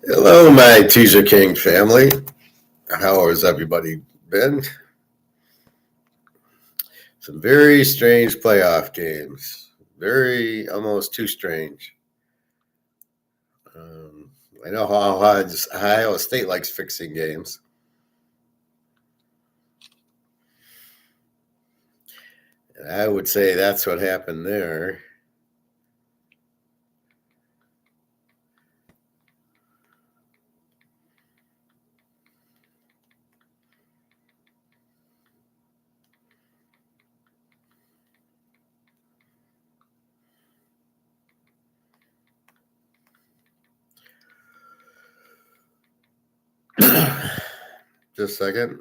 Hello, my Teaserking family. How has everybody been? Some very strange playoff games. Very, almost too strange. Um, I know how Ohio State likes fixing games. And I would say that's what happened there. Just a second.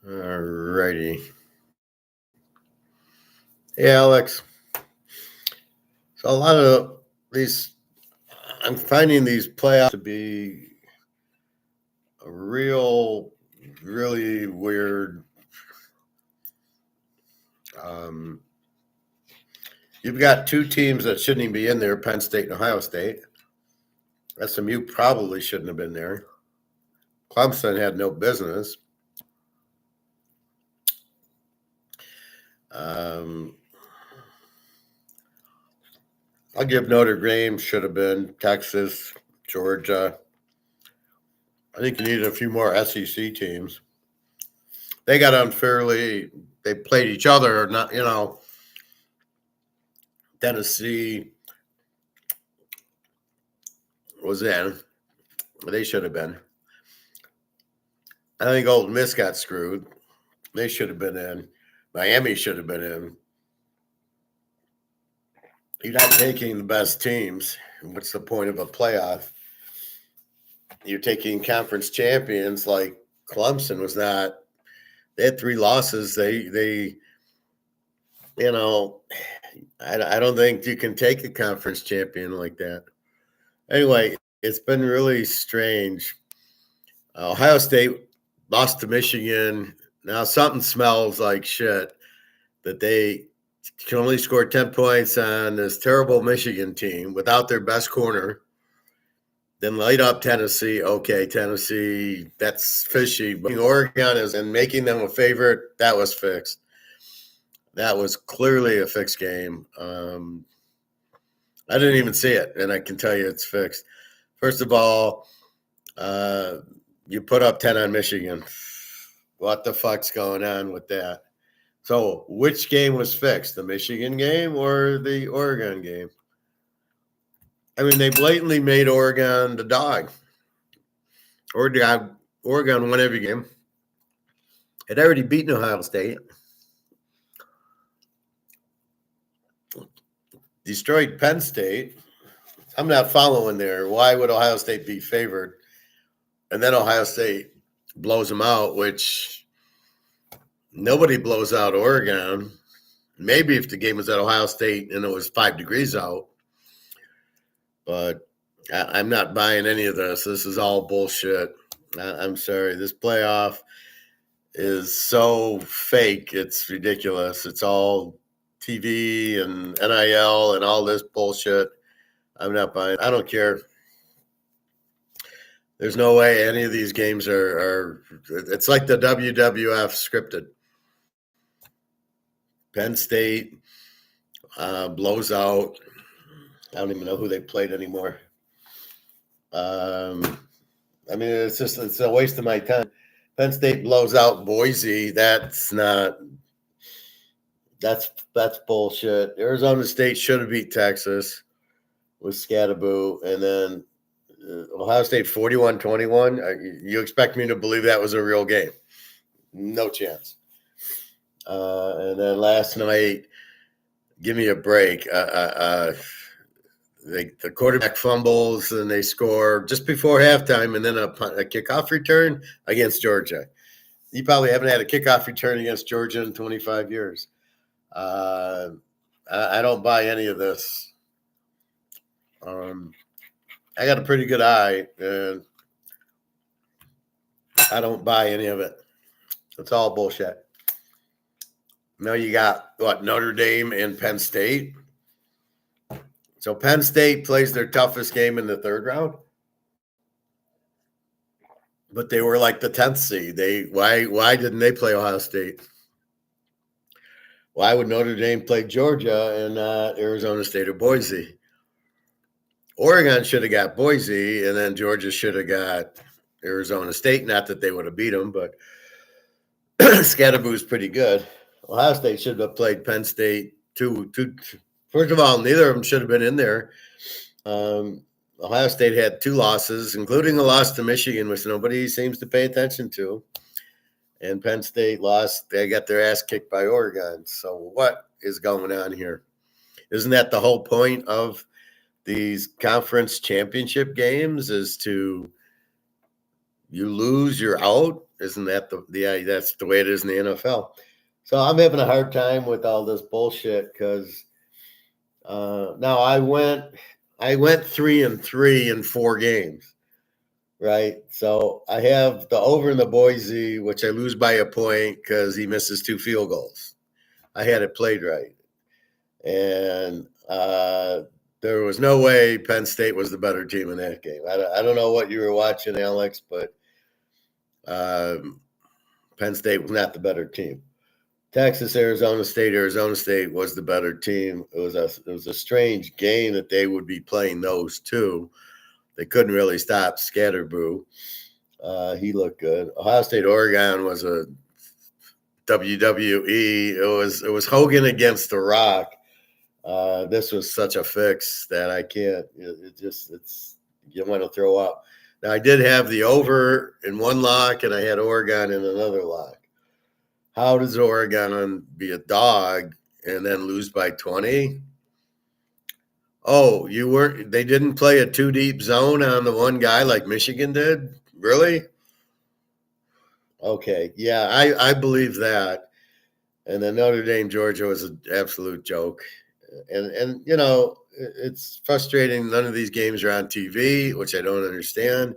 Alrighty. Hey, Alex. So a lot of these, I'm finding these playoffs to be a really weird. Um, You've got two teams that shouldn't even be in there, Penn State and Ohio State. SMU probably shouldn't have been there. Clemson had no business. I'll give Notre Dame should have been. Texas, Georgia. I think you needed a few more SEC teams. They got unfairly. They played each other. Not Tennessee was in. They should have been. I think Old Miss got screwed. They should have been in. Miami should have been in. You're not taking the best teams. What's the point of a playoff? You're taking conference champions like Clemson was not. They had 3 losses. They I don't think you can take a conference champion like that. Anyway, it's been really strange. Ohio State lost to Michigan. Now something smells like shit that they can only score 10 points on this terrible Michigan team without their best corner. Then light up Tennessee. Okay, Tennessee, that's fishy. But Oregon is and making them a favorite, that was fixed. That was clearly a fixed game. I didn't even see it, and I can tell you it's fixed. First of all, you put up 10 on Michigan. What the fuck's going on with that? So which game was fixed, the Michigan game or the Oregon game? I mean, they blatantly made Oregon the dog. Oregon won every game. Had already beaten Ohio State. Destroyed Penn State. I'm not following there. Why would Ohio State be favored? And then Ohio State blows them out, which nobody blows out Oregon. Maybe if the game was at Ohio State and it was 5 degrees out. But I'm not buying any of this. This is all bullshit. I'm sorry. This playoff is so fake. It's ridiculous. It's all TV and NIL and all this bullshit. I'm not buying. I don't care. There's no way any of these games are it's like the WWF scripted. Penn State blows out. I don't even know who they played anymore. I mean, it's a waste of my time. Penn State blows out Boise. That's bullshit. Arizona State should have beat Texas with Scatterboo, and then Ohio State 41-21. You expect me to believe that was a real game? No chance. And then last night, give me a break. The quarterback fumbles and they score just before halftime, and then a kickoff return against Georgia. You probably haven't had a kickoff return against Georgia in 25 years. I don't buy any of this. I got a pretty good eye, and I don't buy any of it. It's all bullshit. Now you got, Notre Dame and Penn State. So Penn State plays their toughest game in the third round, but they were like the 10th seed. Why didn't they play Ohio State? Why would Notre Dame play Georgia and not Arizona State or Boise? Oregon should have got Boise, and then Georgia should have got Arizona State. Not that they would have beat them, but Scatterboo's pretty good. Ohio State should have played Penn State too. First of all, neither of them should have been in there. Ohio State had 2 losses, including a loss to Michigan, which nobody seems to pay attention to. And Penn State lost. They got their ass kicked by Oregon. So what is going on here? Isn't that the whole point of these conference championship games, is to you lose, you're out? Isn't that that's the way it is in the NFL? So I'm having a hard time with all this bullshit because now I went 3-3 in 4 games, right? So I have the over in the Boise, which I lose by a point because he misses 2 field goals. I had it played right, and there was no way Penn State was the better team in that game. I don't know what you were watching, Alex, but Penn State was not the better team. Texas, Arizona State was the better team. It was a strange game that they would be playing those two. They couldn't really stop Scatterboo. He looked good. Ohio State, Oregon was a WWE. It was Hogan against The Rock. This was such a fix that I can't. It's you want to throw up. Now I did have the over in one lock, and I had Oregon in another lock. How does Oregon be a dog and then lose by 20? Oh, they didn't play a 2 deep zone on the one guy like Michigan did? Really? Okay. Yeah, I believe that. And then Notre Dame, Georgia was an absolute joke. And it's frustrating. None of these games are on TV, which I don't understand.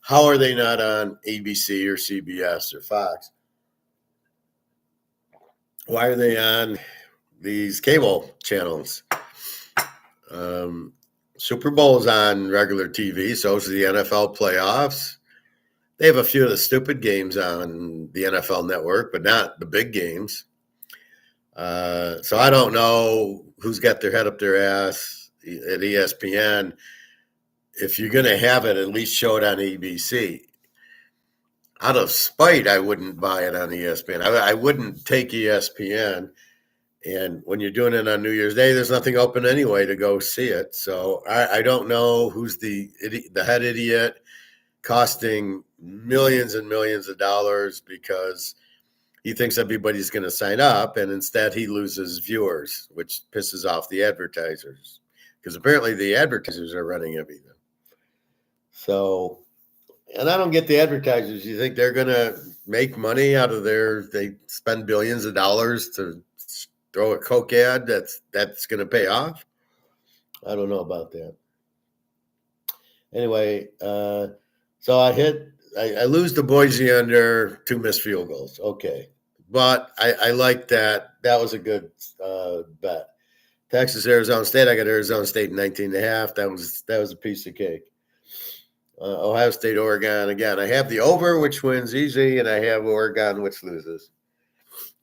How are they not on ABC or CBS or Fox? Why are they on these cable channels? Super Bowl's on regular TV, so is the NFL playoffs. They have a few of the stupid games on the NFL network, but not the big games. So I don't know who's got their head up their ass at ESPN. If you're going to have it, at least show it on ABC. Out of spite, I wouldn't buy it on ESPN. I wouldn't take ESPN. And when you're doing it on New Year's Day, there's nothing open anyway to go see it. So I don't know who's the head idiot costing millions and millions of dollars because he thinks everybody's going to sign up, and instead he loses viewers, which pisses off the advertisers because apparently the advertisers are running everything. So, and I don't get the advertisers. You think they're going to make money out of they spend billions of dollars to throw a Coke ad that's going to pay off? I don't know about that. Anyway, so I lose the Boise under 2 missed field goals. Okay. But I like that. That was a good bet. Texas, Arizona State. I got Arizona State in 19.5. That was a piece of cake. Ohio State, Oregon. Again, I have the over, which wins easy, and I have Oregon, which loses.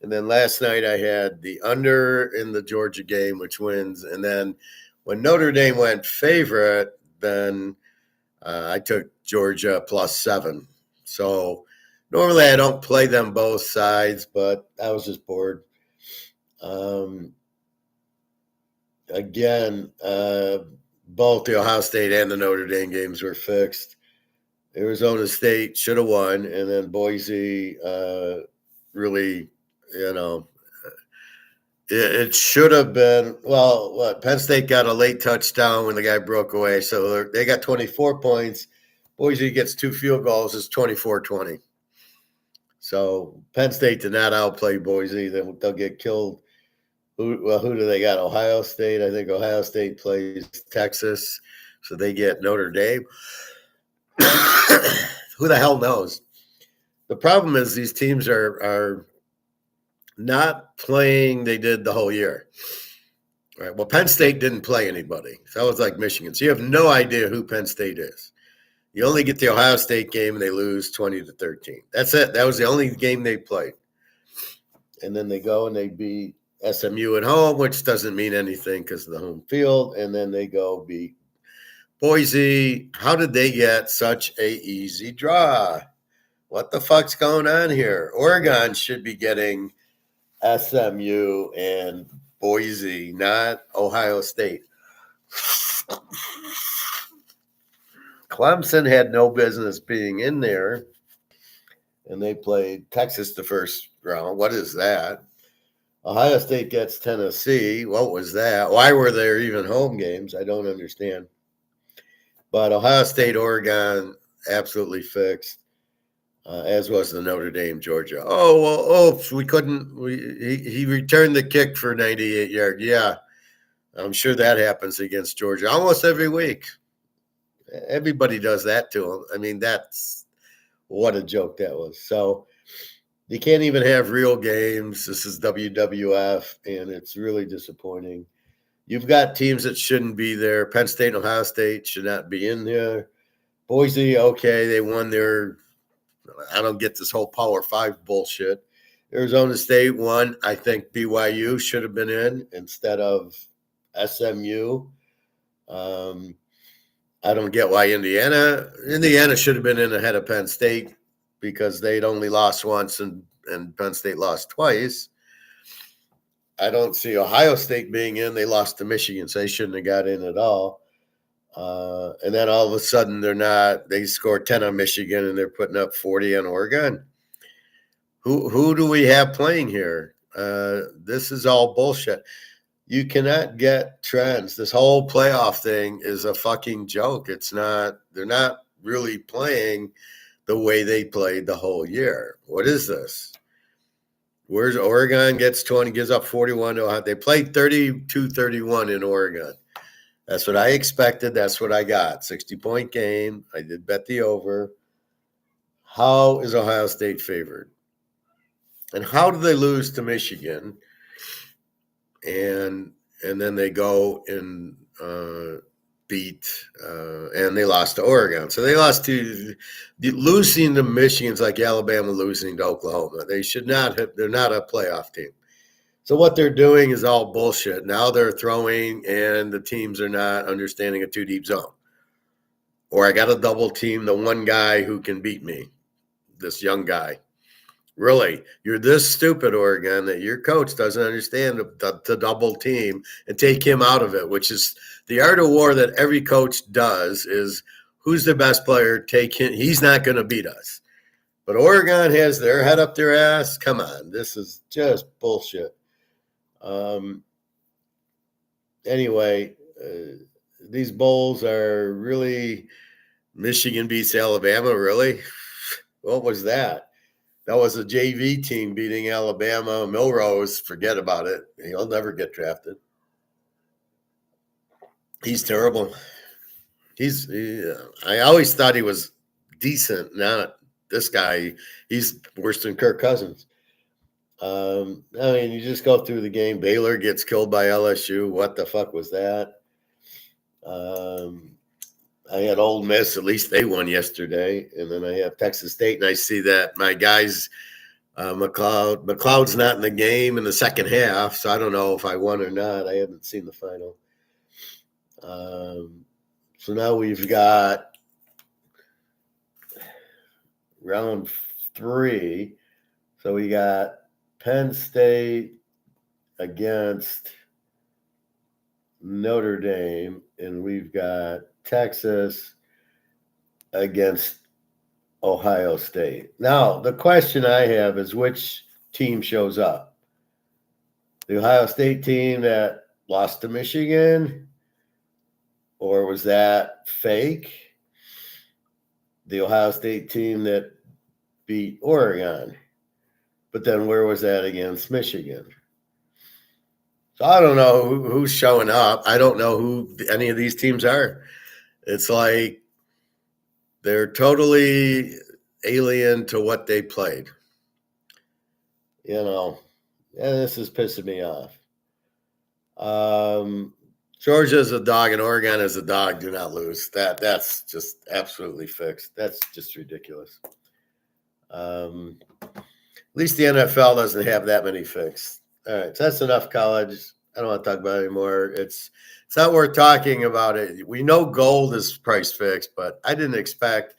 And then last night I had the under in the Georgia game, which wins. And then when Notre Dame went favorite, then I took Georgia +7. So normally I don't play them both sides, but I was just bored. Again, both the Ohio State and the Notre Dame games were fixed. Arizona State should have won, and then Boise really, It should have been, well, what, Penn State got a late touchdown when the guy broke away. So they got 24 points. Boise gets 2 field goals. It's 24-20. So Penn State did not outplay Boise. They'll get killed. Who do they got? Ohio State. I think Ohio State plays Texas. So they get Notre Dame. Who the hell knows? The problem is these teams are not playing they did the whole year. Right. Well, Penn State didn't play anybody. So that was like Michigan. So you have no idea who Penn State is. You only get the Ohio State game and they lose 20-13. That's it. That was the only game they played. And then they go and they beat SMU at home, which doesn't mean anything because of the home field. And then they go beat Boise. How did they get such a easy draw? What the fuck's going on here? Oregon should be getting SMU and Boise, not Ohio State. Clemson had no business being in there, and they played Texas the first round. What is that? Ohio State gets Tennessee. What was that? Why were there even home games? I don't understand. But Ohio State, Oregon, absolutely fixed, as was the Notre Dame, Georgia. Oh, well, we couldn't. He returned the kick for 98 yards. Yeah, I'm sure that happens against Georgia almost every week. Everybody does that to him. I mean, that's what a joke that was. So you can't even have real games. This is WWF, and it's really disappointing. You've got teams that shouldn't be there. Penn State and Ohio State should not be in there. Boise, okay, they won their – I don't get this whole Power 5 bullshit. Arizona State won. I think BYU should have been in instead of SMU. I don't get why Indiana should have been in ahead of Penn State because they'd only lost once and Penn State lost twice. I don't see Ohio State being in. They lost to Michigan, so they shouldn't have got in at all. And then all of a sudden they're not. They scored 10 on Michigan and they're putting up 40 on Oregon. Who do we have playing here? This is all bullshit. You cannot get trends. This whole playoff thing is a fucking joke. It's not, they're not really playing the way they played the whole year. What is this? Where's Oregon gets 20, gives up 41 to Ohio. They played 32-31 in Oregon. That's what I expected. That's what I got. 60-point game. I did bet the over. How is Ohio State favored? And how do they lose to Michigan? And then they go and beat, and they lost to Oregon. So they lost to losing to Michigan's like Alabama losing to Oklahoma. They should not have. They're not a playoff team. So what they're doing is all bullshit. Now they're throwing, and the teams are not understanding a 2-deep zone. Or I got to double team the one guy who can beat me, this young guy. Really, you're this stupid, Oregon, that your coach doesn't understand the double team and take him out of it, which is the art of war that every coach does is who's the best player, take him. He's not going to beat us. But Oregon has their head up their ass. Come on, this is just bullshit. Anyway, these bowls are really Michigan beats Alabama, really? What was that? That was a JV team beating Alabama. Milrose, forget about it. He'll never get drafted. He's terrible. I always thought he was decent. Not this guy. He's worse than Kirk Cousins. I mean, you just go through the game. Baylor gets killed by LSU. What the fuck was that? I had Ole Miss. At least they won yesterday. And then I have Texas State, and I see that my guys, McLeod's not in the game in the second half, so I don't know if I won or not. I haven't seen the final. So now we've got round 3. So we got Penn State against Notre Dame, and we've got Texas against Ohio State. Now, the question I have is which team shows up? The Ohio State team that lost to Michigan, or was that fake? The Ohio State team that beat Oregon, but then where was that against Michigan? So I don't know who's showing up. I don't know who any of these teams are. It's like they're totally alien to what they played. And this is pissing me off. Georgia's a dog and Oregon is a dog. Do not lose. That's just absolutely fixed. That's just ridiculous. At least the NFL doesn't have that many fixed. All right, so that's enough college. I don't want to talk about it anymore. It's not worth talking about it. We know gold is price fixed, but I didn't expect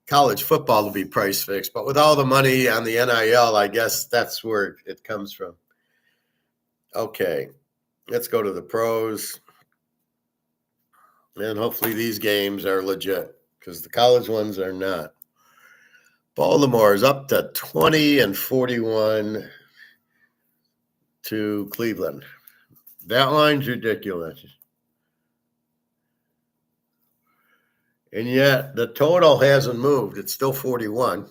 college football to be price fixed. But with all the money on the NIL, I guess that's where it comes from. Okay, let's go to the pros. And hopefully these games are legit because the college ones are not. Baltimore is up to 20-41 to Cleveland. That line's ridiculous. And yet the total hasn't moved. It's still 41.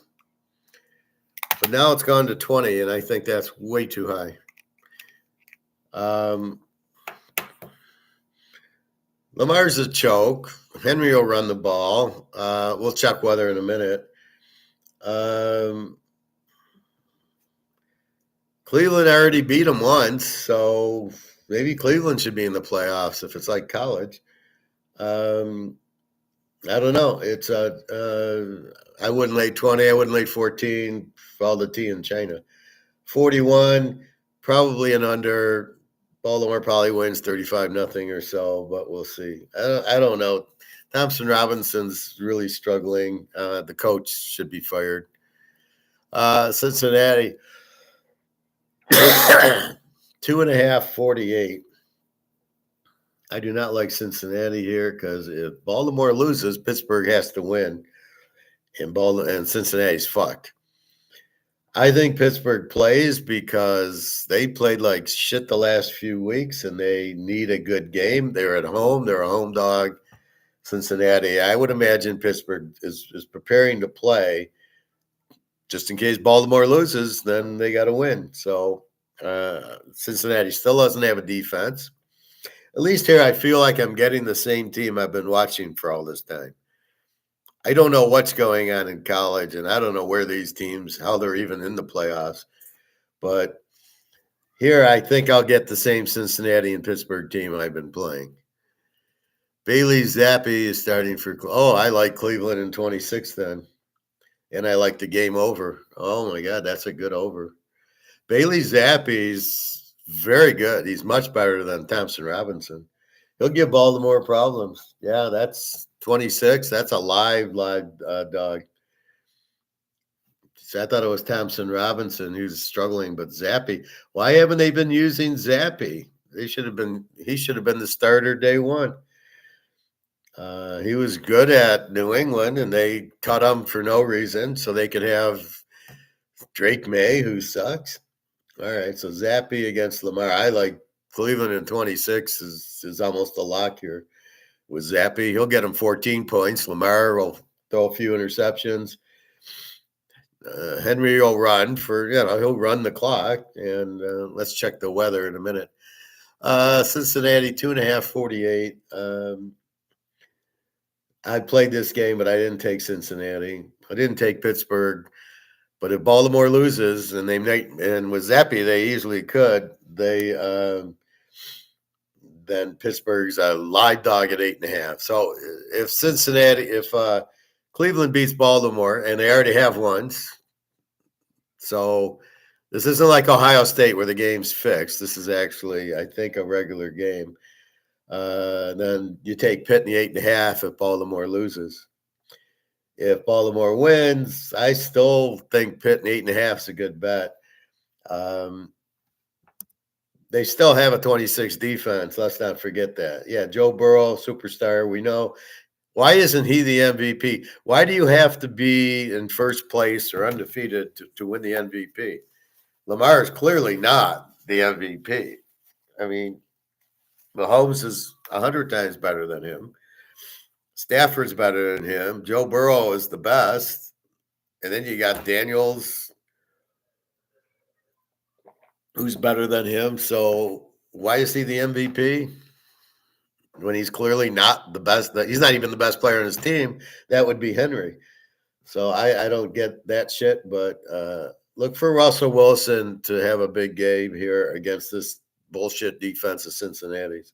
But now it's gone to 20, and I think that's way too high. Lamar's a choke. Henry will run the ball. We'll check weather in a minute. Cleveland already beat them once, so maybe Cleveland should be in the playoffs if it's like college. I don't know. It's I wouldn't lay 20. I wouldn't lay 14 for all the tea in China. 41, probably an under. Baltimore probably wins 35-0 or so, but we'll see. I don't know. Thompson Robinson's really struggling. The coach should be fired. Cincinnati, 2.5, 48. I do not like Cincinnati here because if Baltimore loses, Pittsburgh has to win, and Cincinnati's fucked. I think Pittsburgh plays because they played like shit the last few weeks and they need a good game. They're at home. They're a home dog. Cincinnati, I would imagine Pittsburgh is preparing to play just in case Baltimore loses, then they got to win. So Cincinnati still doesn't have a defense. At least here I feel like I'm getting the same team I've been watching for all this time. I don't know what's going on in college, and I don't know where these teams, how they're even in the playoffs. But here I think I'll get the same Cincinnati and Pittsburgh team I've been playing. Bailey Zappi is starting for – I like Cleveland in 26 then. And I like the game over. Oh, my God, that's a good over. Bailey Zappi's very good. He's much better than Thompson Robinson. He'll give Baltimore problems. Yeah, that's 26. That's a live dog. So I thought it was Thompson Robinson who's struggling, but Zappi. Why haven't they been using Zappi? He should have been the starter day one. He was good at New England, and they cut him for no reason so they could have Drake May, who sucks. All right, so Zappi against Lamar. I like Cleveland in 26 is almost a lock here. With Zappi, he'll get him 14 points. Lamar will throw a few interceptions. Henry will run he'll run the clock. And let's check the weather in a minute. Cincinnati, 2.5, 48. I played this game, but I didn't take Cincinnati. I didn't take Pittsburgh. But if Baltimore loses, and with Zappi, they easily could, then Pittsburgh's a live dog at 8.5. So if Cleveland beats Baltimore, and they already have once, so this isn't like Ohio State where the game's fixed. This is actually, I think, a regular game. Then you take Pitt in the 8.5 if Baltimore loses. If Baltimore wins, I still think Pitt in 8.5 is a good bet. They still have a 26 defense. Let's not forget that. Yeah, Joe Burrow, superstar. We know. Why isn't he the MVP? Why do you have to be in first place or undefeated to win the MVP? Lamar is clearly not. the MVP. I mean, Mahomes is 100 times better than him. Stafford's better than him. Joe Burrow is the best. And then you got Daniels, who's better than him. So why is he the MVP when he's clearly not the best? He's not even the best player on his team. That would be Henry. So I don't get that shit. But look for Russell Wilson to have a big game here against this bullshit defense of Cincinnati's.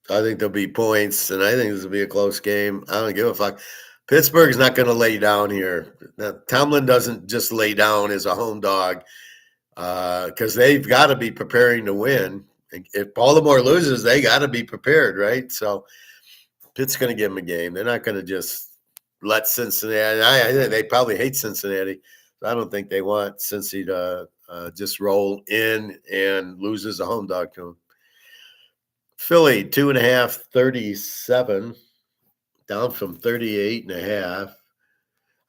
I think there'll be points, and I think this will be a close game. I don't give a fuck. Pittsburgh's not going to lay down here. Now, Tomlin doesn't just lay down as a home dog because they've got to be preparing to win. If Baltimore loses, they got to be prepared, right? So Pitt's going to give them a game. They're not going to just let Cincinnati. I think they probably hate Cincinnati. So I don't think they want Cincy to just roll in and lose as a home dog to them. Philly, 2.5, 37, down from 38.5.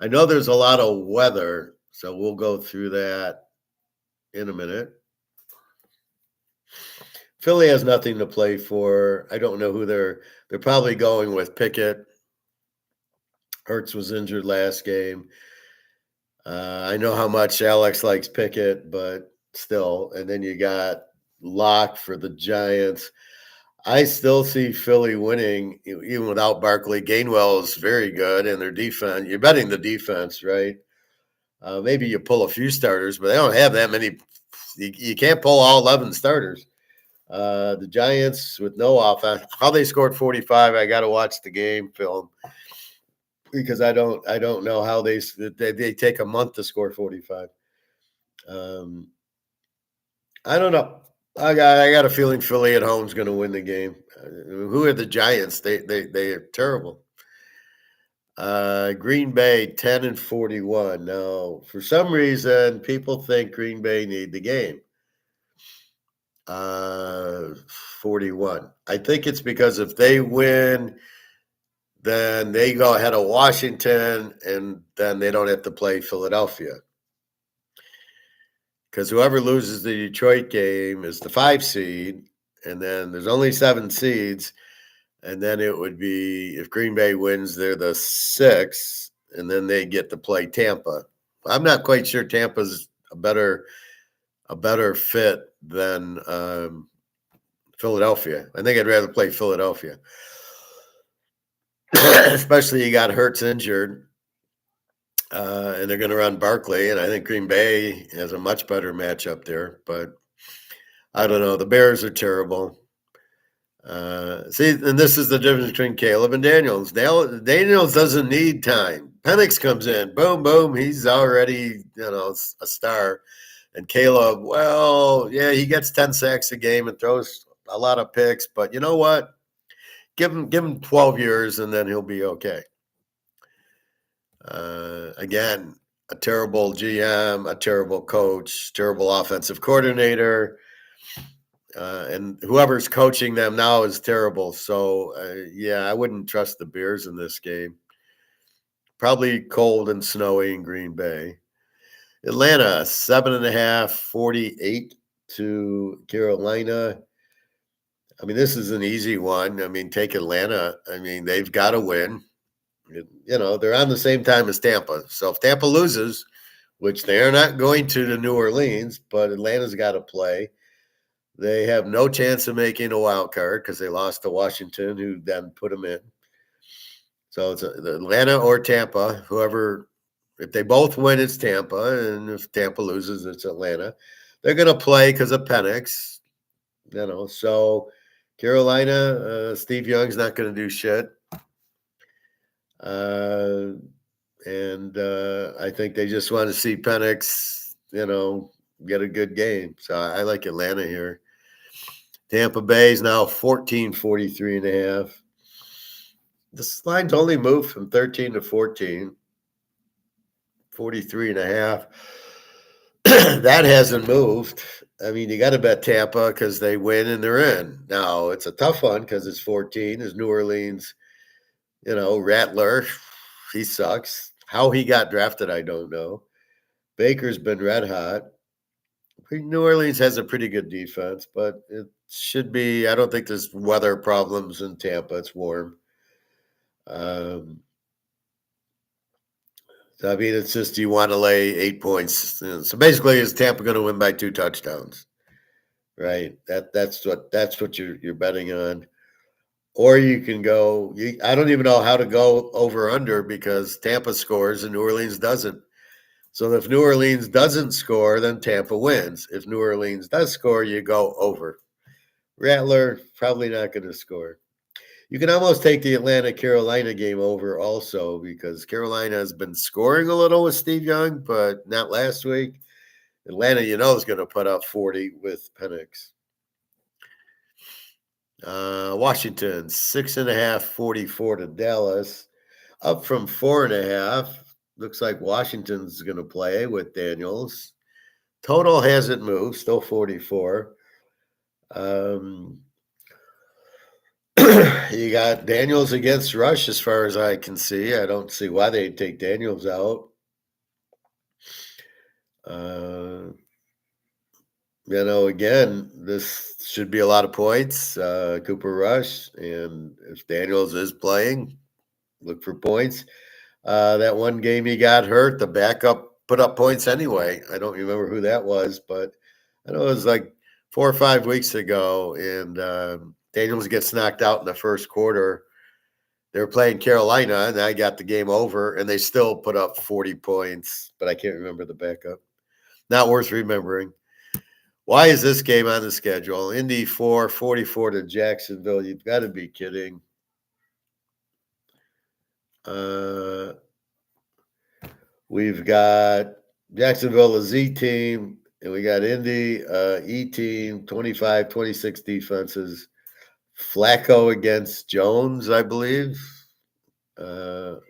I know there's a lot of weather, so we'll go through that in a minute. Philly has nothing to play for. I don't know who they're probably going with Pickett. Hurts was injured last game. I know how much Alex likes Pickett, but still. And then you got Locke for the Giants. I still see Philly winning even without Barkley. Gainwell is very good, and their defense. You're betting the defense, right? Maybe you pull a few starters, but they don't have that many. You can't pull all 11 starters. The Giants with no offense. How they scored 45, I got to watch the game film because I don't know how they take a month to score 45. I don't know. I got a feeling Philly at home is going to win the game. Who are the Giants? They are terrible. Green Bay 10-41. Now, for some reason, people think Green Bay need the game. 41. I think it's because if they win, then they go ahead of Washington, and then they don't have to play Philadelphia. Because whoever loses the Detroit game is the 5 seed, and then there's only 7 seeds, and then it would be if Green Bay wins, they're the 6, and then they get to play Tampa. I'm not quite sure Tampa's a better fit than Philadelphia. I think I'd rather play Philadelphia, especially you got Hurts injured. And they're going to run Barkley, and I think Green Bay has a much better matchup there. But I don't know. The Bears are terrible. See, and this is the difference between Caleb and Daniels. Daniels doesn't need time. Penix comes in, boom, boom. He's already, a star. And Caleb, well, yeah, he gets 10 sacks a game and throws a lot of picks. But you know what? Give him 12 years, and then he'll be okay. Again, a terrible GM, a terrible coach, terrible offensive coordinator, and whoever's coaching them now is terrible. So, yeah, I wouldn't trust the Bears in this game. Probably cold and snowy in Green Bay. Atlanta, 7.5, 48 to Carolina. I mean, this is an easy one. I mean, take Atlanta. I mean, they've got to win. They're on the same time as Tampa. So if Tampa loses, which they are not going to New Orleans, but Atlanta's got to play, they have no chance of making a wild card because they lost to Washington, who then put them in. So it's Atlanta or Tampa, whoever. If they both win, it's Tampa, and if Tampa loses, it's Atlanta. They're going to play because of Penix, So Carolina, Steve Young's not going to do shit. And I think they just want to see Penix, get a good game. So I like Atlanta here. Tampa Bay is now 14, 43.5. This line's only moved from 13 to 14, 43.5. That hasn't moved. I mean, you got to bet Tampa because they win and they're in. Now, it's a tough one because it's 14. Is New Orleans, Rattler. He sucks. How he got drafted, I don't know. Baker's been red hot. New Orleans has a pretty good defense, but it should be. I don't think there's weather problems in Tampa. It's warm. Um, so I mean, it's just you want to lay 8 points. So basically, is Tampa going to win by 2 touchdowns? Right. That's what you're betting on. Or you can go. I don't even know how to go over under because Tampa scores and New Orleans doesn't. So if New Orleans doesn't score, then Tampa wins. If New Orleans does score, you go over. Rattler probably not going to score. You can almost take the Atlanta Carolina game over also because Carolina has been scoring a little with Steve Young, but not last week. Atlanta, is going to put up 40 with Penix. Washington, 6.5, 44 to Dallas, up from 4.5. Looks like Washington's going to play with Daniels. Total hasn't moved, still 44. You got Daniels against Rush as far as I can see. I don't see why they'd take Daniels out. Again, this should be a lot of points. Cooper Rush, and if Daniels is playing, look for points. That one game he got hurt, the backup put up points anyway. I don't remember who that was, but I know it was like 4 or 5 weeks ago, and Daniels gets knocked out in the first quarter. They were playing Carolina, and I got the game over, and they still put up 40 points, but I can't remember the backup. Not worth remembering. Why is this game on the schedule? Indy 4, 44 to Jacksonville. You've got to be kidding. We've got Jacksonville, a Z team, and we got Indy, E team, 25, 26 defenses. Flacco against Jones, I believe.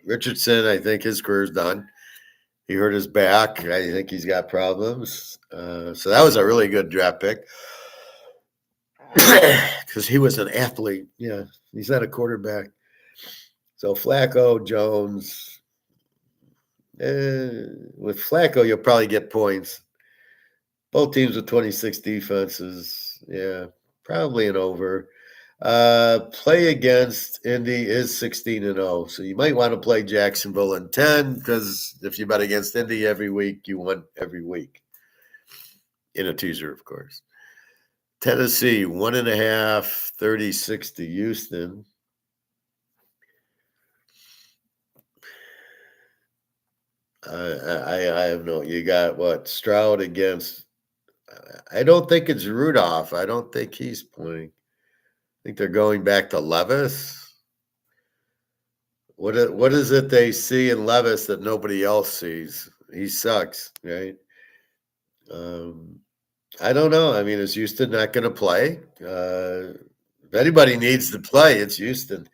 Richardson, I think his career's done. He hurt his back. I think he's got problems. So that was a really good draft pick because he was an athlete. Yeah, he's not a quarterback. So Flacco, Jones. With Flacco, you'll probably get points. Both teams with 26 defenses. Yeah, probably an over. Play against Indy is 16-0. So you might want to play Jacksonville in 10 because if you bet against Indy every week, you win every week. In a teaser, of course. Tennessee, 1.5, 36 to Houston. I have no. You got what? Stroud against. I don't think it's Rudolph. I don't think he's playing. I think they're going back to Levis. What is it they see in Levis that nobody else sees? He sucks, right? I don't know. I mean, is Houston not going to play? If anybody needs to play, it's Houston.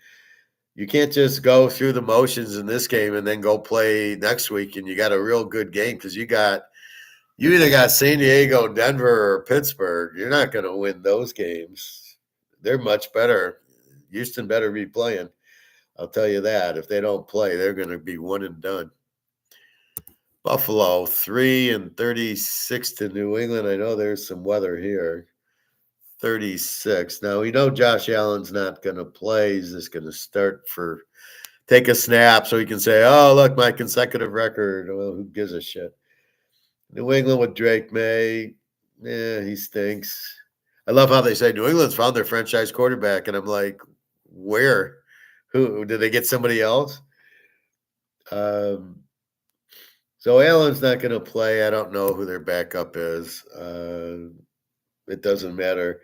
You can't just go through the motions in this game and then go play next week and you got a real good game because you either got San Diego, Denver, or Pittsburgh. You're not going to win those games. They're much better. Houston better be playing. I'll tell you that. If they don't play, they're going to be one and done. Buffalo, 3-36 to New England. I know there's some weather here. 36. Now, we know Josh Allen's not going to play. He's just going to take a snap so he can say, oh, look, my consecutive record. Well, who gives a shit? New England with Drake May. Yeah, he stinks. I love how they say New England's found their franchise quarterback. And I'm like, where? Who? Did they get somebody else? So Allen's not going to play. I don't know who their backup is. It doesn't matter.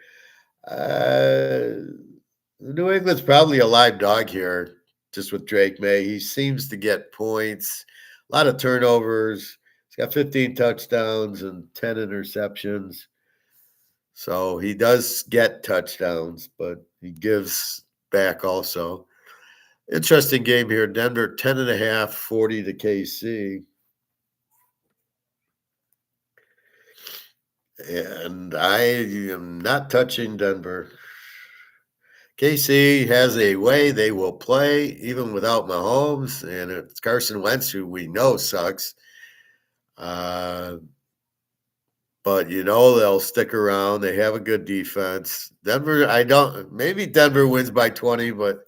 New England's probably a live dog here, just with Drake May. He seems to get points, a lot of turnovers. He's got 15 touchdowns and 10 interceptions. So he does get touchdowns, but he gives back also. Interesting game here. Denver, 10.5, 40 to KC. And I am not touching Denver. KC has a way they will play even without Mahomes, and it's Carson Wentz, who we know sucks. But but they'll stick around. They have a good defense. Denver, maybe Denver wins by 20, but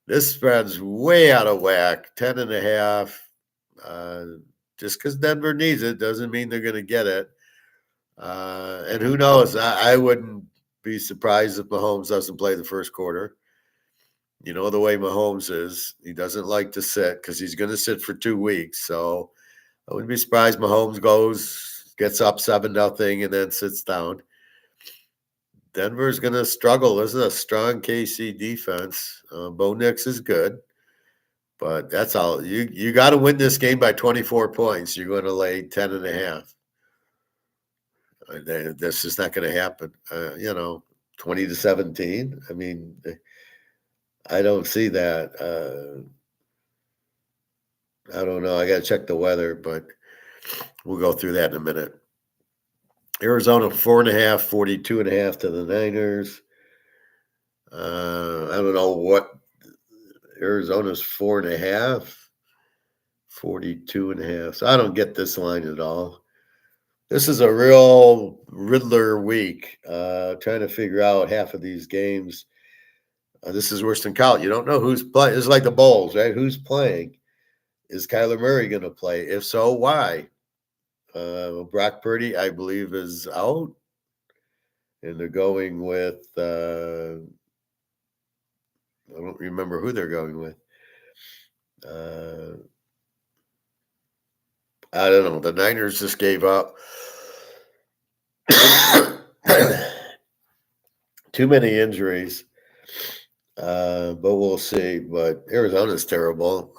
this spread's way out of whack, 10.5. Just because Denver needs it doesn't mean they're going to get it. And who knows? I wouldn't be surprised if Mahomes doesn't play the first quarter. You know the way Mahomes is. He doesn't like to sit because he's going to sit for 2 weeks. So I wouldn't be surprised Mahomes gets up 7-0, and then sits down. Denver's going to struggle. This is a strong KC defense. Bo Nix is good. But that's all. You got to win this game by 24 points. You're going to lay 10.5. This is not going to happen. 20-17. I mean, I don't see that. I don't know. I got to check the weather, but we'll go through that in a minute. Arizona 4.5, 42.5 to the Niners. I don't know what. Arizona's 4.5, 42.5. So I don't get this line at all. This is a real Riddler week. Trying to figure out half of these games. This is worse than college. You don't know who's playing. It's like the Bulls, right? Who's playing? Is Kyler Murray going to play? If so, why? Brock Purdy, I believe, is out. And they're going with I don't remember who they're going with. I don't know. The Niners just gave up. Too many injuries. But we'll see. But Arizona's terrible.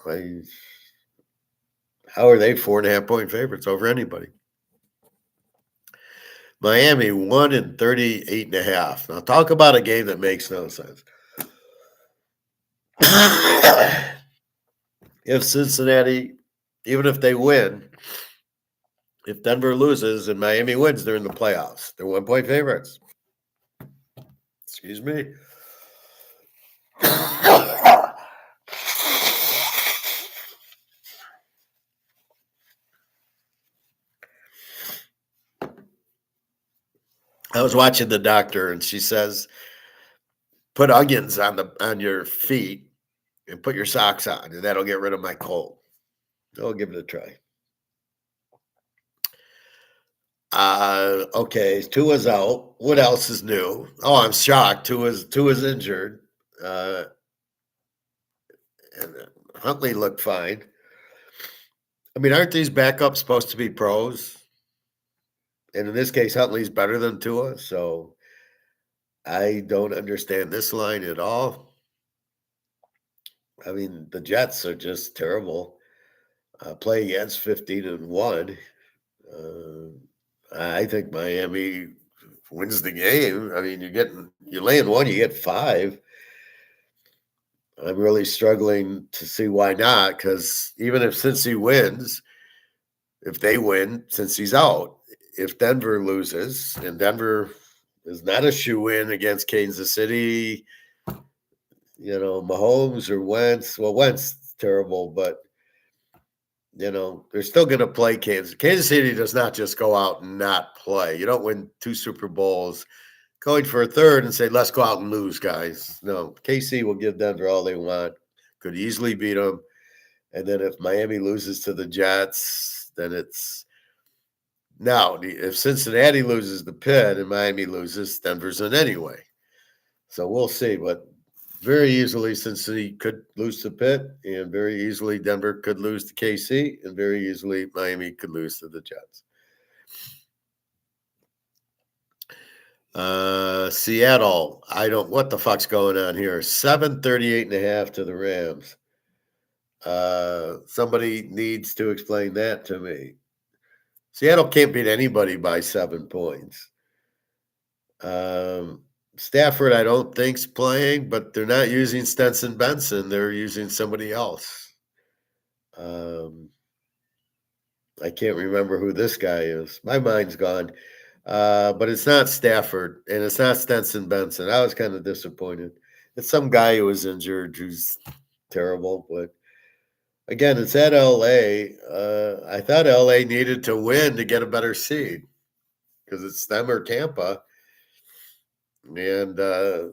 How are they 4.5-point favorites over anybody? Miami 1-38.5. Now talk about a game that makes no sense. If Cincinnati, even if they win, if Denver loses and Miami wins, they're in the playoffs. They're 1-point favorites. Excuse me. I was watching the doctor, and she says, put onions on your feet and put your socks on, and that'll get rid of my cold. I'll give it a try. Okay, Tua's out. What else is new? Oh, I'm shocked. Tua's injured. And Huntley looked fine. I mean, aren't these backups supposed to be pros? And in this case, Huntley's better than Tua, so I don't understand this line at all. I mean, the Jets are just terrible. Playing against 15-1. I think Miami wins the game. I mean, you're laying 1, you get 5. I'm really struggling to see why not, because even if Cincy wins, if they win, Cincy's out. If Denver loses, and Denver is not a shoe-in against Kansas City, Mahomes or Wentz. Well, Wentz is terrible, but they're still going to play Kansas. Kansas City does not just go out and not play. You don't win 2 Super Bowls going for a third and say, let's go out and lose, guys. No, KC will give Denver all they want. Could easily beat them. And then if Miami loses to the Jets, then it's – now, if Cincinnati loses the Pitt and Miami loses, Denver's in anyway. So we'll see. But very easily, Cincinnati could lose to Pitt, and very easily Denver could lose to KC, and very easily Miami could lose to the Jets. Seattle, what the fuck's going on here? 738.5 to the Rams. Somebody needs to explain that to me. Seattle can't beat anybody by 7 points. Stafford, I don't think's playing, but they're not using Stenson Benson. They're using somebody else. I can't remember who this guy is. My mind's gone. But it's not Stafford, and it's not Stenson Benson. I was kind of disappointed. It's some guy who was injured who's terrible. But, again, it's at L.A. I thought L.A. needed to win to get a better seed. because it's them or Tampa, and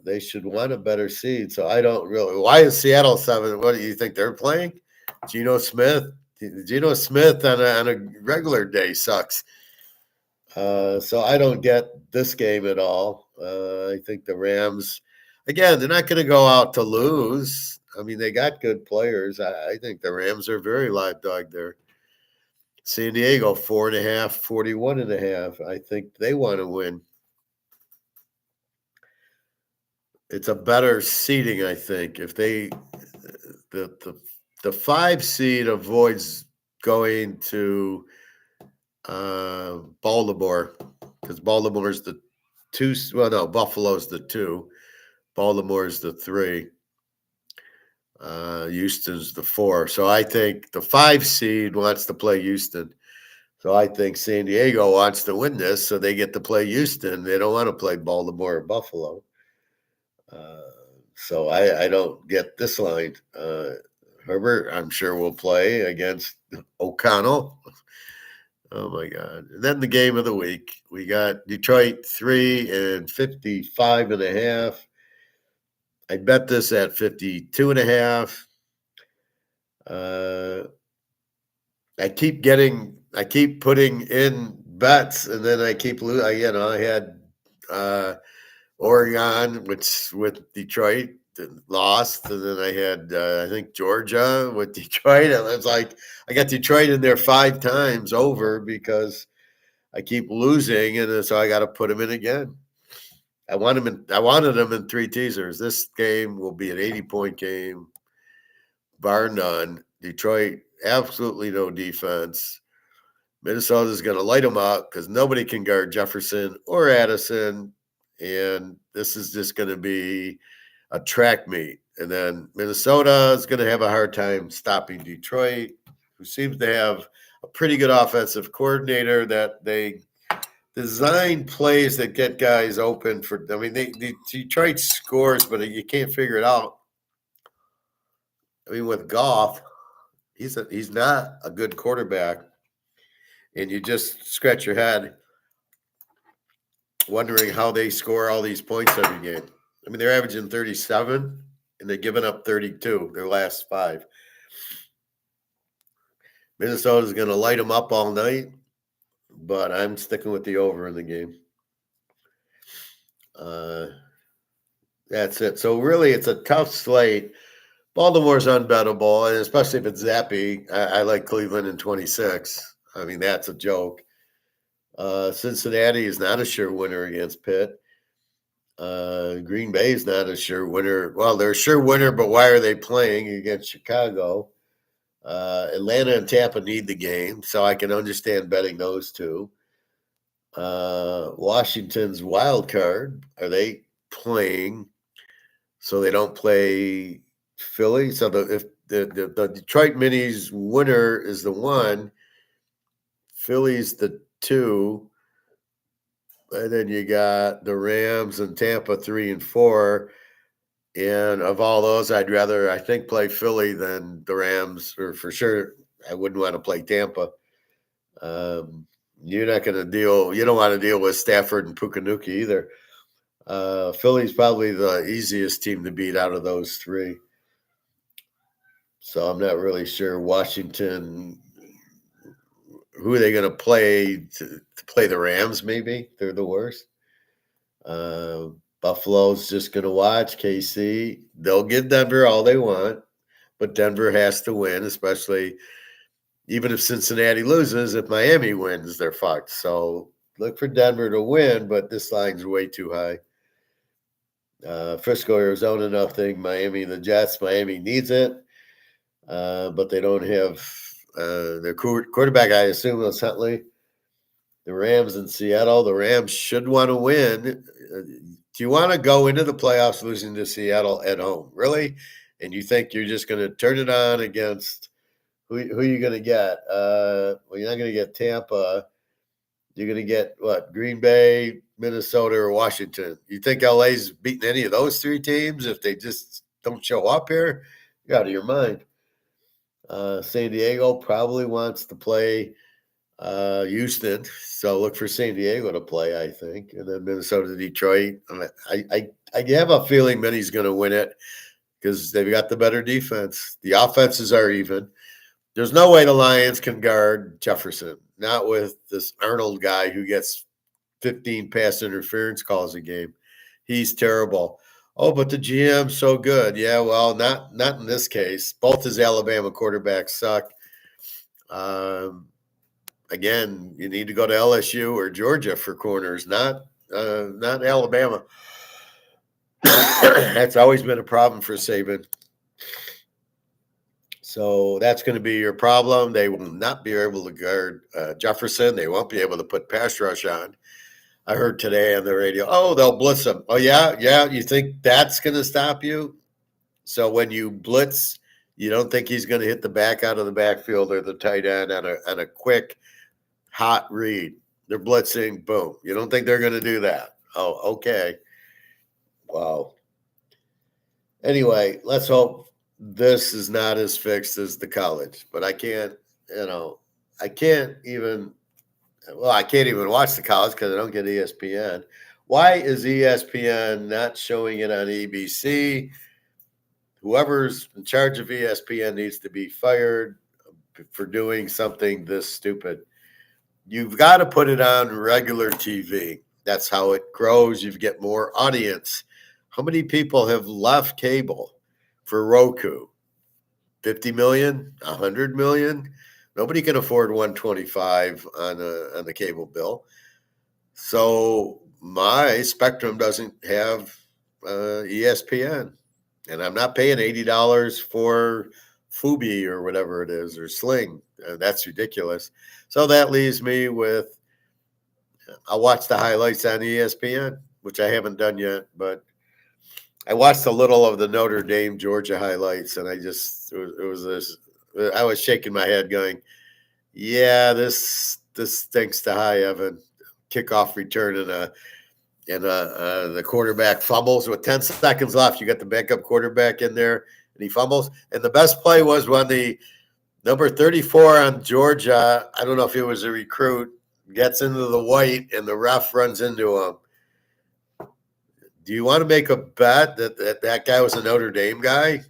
they should want a better seed. So I don't really. Why is Seattle 7? What do you think they're playing? Geno Smith. Geno Smith on a regular day sucks. So I don't get this game at all. I think the Rams, again, they're not going to go out to lose. I mean, they got good players. I think the Rams are very live dog there. San Diego, 4.5, 41.5. I think they want to win. It's a better seeding, I think. If they the 5 seed avoids going to Baltimore, because Baltimore's the 2. Well, no, Buffalo's the 2. Baltimore's the 3. Houston's the 4. So I think the 5 seed wants to play Houston. So I think San Diego wants to win this, so they get to play Houston. They don't want to play Baltimore or Buffalo. So I don't get this line. Herbert, I'm sure, will play against O'Connell. Oh, my God. And then the game of the week. We got Detroit 3 and 55.5. I bet this at 52.5. I keep putting in bets, and then I keep losing. I had Oregon, which with Detroit lost, and then I had I think Georgia with Detroit. And it's like I got Detroit in there 5 times over because I keep losing, and so I got to put them in again. I wanted them in 3 teasers. This game will be an 80-point game, bar none. Detroit, absolutely no defense. Minnesota's going to light them up because nobody can guard Jefferson or Addison, and this is just going to be a track meet. And then Minnesota is going to have a hard time stopping Detroit, who seems to have a pretty good offensive coordinator that they design plays that get guys open for. I mean, Detroit scores, but you can't figure it out. I mean, with Goff, he's not a good quarterback, and you just scratch your head wondering how they score all these points every game. I mean, they're averaging 37, and they're giving up 32 their last 5. Minnesota's going to light them up all night, but I'm sticking with the over in the game. That's it. So really, it's a tough slate. Baltimore's unbettable, and especially if it's Zappy. I like Cleveland in 26. I mean, that's a joke. Cincinnati is not a sure winner against Pitt. Green Bay is not a sure winner. Well, they're a sure winner, but why are they playing against Chicago? Atlanta and Tampa need the game, so I can understand betting those 2. Washington's wild card, are they playing so they don't play Philly? So if the Detroit Minis winner is the 1, Philly's the 2, and then you got the Rams and Tampa 3 and 4. And of all those, I'd rather, I think, play Philly than the Rams, or for sure, I wouldn't want to play Tampa. You're not going to deal. You don't want to deal with Stafford and Pukanuki either. Philly's probably the easiest team to beat out of those 3. So I'm not really sure Washington. Who are they going to play to play the Rams? Maybe they're the worst. Buffalo's just going to watch KC. They'll give Denver all they want, but Denver has to win, especially even if Cincinnati loses. If Miami wins, they're fucked. So look for Denver to win, but this line's way too high. Frisco, Arizona, nothing. Miami, the Jets. Miami needs it, but they don't have their quarterback, I assume, is Huntley. The Rams in Seattle. The Rams should want to win. Do you want to go into the playoffs losing to Seattle at home? Really? And you think you're just going to turn it on against who are you going to get? Well, you're not going to get Tampa. You're going to get what? Green Bay, Minnesota, or Washington. You think LA's beating any of those 3 teams if they just don't show up here? You're out of your mind. San Diego probably wants to play Houston. So look for San Diego to play, I think, and then Minnesota, Detroit. I have a feeling Minnie's going to win it because they've got the better defense. The offenses are even. There's no way the Lions can guard Jefferson, not with this Arnold guy who gets 15 pass interference calls a game. He's terrible. Oh, but the GM's so good. Yeah, well, not in this case. Both his Alabama quarterbacks suck. Um, Again, you need to go to LSU or Georgia for corners, not Alabama. That's always been a problem for Saban. So that's going to be your problem. They will not be able to guard Jefferson. They won't be able to put pass rush on. I heard today on the radio, oh, they'll blitz him. Oh, yeah. You think that's going to stop you? So when you blitz, you don't think he's going to hit the back out of the backfield or the tight end on a quick, hot read. They're blitzing, boom. You don't think they're going to do that? Oh, okay. Wow. Anyway, let's hope this is not as fixed as the college. But I can't even watch the college because I don't get ESPN. Why is ESPN not showing it on ABC? Whoever's in charge of ESPN needs to be fired for doing something this stupid. You've got to put it on regular TV. That's how it grows. You get more audience. How many people have left cable for Roku? 50 million? 100 million? Nobody can afford 125 on the cable bill. So my Spectrum doesn't have ESPN. And I'm not paying $80 for Fubi or whatever it is, or Sling. That's ridiculous. So that leaves me with, I'll watch the highlights on ESPN, which I haven't done yet, but I watched a little of the Notre Dame Georgia highlights, and I was shaking my head going, yeah, this stinks to high heaven. Kickoff return and the quarterback fumbles with 10 seconds left. You got the backup quarterback in there, and he fumbles. And the best play was when the number 34 on Georgia, I don't know if he was a recruit, gets into the white, and the ref runs into him. Do you want to make a bet that guy was a Notre Dame guy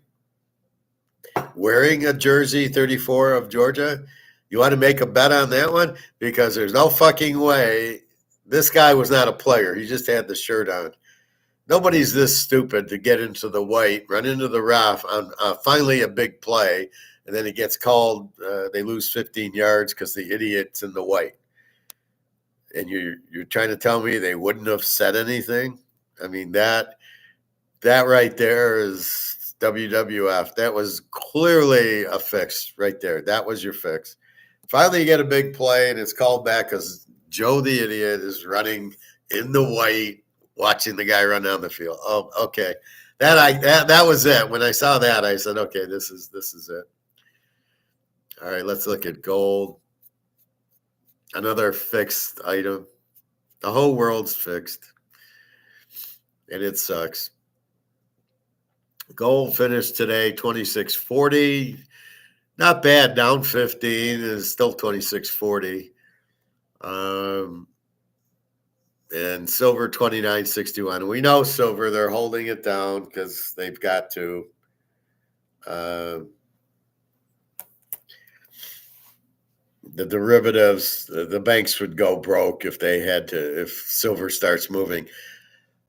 wearing a jersey 34 of Georgia? You want to make a bet on that one? Because there's no fucking way. This guy was not a player. He just had the shirt on. Nobody's this stupid to get into the white, run into the ref on finally a big play, and then it gets called. They lose 15 yards because the idiot's in the white. And you're trying to tell me they wouldn't have said anything? I mean, that right there is WWF. That was clearly a fix right there. That was your fix. Finally, you get a big play, and it's called back because Joe the idiot is running in the white, watching the guy run down the field. Oh, okay. That was it. When I saw that, I said, okay, this is it. All right, let's look at gold. Another fixed item. The whole world's fixed, and it sucks. Gold finished today 26.40. Not bad, down 15. Is still 26.40. And silver 29.61. We know silver, they're holding it down because they've got to. The derivatives, the banks would go broke if silver starts moving.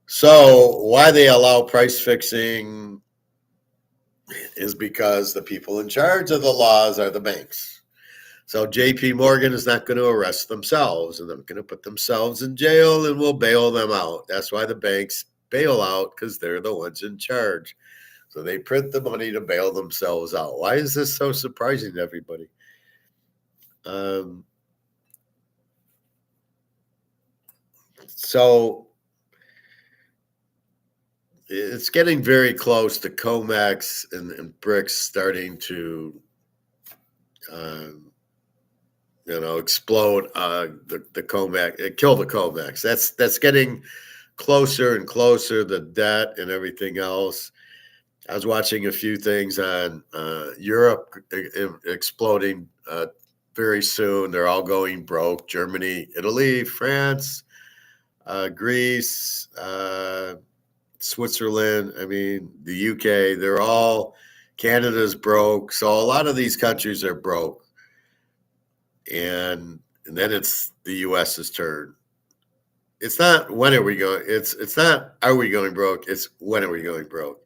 So why they allow price fixing is because the people in charge of the laws are the banks. So JP Morgan is not going to arrest themselves, and they're going to put themselves in jail, and we'll bail them out. That's why the banks bail out, because they're the ones in charge. So they print the money to bail themselves out. Why is this so surprising to everybody? So it's getting very close to COMEX and brics starting to explode the COMEX, kill the COMEX. That's getting closer and closer, the debt and everything else. I was watching a few things on Europe exploding very soon they're all going broke. Germany, Italy, France, Greece, Switzerland, I mean, the UK, they're all, Canada's broke. So a lot of these countries are broke. And then it's the US's turn. It's not when are we going, it's not are we going broke, it's when are we going broke.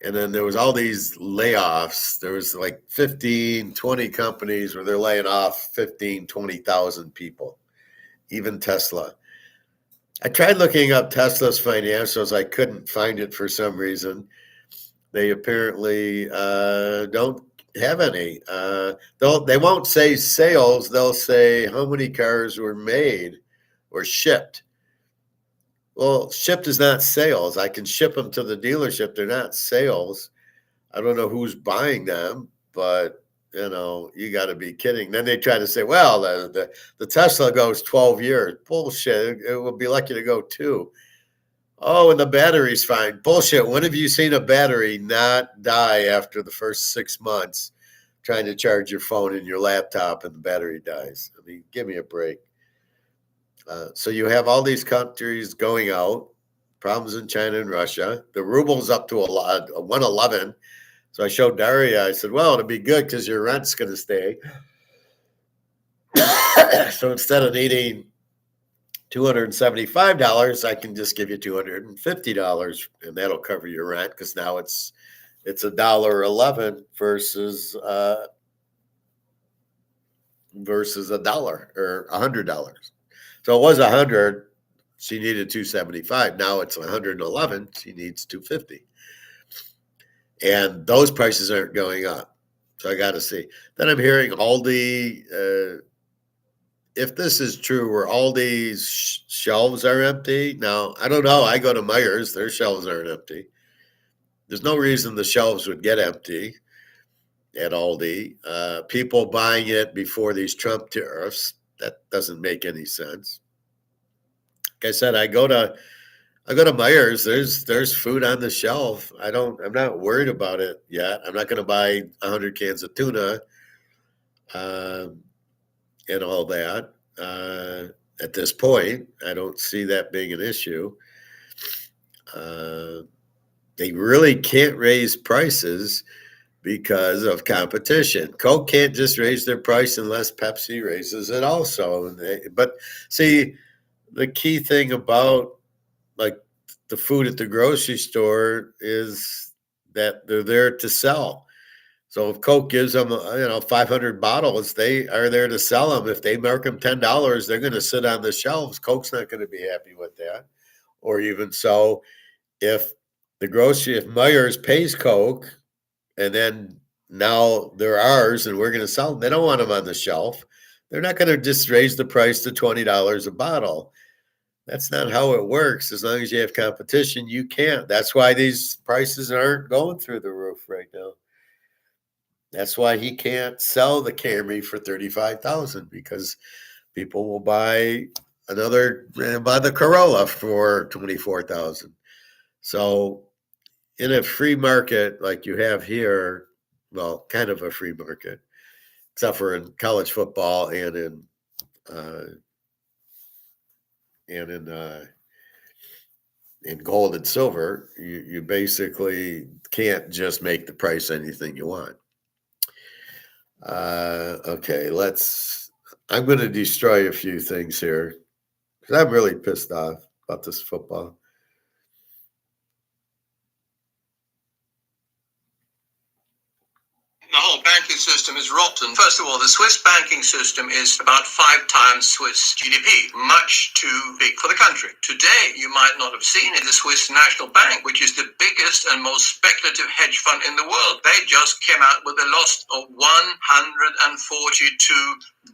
And then there was all these layoffs. There was like 15, 20 companies where they're laying off 15, 20,000 people, even Tesla. I tried looking up Tesla's financials. I couldn't find it for some reason. They apparently don't have any. They won't say sales. They'll say how many cars were made or shipped. Well, shipped is not sales. I can ship them to the dealership. They're not sales. I don't know who's buying them, but you got to be kidding. Then they try to say, well, the Tesla goes 12 years. Bullshit. It will be lucky to go 2. Oh, and the battery's fine. Bullshit. When have you seen a battery not die after the first 6 months trying to charge your phone and your laptop and the battery dies? I mean, give me a break. So you have all these countries going out, problems in China and Russia. The ruble's up to 111. So I showed Daria, I said, well, it'll be good because your rent's going to stay. So instead of needing $275, I can just give you $250, and that'll cover your rent because now it's $1.11 versus $1 or $100. So it was 100. She needed 275. Now it's 111. She needs 250. And those prices aren't going up. So I got to see. Then I'm hearing Aldi, if this is true, where Aldi's shelves are empty. Now, I don't know. I go to Meijer's. Their shelves aren't empty. There's no reason the shelves would get empty at Aldi. People buying it before these Trump tariffs. That doesn't make any sense. Like I said, I go to Meijer's. There's food on the shelf. I'm not worried about it yet. I'm not going to buy 100 cans of tuna and all that. At this point, I don't see that being an issue. They really can't raise prices because of competition. Coke can't just raise their price unless Pepsi raises it also. But see, the key thing about like the food at the grocery store is that they're there to sell. So if Coke gives them, 500 bottles, they are there to sell them. If they mark them $10, they're going to sit on the shelves. Coke's not going to be happy with that. Or even so, if Meijer's pays Coke, and then now they're ours and we're going to sell them, they don't want them on the shelf. They're not going to just raise the price to $20 a bottle. That's not how it works. As long as you have competition, you can't. That's why these prices aren't going through the roof right now. That's why he can't sell the Camry for $35,000 because people will buy the Corolla for $24,000. So in a free market like you have here, well, kind of a free market, except for in college football and in gold and silver, you basically can't just make the price anything you want. Okay, I'm going to destroy a few things here because I'm really pissed off about this football. The whole banking system is rotten. First of all, the Swiss banking system is about 5 times Swiss GDP, much too big for the country. Today, you might not have seen it, the Swiss National Bank, which is the biggest and most speculative hedge fund in the world. They just came out with a loss of 142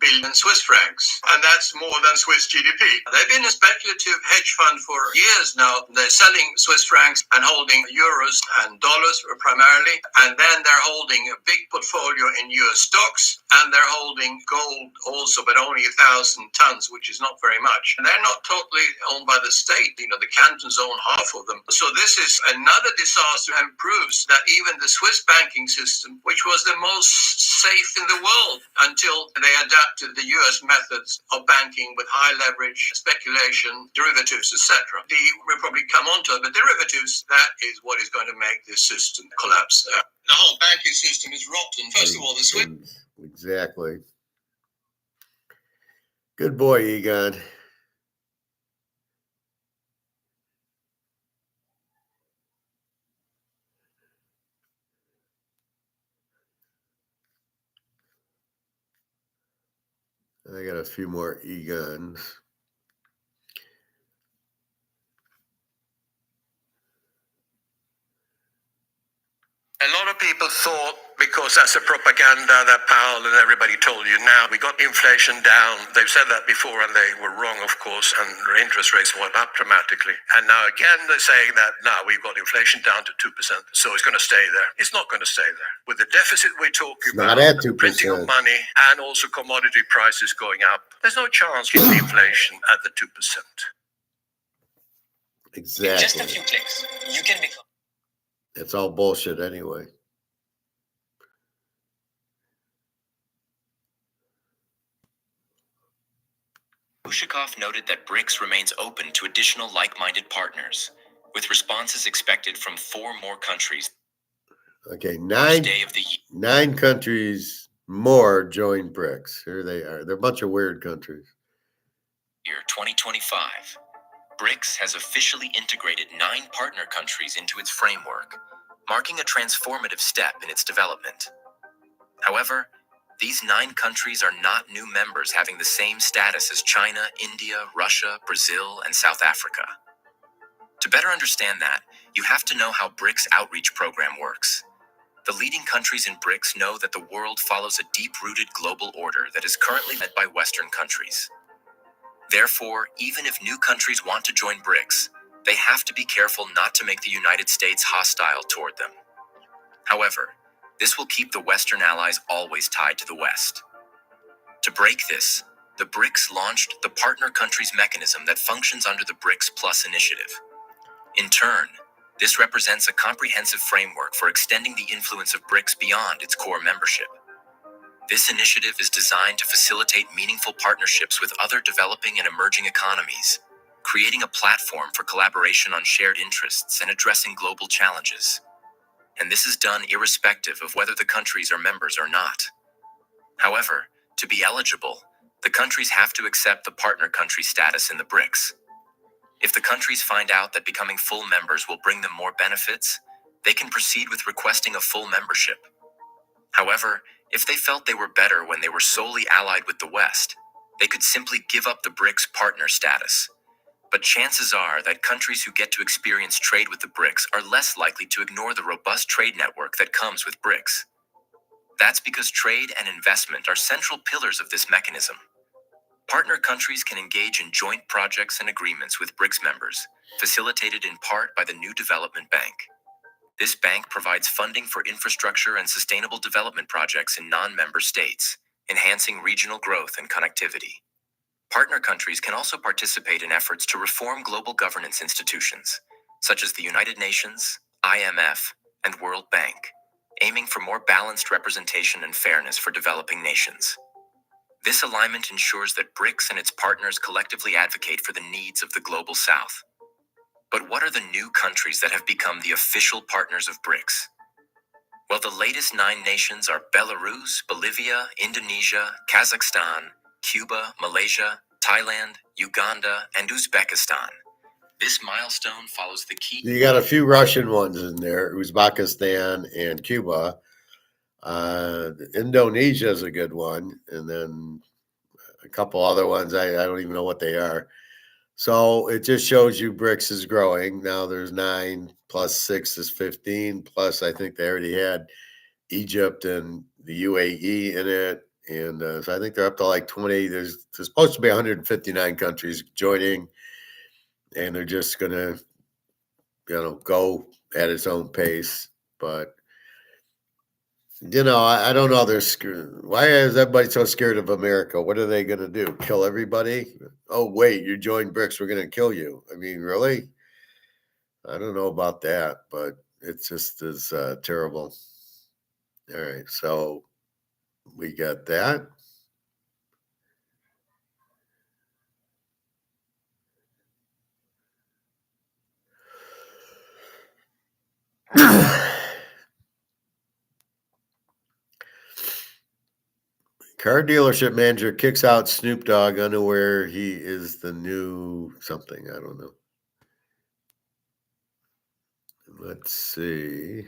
billion Swiss francs, and that's more than Swiss GDP. They've been a speculative hedge fund for years now. They're selling Swiss francs and holding euros and dollars primarily, and then they're holding a big portfolio in US stocks, and they're holding gold also, but only 1,000 tons, which is not very much. And they're not totally owned by the state. The cantons own half of them. So this is another disaster and proves that even the Swiss banking system, which was the most safe in the world until they adapted the US methods of banking with high leverage, speculation, derivatives, etc. We'll probably come on to the derivatives. That is what is going to make this system collapse. The whole banking system is rotten. First of all, the Swiss. Exactly. Good boy, Egon. I got a few more Egons. A lot of people thought, because that's a propaganda that Powell and everybody told you, now we got inflation down. They've said that before and they were wrong, of course, and their interest rates went up dramatically. And now again, they're saying that now we've got inflation down to 2%, so it's going to stay there. It's not going to stay there. With the deficit we're talking about, the printing of money, and also commodity prices going up, there's no chance of inflation at the 2%. Exactly. In just a few clicks, you can become. It's all bullshit anyway. Ushakov noted that BRICS remains open to additional like-minded partners, with responses expected from 4 more countries. Okay, 9 countries more joined BRICS. Here they are. They're a bunch of weird countries. Year 2025, BRICS has officially integrated 9 partner countries into its framework, marking a transformative step in its development. However, these 9 countries are not new members having the same status as China, India, Russia, Brazil, and South Africa. To better understand that, you have to know how BRICS outreach program works. The leading countries in BRICS know that the world follows a deep-rooted global order that is currently led by Western countries. Therefore, even if new countries want to join BRICS, they have to be careful not to make the United States hostile toward them. However, this will keep the Western allies always tied to the West. To break this, the BRICS launched the Partner Countries Mechanism that functions under the BRICS Plus initiative. In turn, this represents a comprehensive framework for extending the influence of BRICS beyond its core membership. This initiative is designed to facilitate meaningful partnerships with other developing and emerging economies, creating a platform for collaboration on shared interests and addressing global challenges. And this is done irrespective of whether the countries are members or not. However, to be eligible, the countries have to accept the partner country status in the BRICS. If the countries find out that becoming full members will bring them more benefits, they can proceed with requesting a full membership. However, if they felt they were better when they were solely allied with the West, they could simply give up the BRICS partner status. But chances are that countries who get to experience trade with the BRICS are less likely to ignore the robust trade network that comes with BRICS. That's because trade and investment are central pillars of this mechanism. Partner countries can engage in joint projects and agreements with BRICS members, facilitated in part by the New Development Bank. This bank provides funding for infrastructure and sustainable development projects in non-member states, enhancing regional growth and connectivity. Partner countries can also participate in efforts to reform global governance institutions, such as the United Nations, IMF, and World Bank, aiming for more balanced representation and fairness for developing nations. This alignment ensures that BRICS and its partners collectively advocate for the needs of the Global South. But what are the new countries that have become the official partners of BRICS? Well, the latest 9 nations are Belarus, Bolivia, Indonesia, Kazakhstan, Cuba, Malaysia, Thailand, Uganda, and Uzbekistan. This milestone follows the key. You got a few Russian ones in there, Uzbekistan and Cuba. Indonesia is a good one, and then a couple other ones. I don't even know what they are. So it just shows you BRICS is growing. Now there's 9 plus 6 is 15. Plus, I think they already had Egypt and the UAE in it. And so I think they're up to like 20. There's supposed to be 159 countries joining. And they're just going to, go at its own pace. But, I don't know. Why is everybody so scared of America? What are they going to do? Kill everybody? Oh, wait, you joined BRICS. We're going to kill you. I mean, really? I don't know about that, but it's just as terrible. All right. So We got that. Car dealership manager kicks out Snoop Dogg unaware he is the new something. I don't know. Let's see.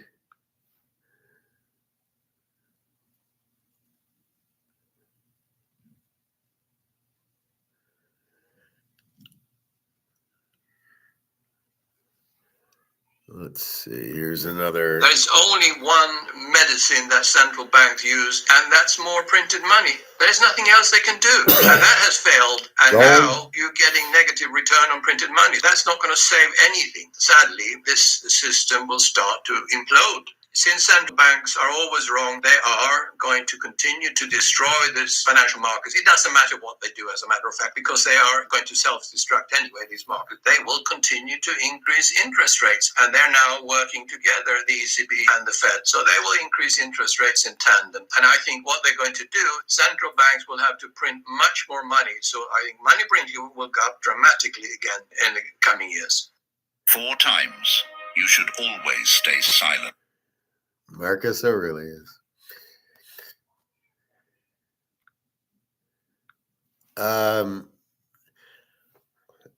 Let's see. Here's another. There's only one medicine that central banks use, and that's more printed money. There's nothing else they can do. And that has failed. And now you're getting negative return on printed money. That's not going to save anything. Sadly, this system will start to implode. Since central banks are always wrong, they are going to continue to destroy this financial markets. It doesn't matter what they do, as a matter of fact, because they are going to self-destruct anyway, these markets. They will continue to increase interest rates, and they're now working together, the ECB and the Fed. So they will increase interest rates in tandem. And I think what they're going to do, central banks will have to print much more money. So I think money printing will go up dramatically again in the coming years. 4 times. You should always stay silent. Marcus Aurelius. I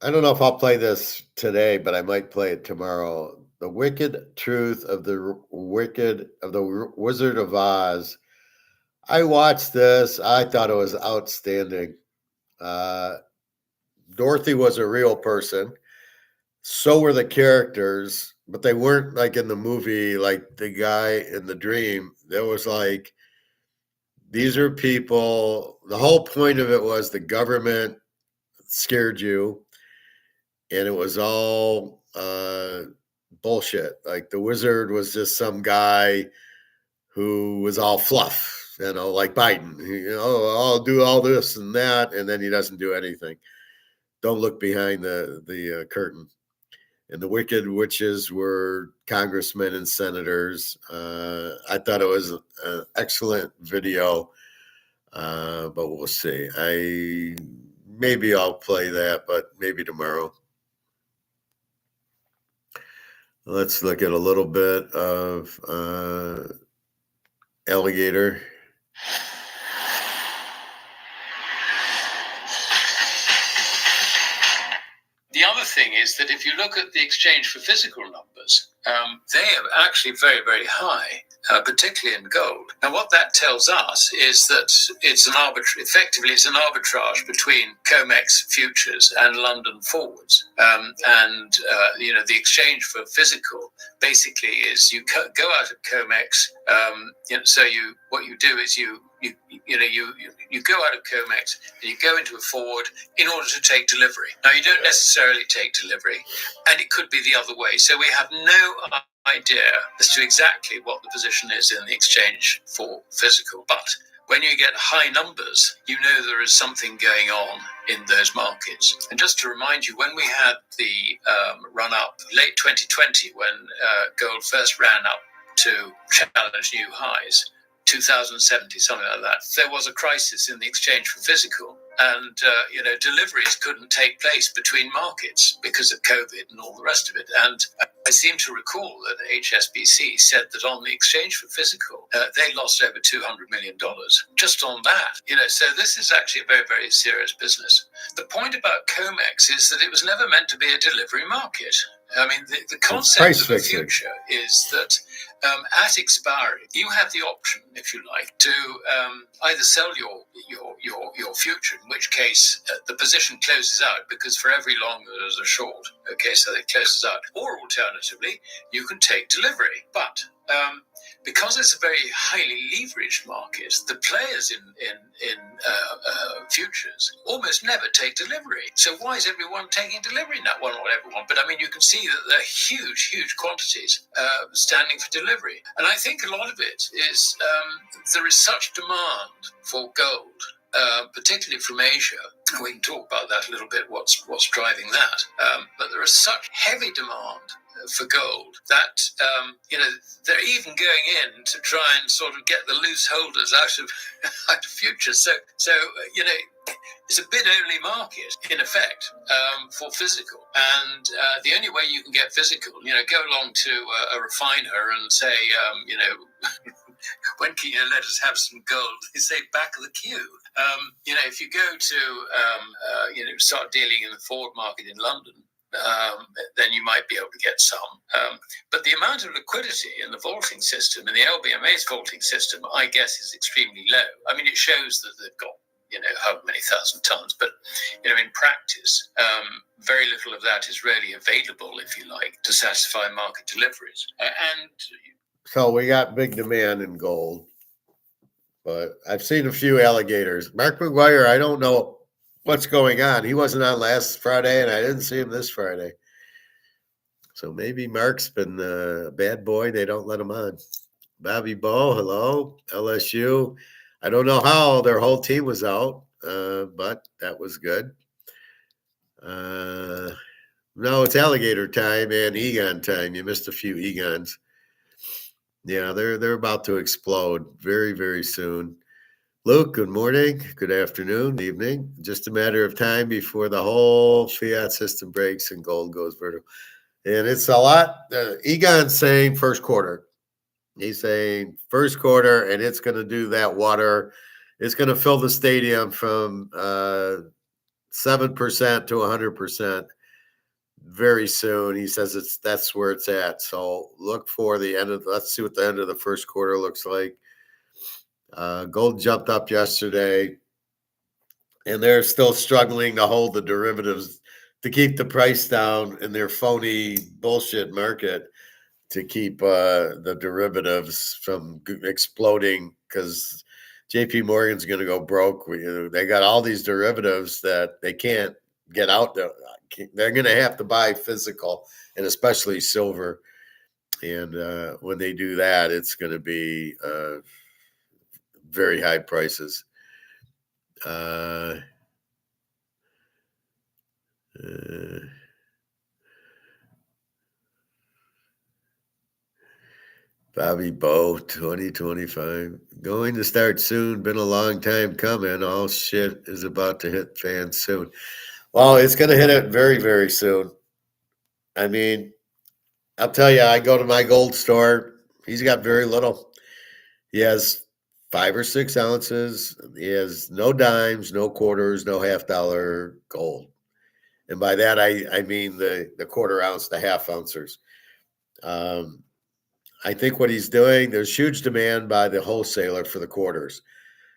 don't know if I'll play this today, but I might play it tomorrow. The Wicked Truth of the Wizard of Oz. I watched this. I thought it was outstanding. Dorothy was a real person. So were the characters, but they weren't like in the movie, like the guy in the dream. There was like, these are people. The whole point of it was the government scared you, and it was all bullshit. Like the wizard was just some guy who was all fluff, like Biden. I'll do all this and that, and then he doesn't do anything. Don't look behind the curtain. And the wicked witches were congressmen and senators. I thought it was an excellent video, but we'll see. Maybe I'll play that, but maybe tomorrow. Let's look at a little bit of alligator. The other thing is that if you look at the exchange for physical numbers, they are actually very, very high, particularly in gold. Now, what that tells us is that it's an arbitrage between COMEX futures and London forwards. The exchange for physical basically is you go out of COMEX. What you do is you go out of COMEX and you go into a forward in order to take delivery. Now, you don't necessarily take delivery, and it could be the other way. So we have no idea as to exactly what the position is in the exchange for physical. But when you get high numbers, you know there is something going on in those markets. And just to remind you, when we had the run-up late 2020, when gold first ran up to challenge new highs, 2070, something like that, there was a crisis in the exchange for physical, and deliveries couldn't take place between markets because of COVID and all the rest of it. And I seem to recall that HSBC said that on the exchange for physical, they lost over $200 million just on that. So this is actually a very, very serious business. The point about COMEX is that it was never meant to be a delivery market. I mean, the concept of the future is that at expiry, you have the option, if you like, to either sell your future, in which case the position closes out because for every long there's a short. Okay, so it closes out. Or alternatively, you can take delivery. But because it's a very highly leveraged market, the players in futures almost never take delivery. So why is everyone taking delivery now? Well, not everyone, but I mean, you can see that there are huge quantities standing for delivery. And I think a lot of it is there is such demand for gold, particularly from Asia. We can talk about that a little bit, what's driving that. But there is such heavy demand for gold that they're even going in to try and sort of get the loose holders out of futures. So it's a bid-only market in effect for physical, and the only way you can get physical, go along to a refiner and say, when can you let us have some gold? They say back of the queue. If you go to start dealing in the forward market in London, then you might be able to get some. But the amount of liquidity in the vaulting system, in the LBMA's vaulting system, I guess is extremely low. I mean, it shows that they've got, how many thousand tons, but, in practice, very little of that is really available, if you like, to satisfy market deliveries. So we got big demand in gold, but I've seen a few alligators. Mark McGuire, I don't know what's going on. He wasn't on last Friday, and I didn't see him this Friday. So maybe Mark's been a bad boy. They don't let him on. Bobby Bow, hello. LSU. I don't know how their whole team was out, but that was good. No, it's alligator time and Egon time. You missed a few Egons. Yeah, they're about to explode very, very soon. Luke, good morning, good afternoon, evening. Just a matter of time before the whole fiat system breaks and gold goes vertical. And it's a lot. Egon's saying first quarter. He's saying first quarter, and it's going to do that water. It's going to fill the stadium from 7% to 100% very soon. He says that's where it's at. So look for the end of. Let's see what the end of the first quarter looks like. Gold jumped up yesterday, and they're still struggling to hold the derivatives to keep the price down in their phony bullshit market, to keep the derivatives from exploding, because JP Morgan's going to go broke. They got all these derivatives that they can't get out there. They're going to have to buy physical, and especially silver. And when they do that, it's going to be very high prices. Bobby Bow, 2025. Going to start soon. Been a long time coming. All shit is about to hit fans soon. Well, it's going to hit it very, very soon. I mean, I'll tell you, I go to my gold store. He's got very little. He has 5 or 6 ounces. He has no dimes, no quarters, no $half gold. And by that, I mean the quarter ounce, the half ouncers. I think what he's doing, there's huge demand by the wholesaler for the quarters.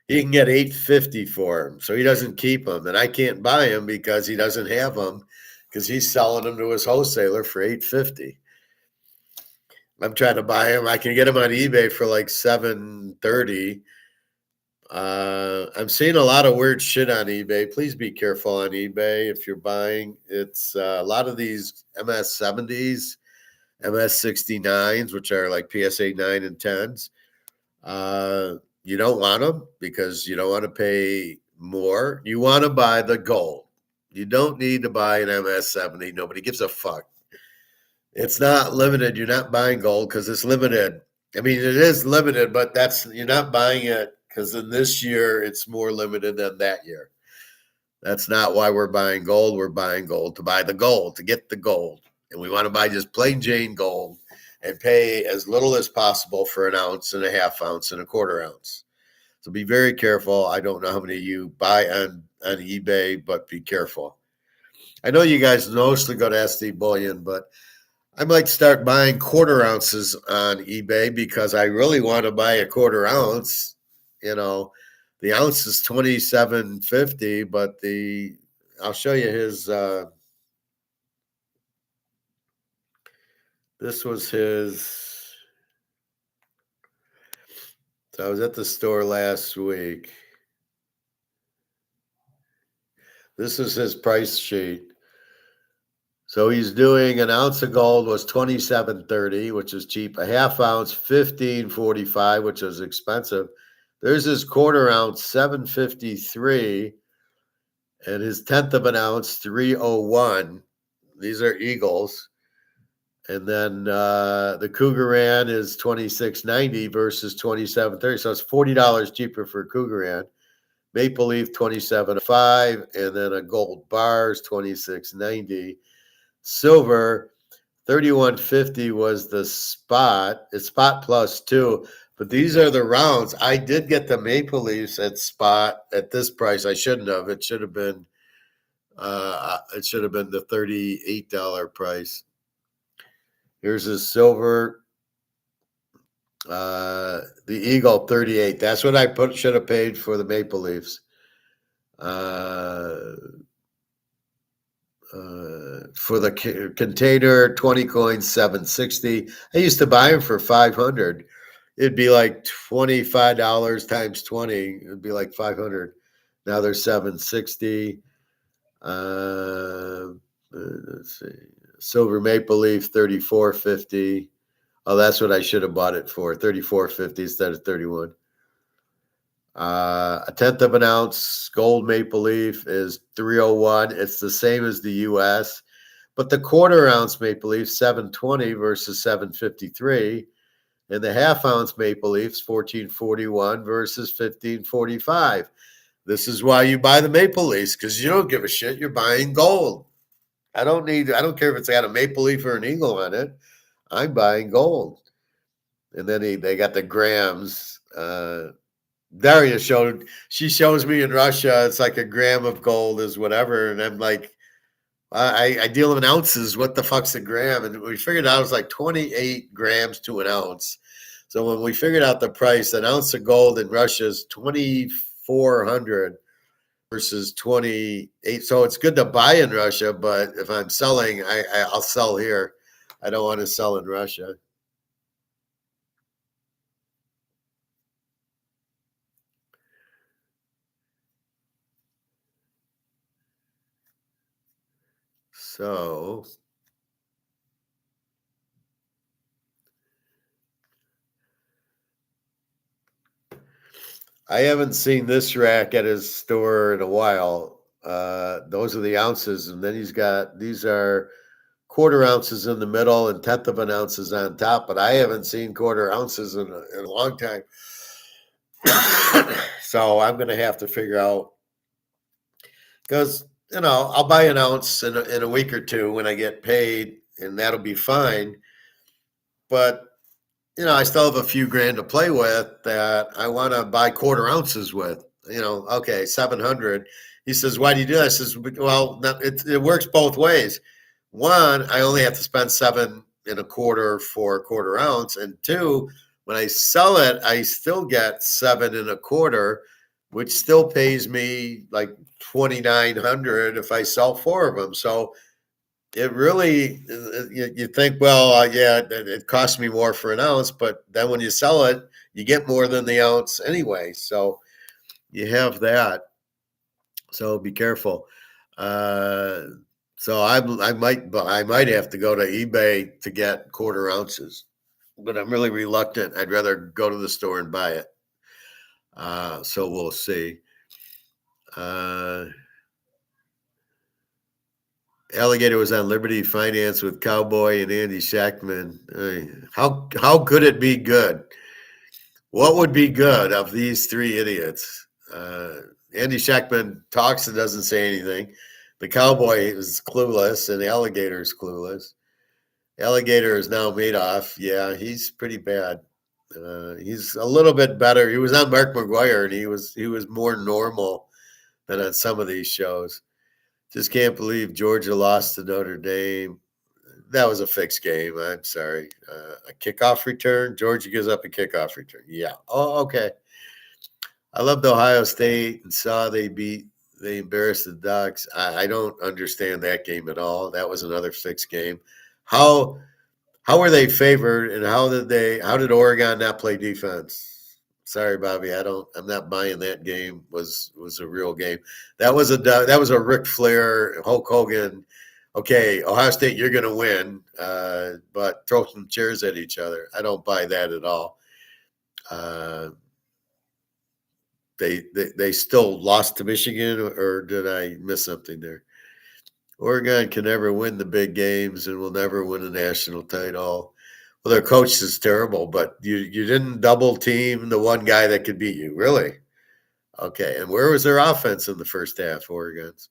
He can get $8.50 for them, so he doesn't keep them. And I can't buy them because he doesn't have them, because he's selling them to his wholesaler for $8.50. I'm trying to buy them. I can get them on eBay for like $7.30. I'm seeing a lot of weird shit on eBay. Please be careful on eBay if you're buying. It's a lot of these MS-70s, MS-69s, which are like PSA 9 and 10s. You don't want them because you don't want to pay more. You want to buy the gold. You don't need to buy an MS-70. Nobody gives a fuck. It's not limited. You're not buying gold because it's limited. I mean, it is limited, but you're not buying it because in this year it's more limited than that year. That's not why we're buying gold. We're buying gold to buy the gold, to get the gold. And we want to buy just plain Jane gold and pay as little as possible for an ounce and a half ounce and a quarter ounce. So be very careful. I don't know how many of you buy on eBay, but be careful. I know you guys mostly go to SD Bullion, but I might start buying quarter ounces on eBay because I really want to buy a quarter ounce. The ounce is $27.50, but I'll show you his. This was his. So I was at the store last week. This is his price sheet. So he's doing an ounce of gold was $27.30, which is cheap. A half ounce, $15.45, which is expensive. There's his quarter ounce, $7.53, and his tenth of an ounce, $3.01. These are Eagles. And then the Cougar Ran is $26.90 versus $27.30. So it's $40 cheaper for Cougar Ran. Maple Leaf $27.05, and then a gold bar is $26.90. Silver $31.50 was the spot. It's spot plus two, but these are the rounds. I did get the Maple Leafs at spot at this price. I shouldn't have. It should have been the $38 price. Here's a silver. The Eagle 38. That's what I should have paid for the Maple Leafs. For the container, 20 coins, $7.60. I used to buy them for $500. It'd be like $25 times 20. It'd be like $500. Now they're $7.60. Let's see. Silver Maple Leaf, $34.50. Oh, that's what I should have bought it for. $34.50 instead of $31. A tenth of an ounce gold Maple Leaf is $301. It's the same as the U.S., but the quarter ounce Maple Leaf $720 versus $753, and the half ounce Maple Leafs $1441 versus $1545. This is why you buy the Maple Leafs, because you don't give a shit. You're buying gold. I don't care if it's got a Maple Leaf or an eagle on it. I'm buying gold. And then they got the grams. Daria shows me in Russia, it's like a gram of gold is whatever. And I'm like, I deal in ounces. What the fuck's a gram? And we figured out it was like 28 grams to an ounce. So when we figured out the price, an ounce of gold in Russia is 2,400 versus 28. So it's good to buy in Russia, but if I'm selling, I'll sell here. I don't want to sell in Russia. So I haven't seen this rack at his store in a while. Those are the ounces, and then these are quarter ounces in the middle and tenth of an ounces on top. But I haven't seen quarter ounces in a long time. So I'm going to have to figure out, because I'll buy an ounce in a week or two when I get paid, and that'll be fine. But I still have a few grand to play with that I want to buy quarter ounces with. Okay, 700. He says, "Why do you do that?" I says, "Well, it works both ways. One, I only have to spend 7.25 for a quarter ounce, and two, when I sell it, I still get 7.25, which still pays me like 2,900 if I sell 4 of them. So it really, you think, well, yeah, it costs me more for an ounce, but then when you sell it, you get more than the ounce anyway. So you have that. So be careful. So I might have to go to eBay to get quarter ounces, but I'm really reluctant. I'd rather go to the store and buy it. So we'll see. Alligator was on Liberty Finance with Cowboy and Andy Shackman. How could it be good? What would be good of these three idiots? Andy Shackman talks and doesn't say anything. The Cowboy is clueless, and Alligator is clueless. Alligator is now Madoff. Yeah, he's pretty bad. He's a little bit better. He was on Mark McGuire, and he was more normal than on some of these shows. Just can't believe Georgia lost to Notre Dame. That was a fixed game. I'm sorry. A kickoff return. Georgia gives up a kickoff return. Yeah. Oh, okay. I loved Ohio State and saw they embarrassed the Ducks. I don't understand that game at all. That was another fixed game. How were they favored, and how did Oregon not play defense? Sorry, Bobby. I'm not buying that game was a real game. That was a Ric Flair, Hulk Hogan. Okay, Ohio State, you're going to win, but throw some chairs at each other. I don't buy that at all. They still lost to Michigan, or did I miss something there? Oregon can never win the big games and will never win a national title. Well, their coach is terrible, but you didn't double team the one guy that could beat you, really? Okay, and where was their offense in the first half, Oregon's?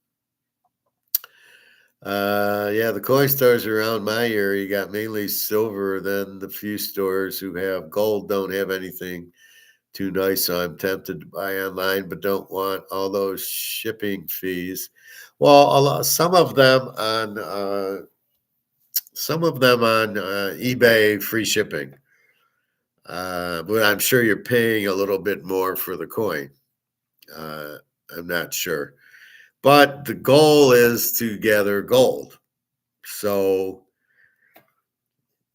Yeah, the coin stores around my area got mainly silver. Then the few stores who have gold don't have anything too nice. So I'm tempted to buy online, but don't want all those shipping fees. Well, some of them on eBay, free shipping. But I'm sure you're paying a little bit more for the coin. I'm not sure. But the goal is to gather gold. So,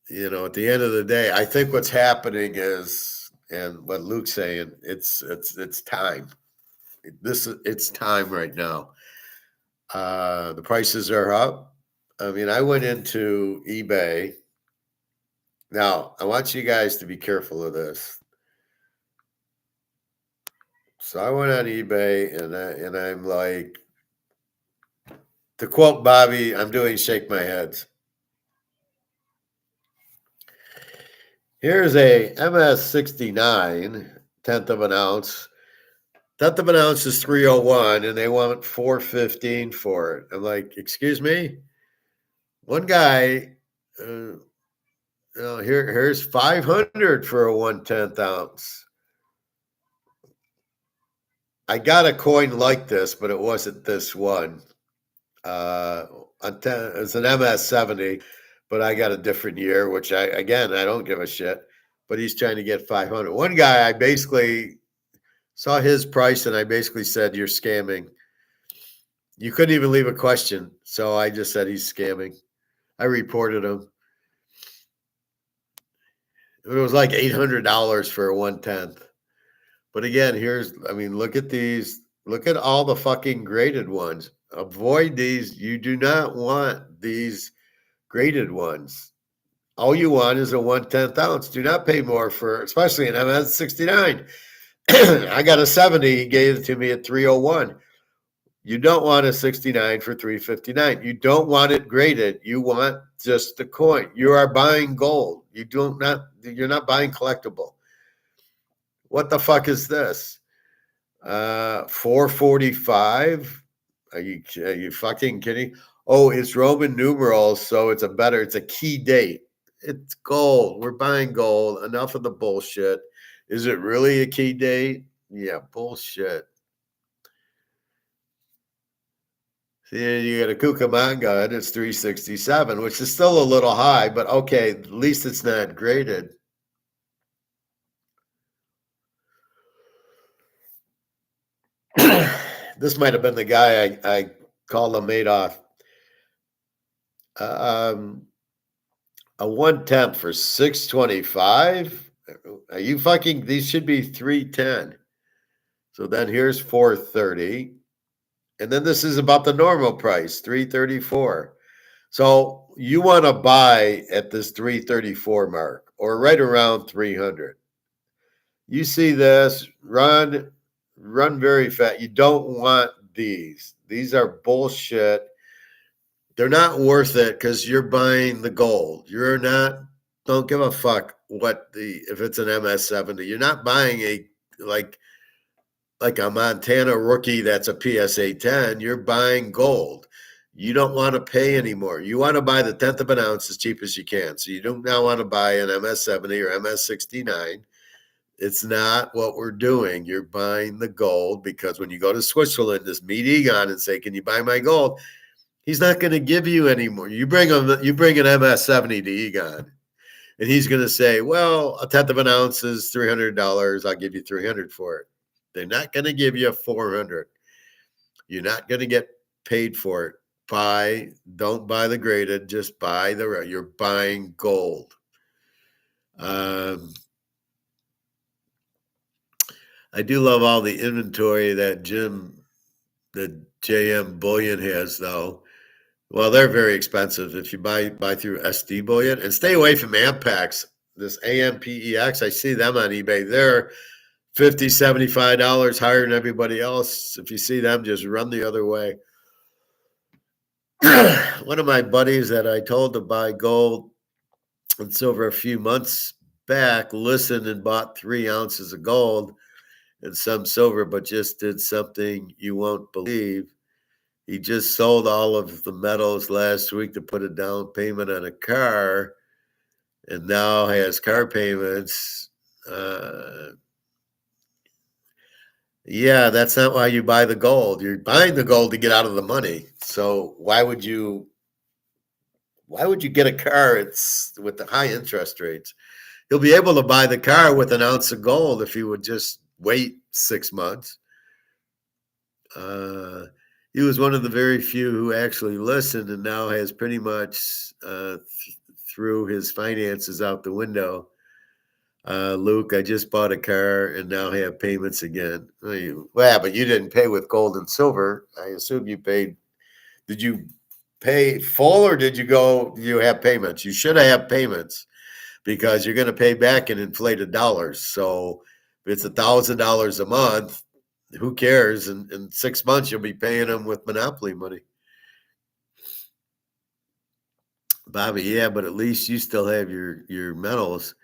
at the end of the day, I think what's happening is, and what Luke's saying, it's time. It's time right now. The prices are up. I mean, I went into eBay. Now, I want you guys to be careful of this. So I went on eBay and I'm like, to quote Bobby, I'm doing shake my heads. Here's a MS69, tenth of an ounce. Tenth of an ounce is 301, and they want 415 for it. I'm like, excuse me? One guy, here's 500 for a 1/10 ounce. I got a coin like this, but it wasn't this one. It's an MS70, but I got a different year, which I don't give a shit. But he's trying to get 500. One guy, I basically saw his price and I basically said, "You're scamming." You couldn't even leave a question. So I just said he's scamming. I reported him. It was like $800 for a 1/10. But again, look at these. Look at all the fucking graded ones. Avoid these. You do not want these graded ones. All you want is a 1/10 ounce. Do not pay more for, especially an MS69. I got a 70. He gave it to me at 301. You don't want a 69 for 359. You don't want it graded. You want just the coin. You are buying gold. You're not buying collectible. What the fuck is this? 445. Are you fucking kidding? Oh, it's Roman numerals, so it's a key date. It's gold. We're buying gold. Enough of the bullshit. Is it really a key date? Yeah, bullshit. See, you got a Cucamonga, and it's 367, which is still a little high, but okay, at least it's not graded. This might have been the guy I called him Madoff. A 1/10 for 625. Are you fucking? These should be 310. So then here's 430, and then this is about the normal price, 334. So you want to buy at this 334 mark or right around 300. You see this, run very fast. You don't want these. These are bullshit. They're not worth it because you're buying the gold. Don't give a fuck if it's an MS70. You're not buying like a Montana rookie that's a PSA 10. You're buying gold. You don't want to pay anymore. You want to buy the 10th of an ounce as cheap as you can. So you don't now want to buy an MS70 or MS69. It's not what we're doing. You're buying the gold because when you go to Switzerland, just meet Egon and say, "Can you buy my gold?" He's not going to give you any more. You bring an MS70 to Egon, and he's going to say, "Well, a 10th of an ounce is $300. I'll give you 300 for it." They're not going to give you 400. You're not going to get paid for it. Don't buy the graded. Just buy you're buying gold. I do love all the inventory that JM Bullion has, though. Well, they're very expensive if you buy through SD Bullion. And stay away from Ampex. This AMPEX, I see them on eBay. They're $50, $75 higher than everybody else. If you see them, just run the other way. One of my buddies that I told to buy gold and silver a few months back listened and bought 3 ounces of gold and some silver, but just did something you won't believe. He just sold all of the metals last week to put a down payment on a car and now has car payments. Yeah, that's not why you buy the gold. You're buying the gold to get out of the money. So why would you get a car with the high interest rates? He'll be able to buy the car with an ounce of gold if he would just wait 6 months. He was one of the very few who actually listened and now has pretty much threw his finances out the window. Luke, I just bought a car and now have payments again. Well, but you didn't pay with gold and silver. I assume you paid. Did you pay full or did you have payments? You should have payments because you're going to pay back in inflated dollars. So if it's $1,000 a month, who cares? In 6 months, you'll be paying them with monopoly money. Bobby, yeah, but at least you still have your metals.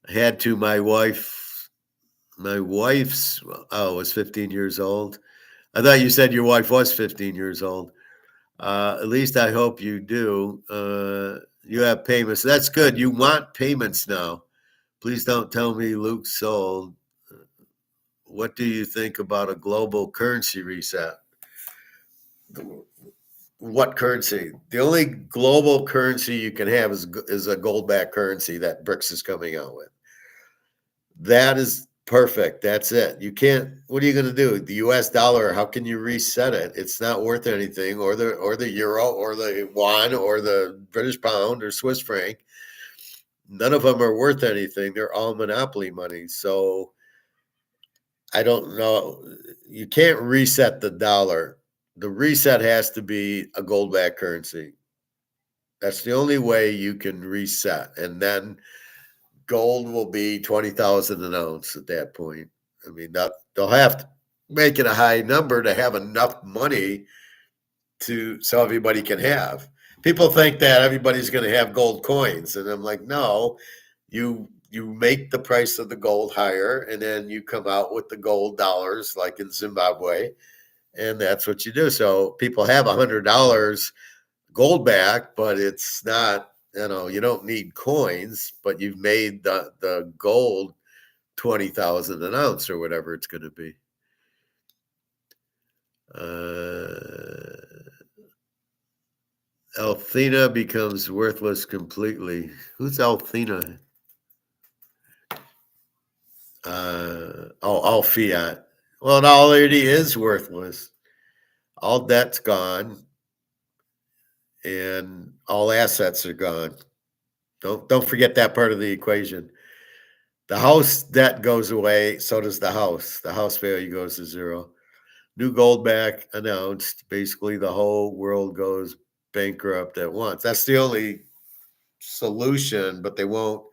I had to. My wife's was 15 years old. I thought you said your wife was 15 years old. At least I hope you do. You have payments. That's good. You want payments now. Please don't tell me Luke sold. What do you think about a global currency reset? What currency? The only global currency you can have is a gold-backed currency that BRICS is coming out with. That is perfect. That's it. You can't. What are you going to do? The U.S. dollar? How can you reset it? It's not worth anything. Or the euro, or the yuan, or the British pound, or Swiss franc. None of them are worth anything. They're all monopoly money. So I don't know. You can't reset the dollar. The reset has to be a gold-backed currency. That's the only way you can reset. And then gold will be 20,000 an ounce at that point. I mean, they'll have to make it a high number to have enough money so everybody can have. People think that everybody's going to have gold coins, and I'm like, no. You make the price of the gold higher, and then you come out with the gold dollars, like in Zimbabwe, and that's what you do. So people have $100 gold back, but it's not. You don't need coins, but you've made the gold 20,000 an ounce or whatever it's going to be. Althena becomes worthless completely. Who's Althena? All fiat. Well, it already is worthless. All debt's gone, and all assets are gone. Don't forget that part of the equation. The house debt goes away, so does the house. The house value goes to zero. New gold back announced. Basically, the whole world goes bankrupt at once. That's the only solution, but they won't.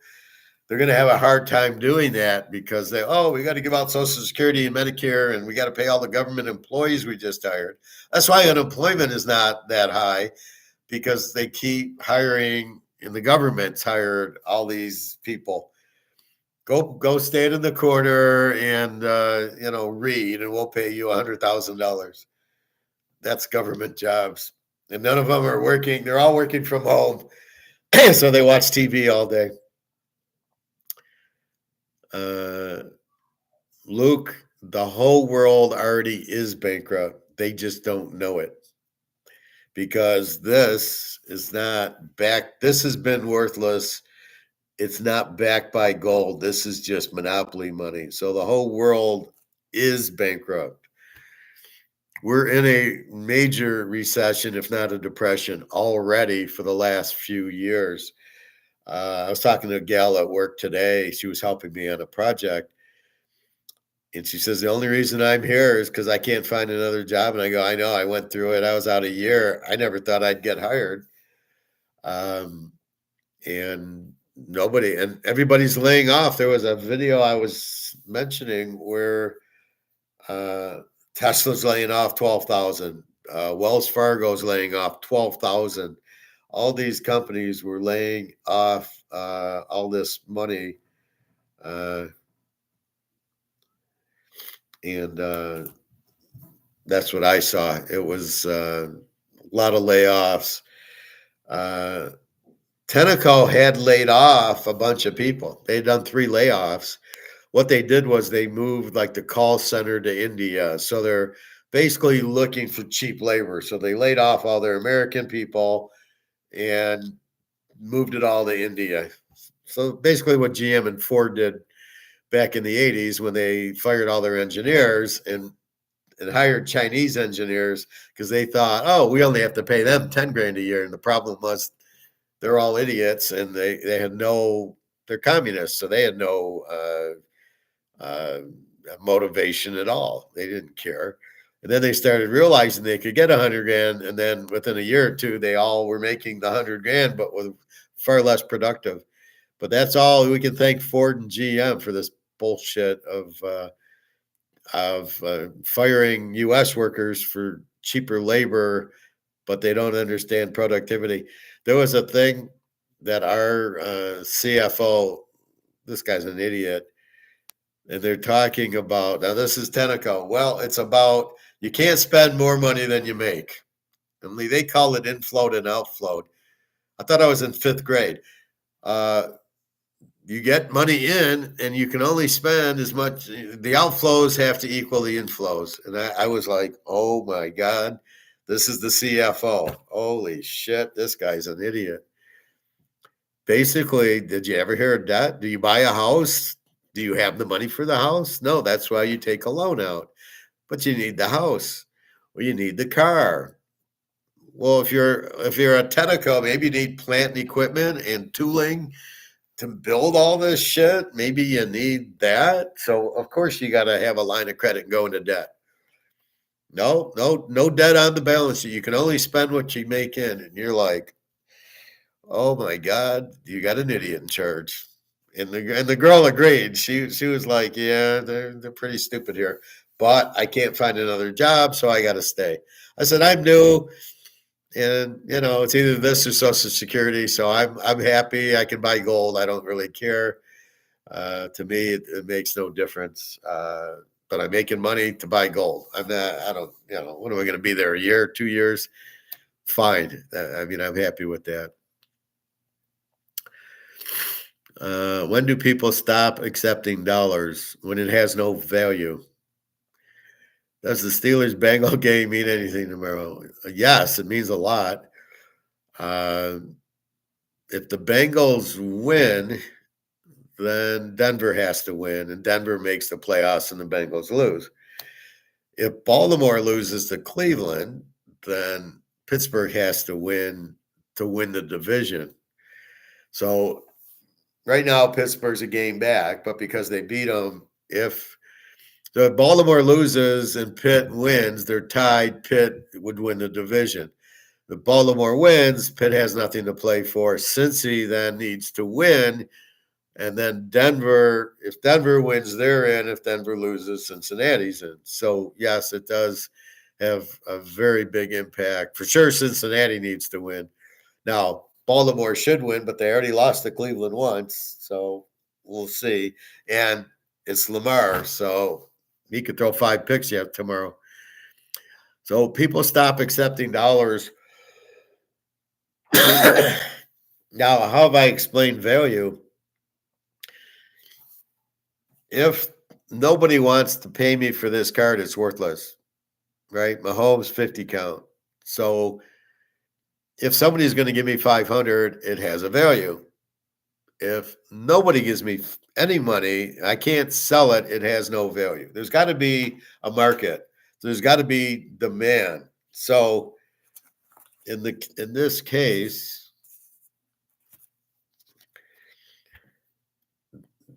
They're going to have a hard time doing that because we got to give out Social Security and Medicare, and we got to pay all the government employees we just hired. That's why unemployment is not that high, because they keep hiring, and the government's hired all these people. Go stand in the corner and read, and we'll pay you $100,000. That's government jobs, and none of them are working. They're all working from home, so they watch TV all day. Luke, the whole world already is bankrupt. They just don't know it, because this is not back. This has been worthless. It's not backed by gold. This is just monopoly money. So the whole world is bankrupt. We're in a major recession, if not a depression, already for the last few years. I was talking to a gal at work today. She was helping me on a project. And she says, the only reason I'm here is because I can't find another job. And I go, I know, I went through it. I was out a year. I never thought I'd get hired. And everybody's laying off. There was a video I was mentioning where Tesla's laying off 12,000. Wells Fargo's laying off 12,000. All these companies were laying off all this money. And that's what I saw. It was a lot of layoffs. Tenneco had laid off a bunch of people. They'd done 3 layoffs. What they did was they moved like the call center to India. So they're basically looking for cheap labor. So they laid off all their American people and moved it all to India. So basically what GM and Ford did back in the 80s when they fired all their engineers and hired Chinese engineers because they thought, oh, we only have to pay them 10 grand a year. And the problem was they're all idiots and they had they're communists. So they had no motivation at all. They didn't care. And then they started realizing they could get 100 grand. And then within a year or two, they all were making the 100 grand, but with far less productive. But that's all we can thank Ford and GM for this bullshit of firing U.S. workers for cheaper labor, but they don't understand productivity. There was a thing that our CFO, this guy's an idiot, and they're talking about, now this is Tenneco. Well, it's about you can't spend more money than you make. And they call it inflow and outflow. I thought I was in 5th grade. You get money in and you can only spend as much. The outflows have to equal the inflows. And I was like, oh my God, this is the CFO. Holy shit, this guy's an idiot. Basically, did you ever hear of debt? Do you buy a house? Do you have the money for the house? No, that's why you take a loan out. But you need the house. Well, you need the car. Well, if you're a Tenneco, maybe you need plant and equipment and tooling to build all this shit. Maybe you need that. So of course you got to have a line of credit and go into debt. No debt on the balance sheet. You can only spend what you make in. And you're like, oh my God, you got an idiot in charge. And the girl agreed. She was like, yeah, they're pretty stupid here, but I can't find another job, so I got to stay. I said, I'm new. And it's either this or Social Security. So I'm happy. I can buy gold. I don't really care. To me, it makes no difference. But I'm making money to buy gold. I'm not. I don't. What am I going to be there? A year, 2 years? Fine. I'm happy with that. When do people stop accepting dollars? When it has no value. Does the Steelers Bengal game mean anything tomorrow? Yes, it means a lot. If the Bengals win, then Denver has to win, and Denver makes the playoffs and the Bengals lose. If Baltimore loses to Cleveland, then Pittsburgh has to win the division. So right now, Pittsburgh's a game back, but because they beat them, if Baltimore loses and Pitt wins, they're tied. Pitt would win the division. If Baltimore wins, Pitt has nothing to play for. Cincy then needs to win. And then Denver, if Denver wins, they're in. If Denver loses, Cincinnati's in. So, yes, it does have a very big impact. For sure, Cincinnati needs to win. Now, Baltimore should win, but they already lost to Cleveland once. So, we'll see. And it's Lamar, so he could throw 5 picks yet tomorrow. So people stop accepting dollars. Now, how have I explained value? If nobody wants to pay me for this card, it's worthless, right? Mahomes 50 count. So if somebody's going to give me 500, it has a value. If nobody gives me any money, I can't sell it. It has no value. There's got to be a market. There's got to be demand. So in this case,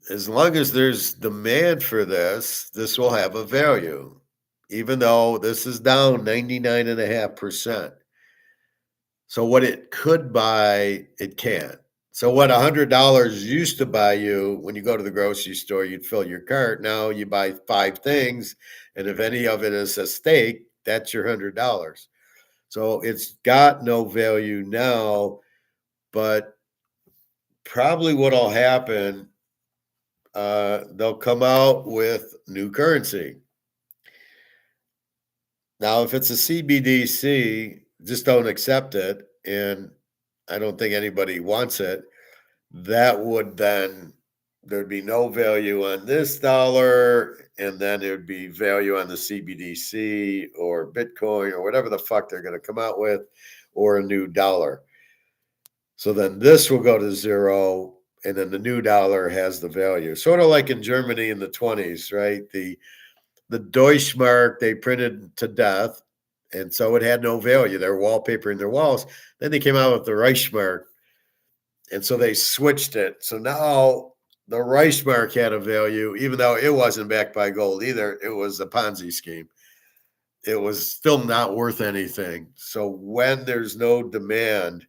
as long as there's demand for this will have a value, even though this is down 99.5%. So what it could buy, it can't. So what $100 used to buy you when you go to the grocery store, you'd fill your cart. Now you buy 5 things, and if any of it is a steak, that's your $100. So it's got no value now, but probably what'll happen, they'll come out with new currency. Now, if it's a CBDC, just don't accept it, and I don't think anybody wants it. That would then there'd be no value on this dollar, and then there'd be value on the CBDC or Bitcoin or whatever the fuck they're going to come out with, or a new dollar. So then this will go to zero, and then the new dollar has the value. Sort of like in Germany in the 20s, right? The Deutschmark they printed to death, and so it had no value. They were wallpapering their walls. Then they came out with the Reichsmark, and so they switched it. So now the Reichsmark had a value, even though it wasn't backed by gold either. It was a Ponzi scheme. It was still not worth anything. So when there's no demand,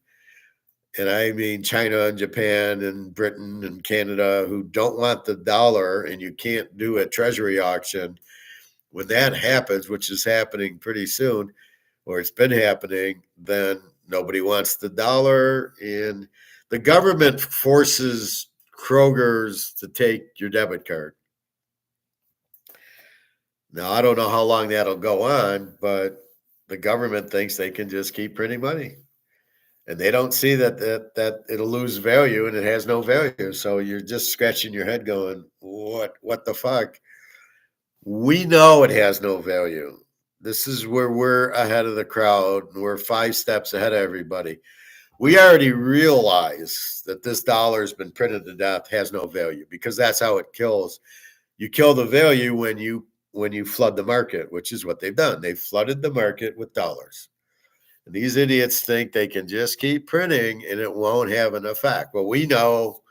and I mean China and Japan and Britain and Canada who don't want the dollar, and you can't do a treasury auction, when that happens, which is happening pretty soon, or it's been happening, then nobody wants the dollar, and the government forces Kroger's to take your debit card. Now, I don't know how long that'll go on, but the government thinks they can just keep printing money. And they don't see that it'll lose value, and it has no value. So you're just scratching your head going, what the fuck? We know it has no value. This is where we're ahead of the crowd. We're 5 steps ahead of everybody. We already realize that this dollar has been printed to death, has no value, because that's how it kills. You kill the value when you flood the market, which is what they've done. They've flooded the market with dollars. And these idiots think they can just keep printing and it won't have an effect. Well, we know,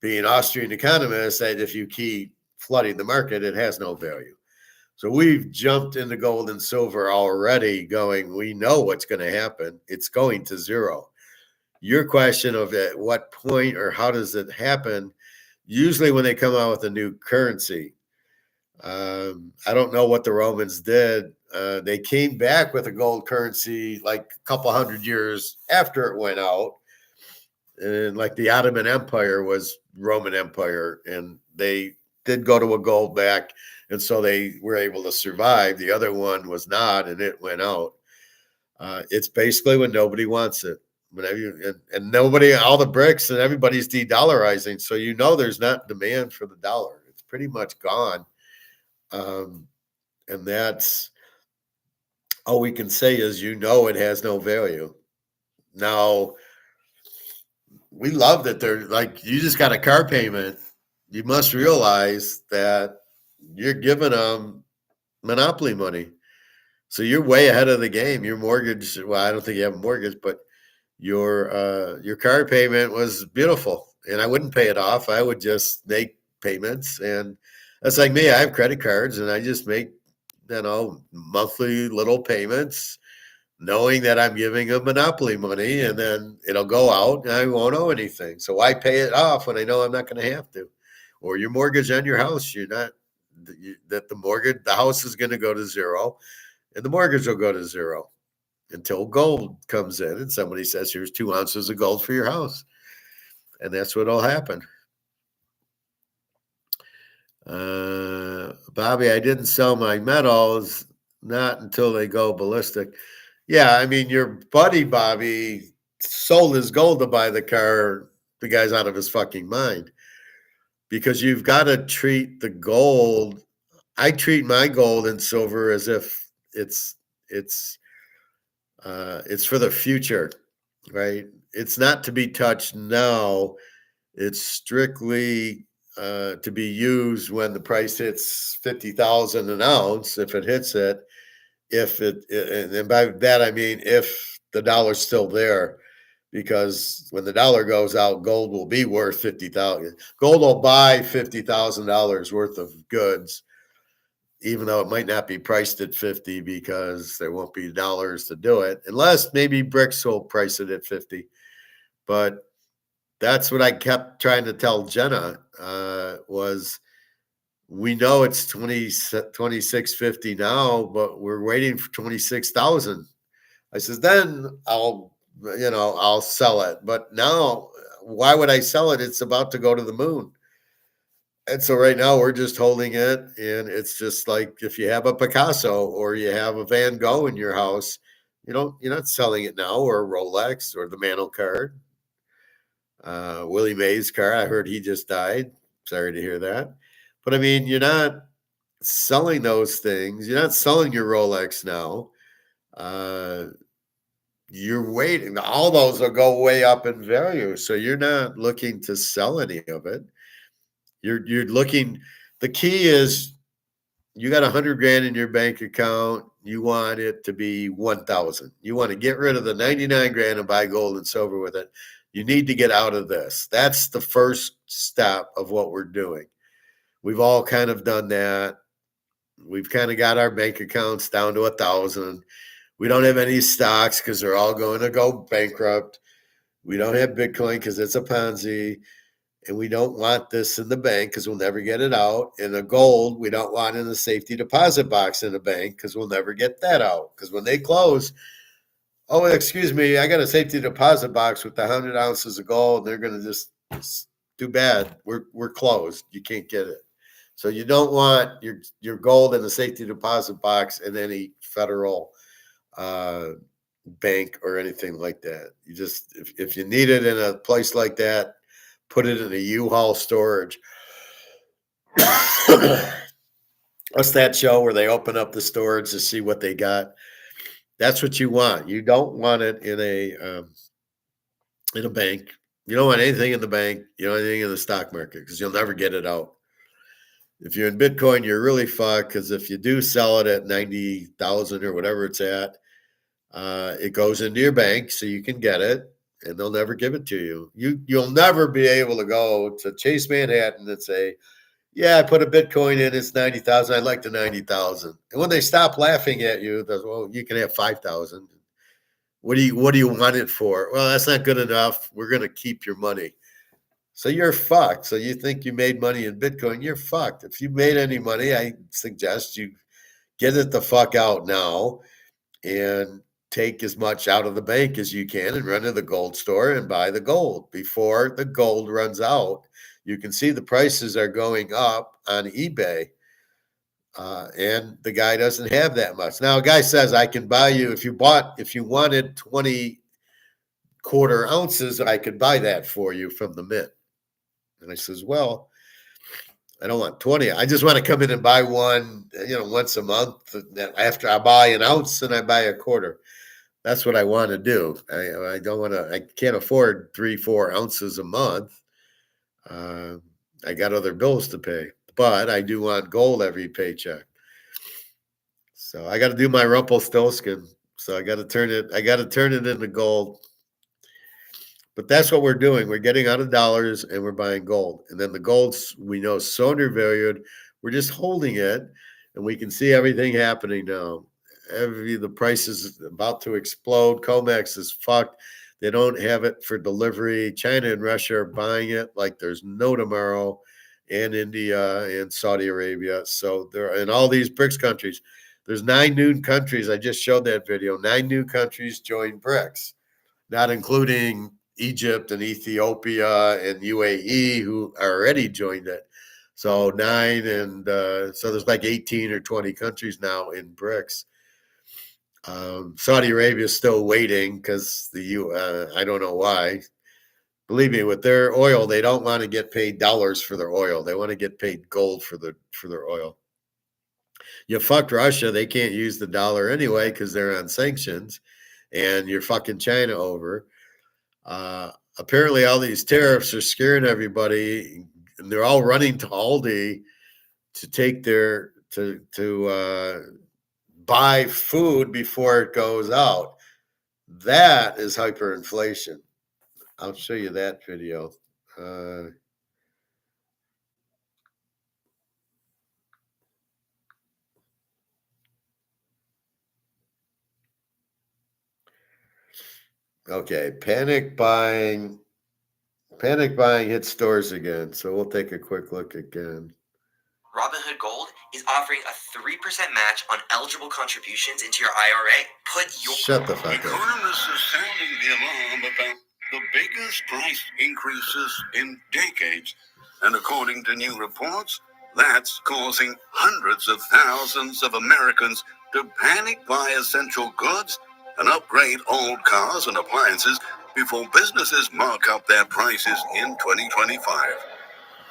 being Austrian economists, that if you keep flooding the market, it has no value. So we've jumped into gold and silver already going, we know what's going to happen. It's going to zero. Your question of at what point or how does it happen, usually when they come out with a new currency. I don't know what the Romans did. They came back with a gold currency like a couple hundred years after it went out. And like the Ottoman Empire was Roman Empire, and they did go to a gold back, and so they were able to survive. The other one was not, and it went out. It's basically when nobody wants it. Whenever and nobody, all the BRICS and everybody's de-dollarizing, so there's not demand for the dollar. It's pretty much gone, and that's all we can say is it has no value. Now, we love that they're like, you just got a car payment. You must realize that you're giving them monopoly money. So you're way ahead of the game. Your mortgage, well, I don't think you have a mortgage, but your car payment was beautiful. And I wouldn't pay it off. I would just make payments. And that's like me. I have credit cards and I just make, monthly little payments, knowing that I'm giving them monopoly money, and then it'll go out and I won't owe anything. So why pay it off when I know I'm not going to have to? Or your mortgage on your house, the house is going to go to zero, and the mortgage will go to zero until gold comes in and somebody says, here's 2 ounces of gold for your house. And that's what'll happen. Bobby, I didn't sell my metals, not until they go ballistic. Yeah, I mean, your buddy Bobby sold his gold to buy the car. The guy's out of his fucking mind, because you've got to treat the gold. I treat my gold and silver as if it's for the future, right? It's not to be touched now. It's strictly to be used when the price hits 50,000 an ounce. If it hits it, and by that I mean if the dollar's still there, because when the dollar goes out, gold will be worth 50,000. Gold will buy $50,000 worth of goods, even though it might not be priced at 50, because there won't be dollars to do it, unless maybe BRICS will price it at 50. But that's what I kept trying to tell Jenna, was we know it's 2650 now, but we're waiting for 26,000. I says, then I'll sell it. But now, why would I sell it? It's about to go to the moon. And so right now we're just holding it. And it's just like if you have a Picasso or you have a Van Gogh in your house, you're not selling it now, or a Rolex or the Mantle card. Willie Mays' car, I heard he just died. Sorry to hear that. But I mean, you're not selling those things. You're not selling your Rolex now. You're waiting. All those will go way up in value. So you're not looking to sell any of it. You're looking. The key is you got 100 grand in your bank account. You want it to be 1,000. You want to get rid of the 99 grand and buy gold and silver with it. You need to get out of this. That's the first step of what we're doing. We've all kind of done that. We've kind of got our bank accounts down to 1,000. We don't have any stocks because they're all going to go bankrupt. We don't have Bitcoin because it's a Ponzi. And we don't want this in the bank because we'll never get it out. And the gold, we don't want in the safety deposit box in the bank because we'll never get that out. Because when they close, oh, excuse me, I got a safety deposit box with 100 ounces of gold. They're going to just, too bad. We're closed. You can't get it. So you don't want your gold in the safety deposit box in any federal bank or anything like that. You just, if you need it in a place like that, put it in a U-Haul storage. What's that show where they open up the storage to see what they got? That's what you want. You don't want it in a bank. You don't want anything in the bank. You don't want anything in the stock market because you'll never get it out. If you're in Bitcoin, you're really fucked because if you do sell it at 90,000 or whatever it's at, it goes into your bank so you can get it. And they'll never give it to you. You'll never be able to go to Chase Manhattan and say, yeah, I put a Bitcoin in, it's 90,000. I'd like the 90,000. And when they stop laughing at you, they'll, well, you can have 5,000. What do you want it for? Well, that's not good enough. We're going to keep your money. So you're fucked. So you think you made money in Bitcoin, you're fucked. If you made any money, I suggest you get it the fuck out now and take as much out of the bank as you can and run to the gold store and buy the gold before the gold runs out. You can see the prices are going up on eBay, and the guy doesn't have that much. Now, a guy says, I can buy you, if you wanted 20 quarter ounces, I could buy that for you from the mint. And I says, well, I don't want 20. I just want to come in and buy one, once a month. After I buy an ounce and I buy a quarter. That's what I want to do. I don't want to. I can't afford 3-4 ounces a month. I got other bills to pay, but I do want gold every paycheck. So I got to do my Rumpelstiltskin. So I got to turn it. I got to turn it into gold. But that's what we're doing. We're getting out of dollars and we're buying gold. And then the gold's, we know, so undervalued. We're just holding it, and we can see everything happening now. The price is about to explode. COMEX is fucked. They don't have it for delivery. China and Russia are buying it like there's no tomorrow, and India and Saudi Arabia. So there, in all these BRICS countries, there's 9 new countries. I just showed that video. 9 new countries joined BRICS, not including Egypt and Ethiopia and UAE, who already joined it. So 9, and so there's like 18 or 20 countries now in BRICS. Saudi Arabia is still waiting because I don't know why. Believe me, with their oil, they don't want to get paid dollars for their oil. They want to get paid gold for their oil. You fucked Russia; they can't use the dollar anyway because they're on sanctions, and you're fucking China over. Apparently, all these tariffs are scaring everybody, and they're all running to Aldi to take to buy food before it goes out. That is hyperinflation. I'll show you that video. Okay, panic buying hit stores again. So we'll take a quick look again. Robinhood Gold is He's offering a 3% match on eligible contributions into your IRA. Shut the fuck up. Economists are sounding the alarm about the biggest price increases in decades. And according to new reports, that's causing hundreds of thousands of Americans to panic buy essential goods and upgrade old cars and appliances before businesses mark up their prices in 2025.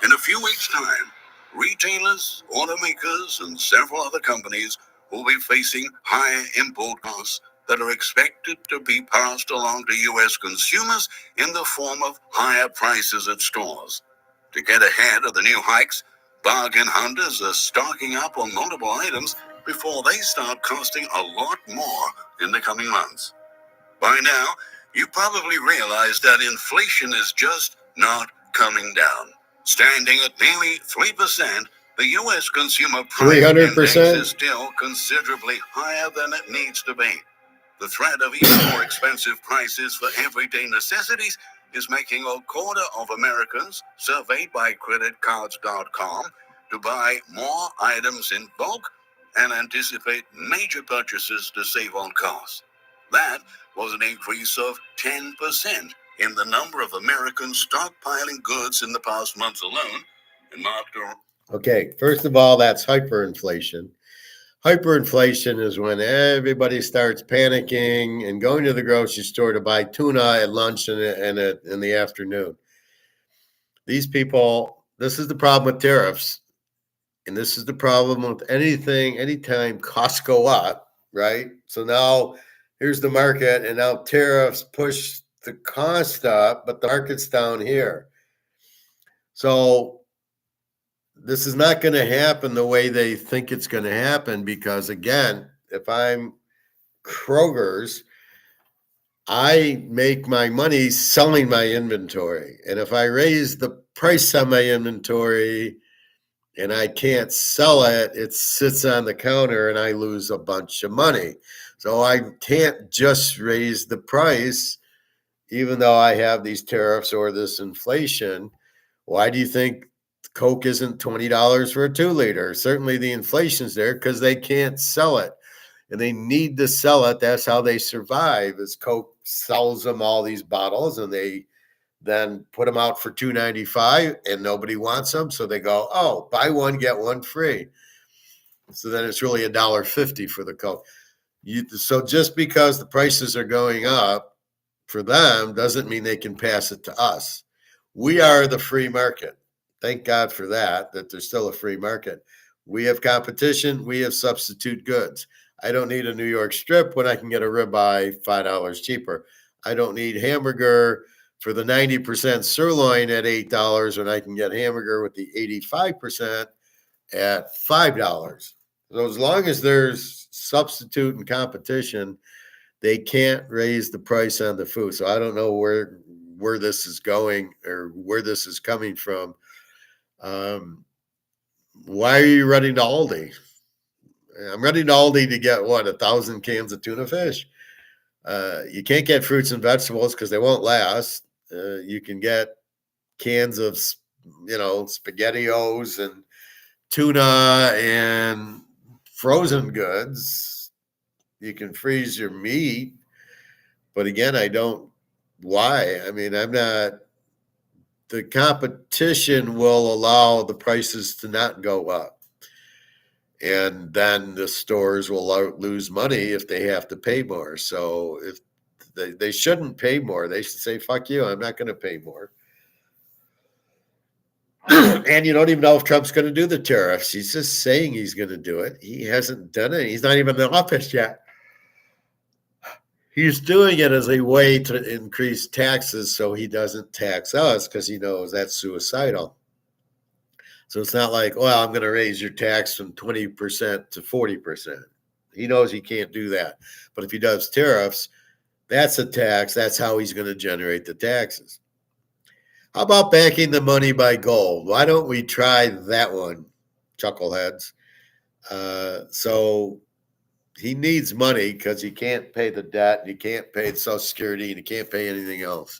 In a few weeks' time, retailers, automakers, and several other companies will be facing higher import costs that are expected to be passed along to U.S. consumers in the form of higher prices at stores. To get ahead of the new hikes, bargain hunters are stocking up on multiple items before they start costing a lot more in the coming months. By now, you probably realize that inflation is just not coming down. Standing at nearly 3%, the U.S. consumer price 300%? index is still considerably higher than it needs to be. The threat of even more expensive prices for everyday necessities is making a quarter of Americans, surveyed by creditcards.com, to buy more items in bulk and anticipate major purchases to save on costs. That was an increase of 10% in the number of Americans stockpiling goods in the past month alone, and marked a... Okay, first of all, that's hyperinflation. Hyperinflation is when everybody starts panicking and going to the grocery store to buy tuna at lunch and in the afternoon. These people, this is the problem with tariffs. And this is the problem with anytime costs go up, right? So now here's the market, and now tariffs push the cost up, but the market's down here. So this is not going to happen the way they think it's going to happen because, again, if I'm Kroger's, I make my money selling my inventory. And if I raise the price on my inventory and I can't sell it, it sits on the counter and I lose a bunch of money. So I can't just raise the price, even though I have these tariffs or this inflation. Why do you think Coke isn't $20 for a 2-liter? Certainly the inflation's there because they can't sell it. And they need to sell it. That's how they survive, is Coke sells them all these bottles and they then put them out for $2.95 and nobody wants them. So they go, oh, buy one, get one free. So then it's really $1.50 for the Coke. So just because the prices are going up for them doesn't mean they can pass it to us. We are the free market. Thank God for that there's still a free market. We have competition. We have substitute goods. I don't need a New York strip when I can get a ribeye $5 cheaper. I don't need hamburger for the 90% sirloin at $8 when I can get hamburger with the 85% at $5. So as long as there's substitute and competition, they can't raise the price on the food. So I don't know where this is going or where this is coming from. Why are you running to Aldi? I'm running to Aldi to get 1,000 cans of tuna fish. You can't get fruits and vegetables because they won't last. You can get cans of, SpaghettiOs and tuna and frozen goods. You can freeze your meat. But again, why? I mean, the competition will allow the prices to not go up. And then the stores will lose money if they have to pay more. So if they shouldn't pay more, they should say, fuck you, I'm not going to pay more. And you don't even know if Trump's going to do the tariffs. He's just saying he's going to do it. He hasn't done it. He's not even in the office yet. He's doing it as a way to increase taxes so he doesn't tax us because he knows that's suicidal. So it's not like, well, I'm going to raise your tax from 20% to 40%. He knows he can't do that. But if he does tariffs, that's a tax. That's how he's going to generate the taxes. How about backing the money by gold? Why don't we try that one, chuckleheads? So he needs money because he can't pay the debt and he can't pay Social Security and he can't pay anything else.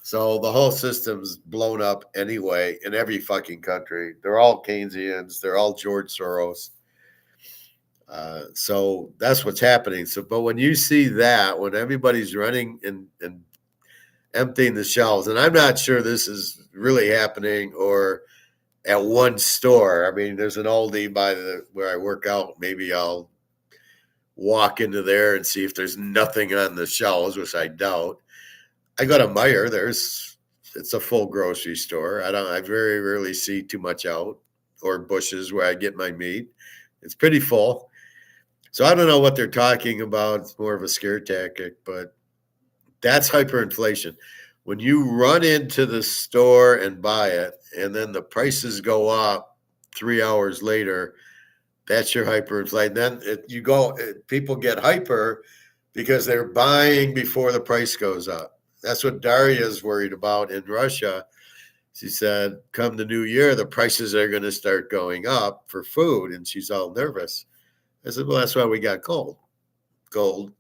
So the whole system's blown up anyway in every fucking country. They're all Keynesians. They're all George Soros. So that's what's happening. So, but when you see that, when everybody's running and emptying the shelves, and I'm not sure this is really happening or at one store. I mean, there's an Aldi by where I work out. Maybe I'll walk into there and see if there's nothing on the shelves, which I doubt. I go to Meijer. It's a full grocery store. I very rarely see too much out, or Bush's where I get my meat. It's pretty full. So I don't know what they're talking about. It's more of a scare tactic, but that's hyperinflation. When you run into the store and buy it, and then the prices go up 3 hours later, that's your hyperinflation. Then people get hyper because they're buying before the price goes up. That's what Daria's worried about in Russia. She said, come the new year, the prices are going to start going up for food, and she's all nervous. I said, well, that's why we got gold. Gold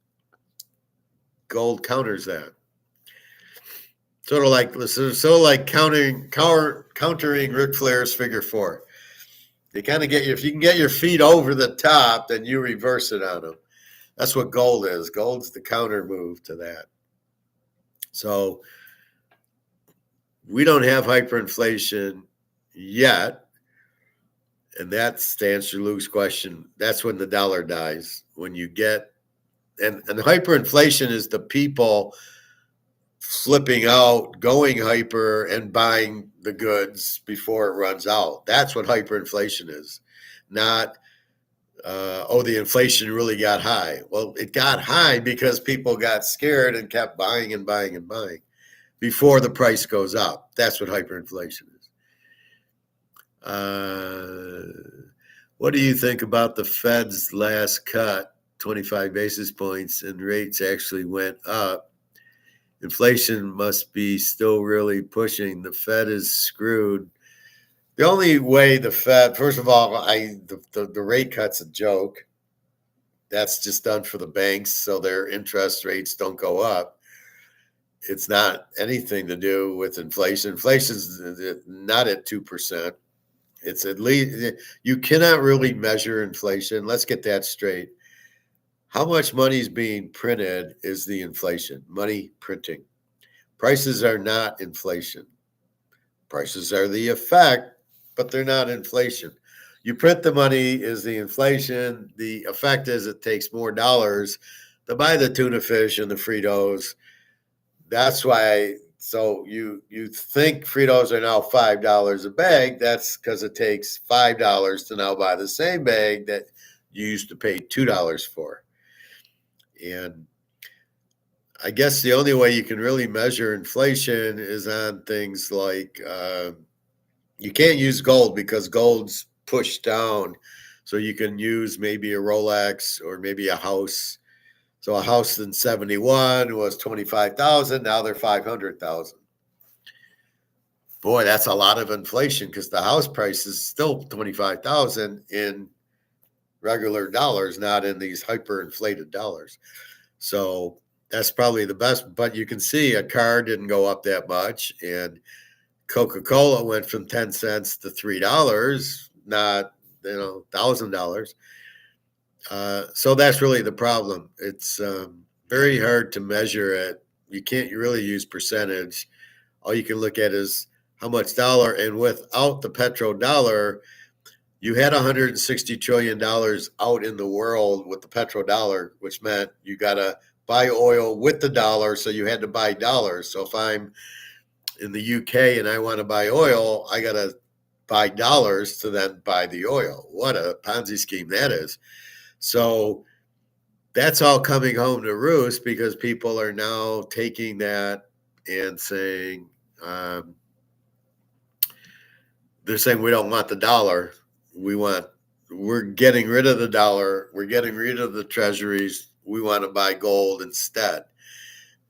counters that. Sort of like countering Ric Flair's figure four. They kind of if you can get your feet over the top, then you reverse it on them. That's what gold is. Gold's the counter move to that. So we don't have hyperinflation yet. And that's to answer Luke's question. That's when the dollar dies. When you get, and hyperinflation is the people flipping out, going hyper, and buying the goods before it runs out. That's what hyperinflation is. Not, the inflation really got high. Well, it got high because people got scared and kept buying and buying and buying before the price goes up. That's what hyperinflation is. What do you think about the Fed's last cut, 25 basis points, and rates actually went up? Inflation must be still really pushing. The Fed is screwed. The only way the Fed, first of all, the rate cut's a joke. That's just done for the banks so their interest rates don't go up. It's not anything to do with inflation. Inflation's not at 2%. It's at least, you cannot really measure inflation. Let's get that straight. How much money is being printed is the inflation, money printing. Prices are not inflation. Prices are the effect, but they're not inflation. You print the money is the inflation. The effect is it takes more dollars to buy the tuna fish and the Fritos. That's why. So you think Fritos are now $5 a bag. That's because it takes $5 to now buy the same bag that you used to pay $2 for. And I guess the only way you can really measure inflation is on things like you can't use gold because gold's pushed down. So you can use maybe a Rolex or maybe a house. So a house in 71 was $25,000. Now they're $500,000. Boy, that's a lot of inflation because the house price is still $25,000 in regular dollars, not in these hyperinflated dollars. So that's probably the best. But you can see a car didn't go up that much, and Coca-Cola went from 10 cents to $3, not $1,000. So that's really the problem. It's very hard to measure it. You can't really use percentage. All you can look at is how much dollar. And without the petrodollar, you had $160 trillion out in the world with the petrodollar, which meant you got to buy oil with the dollar. So you had to buy dollars. So if I'm in the UK and I want to buy oil, I got to buy dollars to then buy the oil. What a Ponzi scheme that is. So that's all coming home to roost because people are now taking that and saying, they're saying we don't want the dollar. We're getting rid of the dollar. We're getting rid of the treasuries. We want to buy gold instead.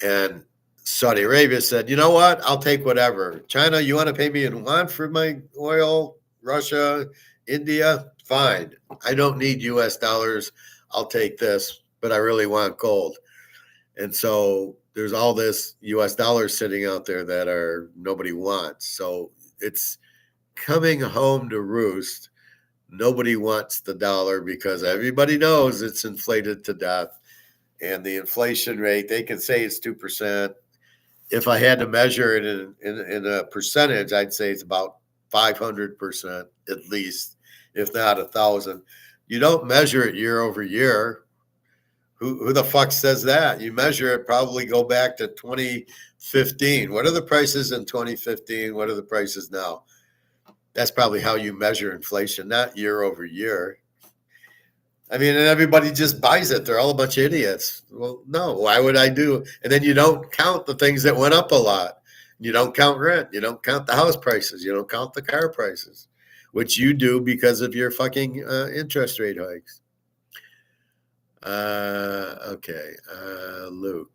And Saudi Arabia said, you know what? I'll take whatever. China, you want to pay me in yuan for my oil? Russia, India, fine. I don't need US dollars. I'll take this, but I really want gold. And so there's all this US dollars sitting out there that nobody wants. So it's coming home to roost. Nobody wants the dollar because everybody knows it's inflated to death. And the inflation rate, they can say it's 2%. If I had to measure it in a percentage, I'd say it's about 500% at least, if not 1,000. You don't measure it year over year. Who the fuck says that? You measure it, probably go back to 2015. What are the prices in 2015? What are the prices now? That's probably how you measure inflation, not year over year. I mean, and everybody just buys it. They're all a bunch of idiots. Well, no, why would I do? And then you don't count the things that went up a lot. You don't count rent. You don't count the house prices. You don't count the car prices, which you do because of your fucking interest rate hikes. Okay, Luke.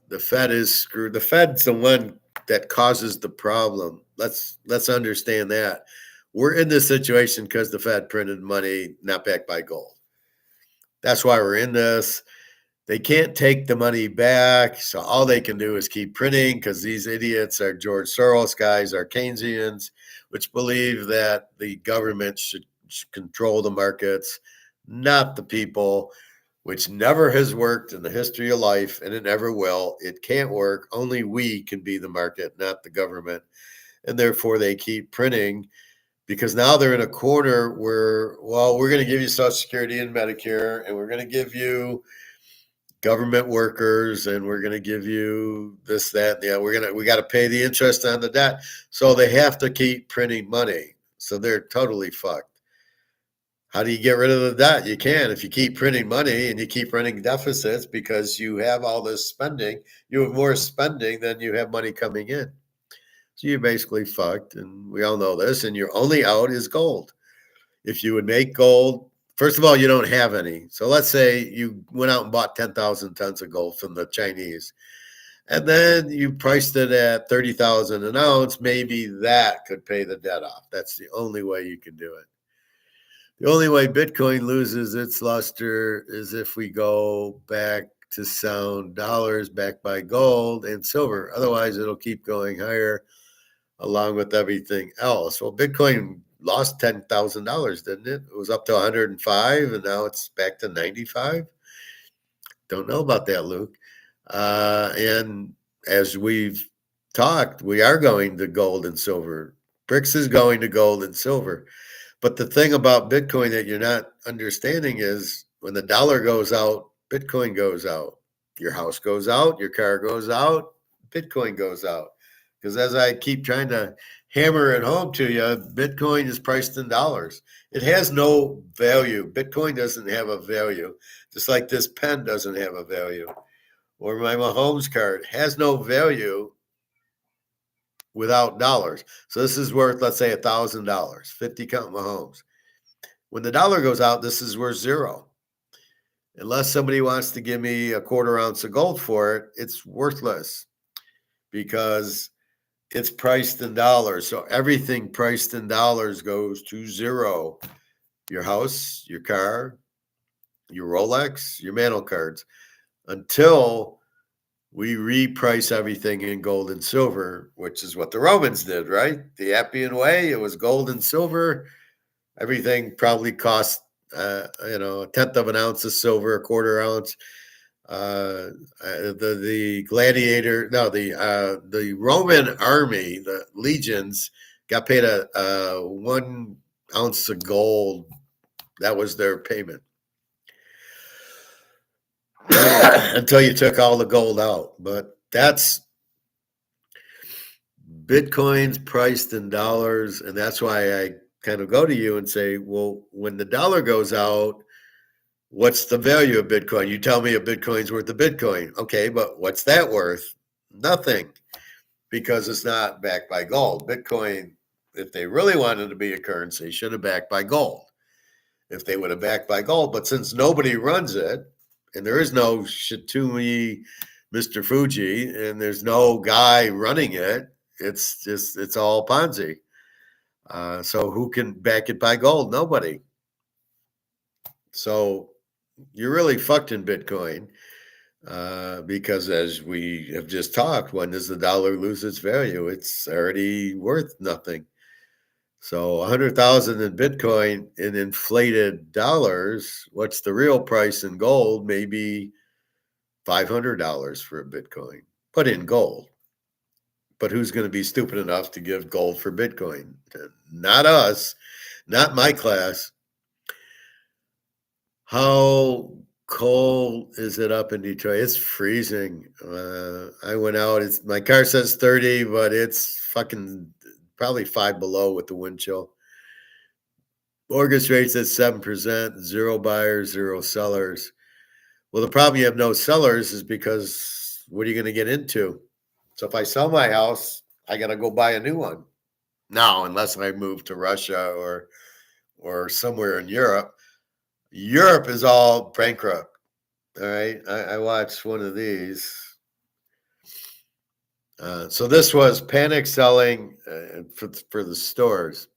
The Fed is screwed. The Fed's the one that causes the problem. Let's understand that. We're in this situation because the Fed printed money not backed by gold. That's why we're in this. They can't take the money back, so all they can do is keep printing because these idiots are George Soros guys, are Keynesians, which believe that the government should control the markets, not the people, which never has worked in the history of life, and it never will. It can't work. Only we can be the market, not the government. And therefore, they keep printing because now they're in a corner where, well, we're going to give you Social Security and Medicare, and we're going to give you government workers, and we're going to give you this, that, and we got to pay the interest on the debt. So they have to keep printing money. So they're totally fucked. How do you get rid of the debt? You can if you keep printing money and you keep running deficits because you have all this spending. You have more spending than you have money coming in. So you're basically fucked, and we all know this, and your only out is gold. If you would make gold, first of all, you don't have any. So let's say you went out and bought 10,000 tons of gold from the Chinese, and then you priced it at 30,000 an ounce. Maybe that could pay the debt off. That's the only way you can do it. The only way Bitcoin loses its luster is if we go back to sound dollars backed by gold and silver. Otherwise, it'll keep going higher along with everything else. Well, Bitcoin lost $10,000, didn't it? It was up to 105, and now it's back to 95. Don't know about that, Luke. And as we've talked, we are going to gold and silver. BRICS is going to gold and silver. But the thing about Bitcoin that you're not understanding is when the dollar goes out, Bitcoin goes out. Your house goes out, your car goes out, Bitcoin goes out. Because as I keep trying to hammer it home to you, Bitcoin is priced in dollars. It has no value. Bitcoin doesn't have a value, just like this pen doesn't have a value. Or my Mahomes card has no value without dollars. So this is worth, let's say, $1,000, 50 count Mahomes. When the dollar goes out, this is worth zero. Unless somebody wants to give me a quarter ounce of gold for it, it's worthless because it's priced in dollars. So everything priced in dollars goes to zero. Your house, your car, your Rolex, your mantle cards, until we reprice everything in gold and silver, which is what the Romans did, right? The Appian Way, it was gold and silver. Everything probably cost, a tenth of an ounce of silver, a quarter ounce. The gladiator, no, the Roman army, the legions, got paid a 1 ounce of gold. That was their payment until you took all the gold out. But that's Bitcoin's priced in dollars, and that's why I kind of go to you and say, well, when the dollar goes out, what's the value of Bitcoin? You tell me a Bitcoin's worth a Bitcoin. Okay, but what's that worth? Nothing, because it's not backed by gold. Bitcoin, if they really wanted to be a currency, should have backed by gold. If they would have backed by gold, but since nobody runs it, and there is no Shitumi Mr. Fuji, and there's no guy running it, it's all Ponzi. So who can back it by gold? Nobody. So you're really fucked in Bitcoin because, as we have just talked, when does the dollar lose its value? It's already worth nothing. So 100,000 in Bitcoin in inflated dollars. What's the real price in gold? Maybe $500 for a Bitcoin, but in gold. But who's going to be stupid enough to give gold for Bitcoin? Not us, not my class. How cold is it up in Detroit? It's freezing. I went out. My car says 30, but it's fucking probably 5 below with the wind chill. Mortgage rates at 7%, 0 buyers, 0 sellers. Well, the problem you have no sellers is because what are you going to get into? So if I sell my house, I got to go buy a new one. Now, unless I move to Russia or somewhere in Europe. Europe is all bankrupt. All right. I watched one of these. So this was panic selling for the stores.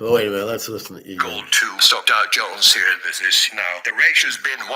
Oh, wait a minute. Let's listen to Eagle. Gold to stock Dow Jones here. This is now. The ratio's been 1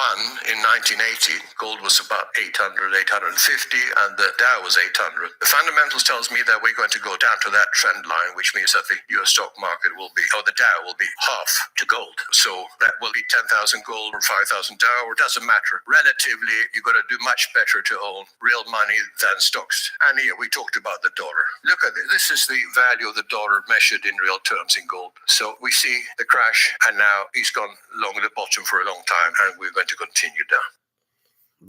in 1980. Gold was about 800, 850, and the Dow was 800. The fundamentals tells me that we're going to go down to that trend line, which means that the US stock market will be, or the Dow will be half to gold. So that will be 10,000 gold or 5,000 Dow, or it doesn't matter. Relatively, you're going to do much better to own real money than stocks. And here we talked about the dollar. Look at this. This is the value of the dollar measured in real terms in gold. So we see the crash, and now he's gone along the bottom for a long time, and we're going to continue down.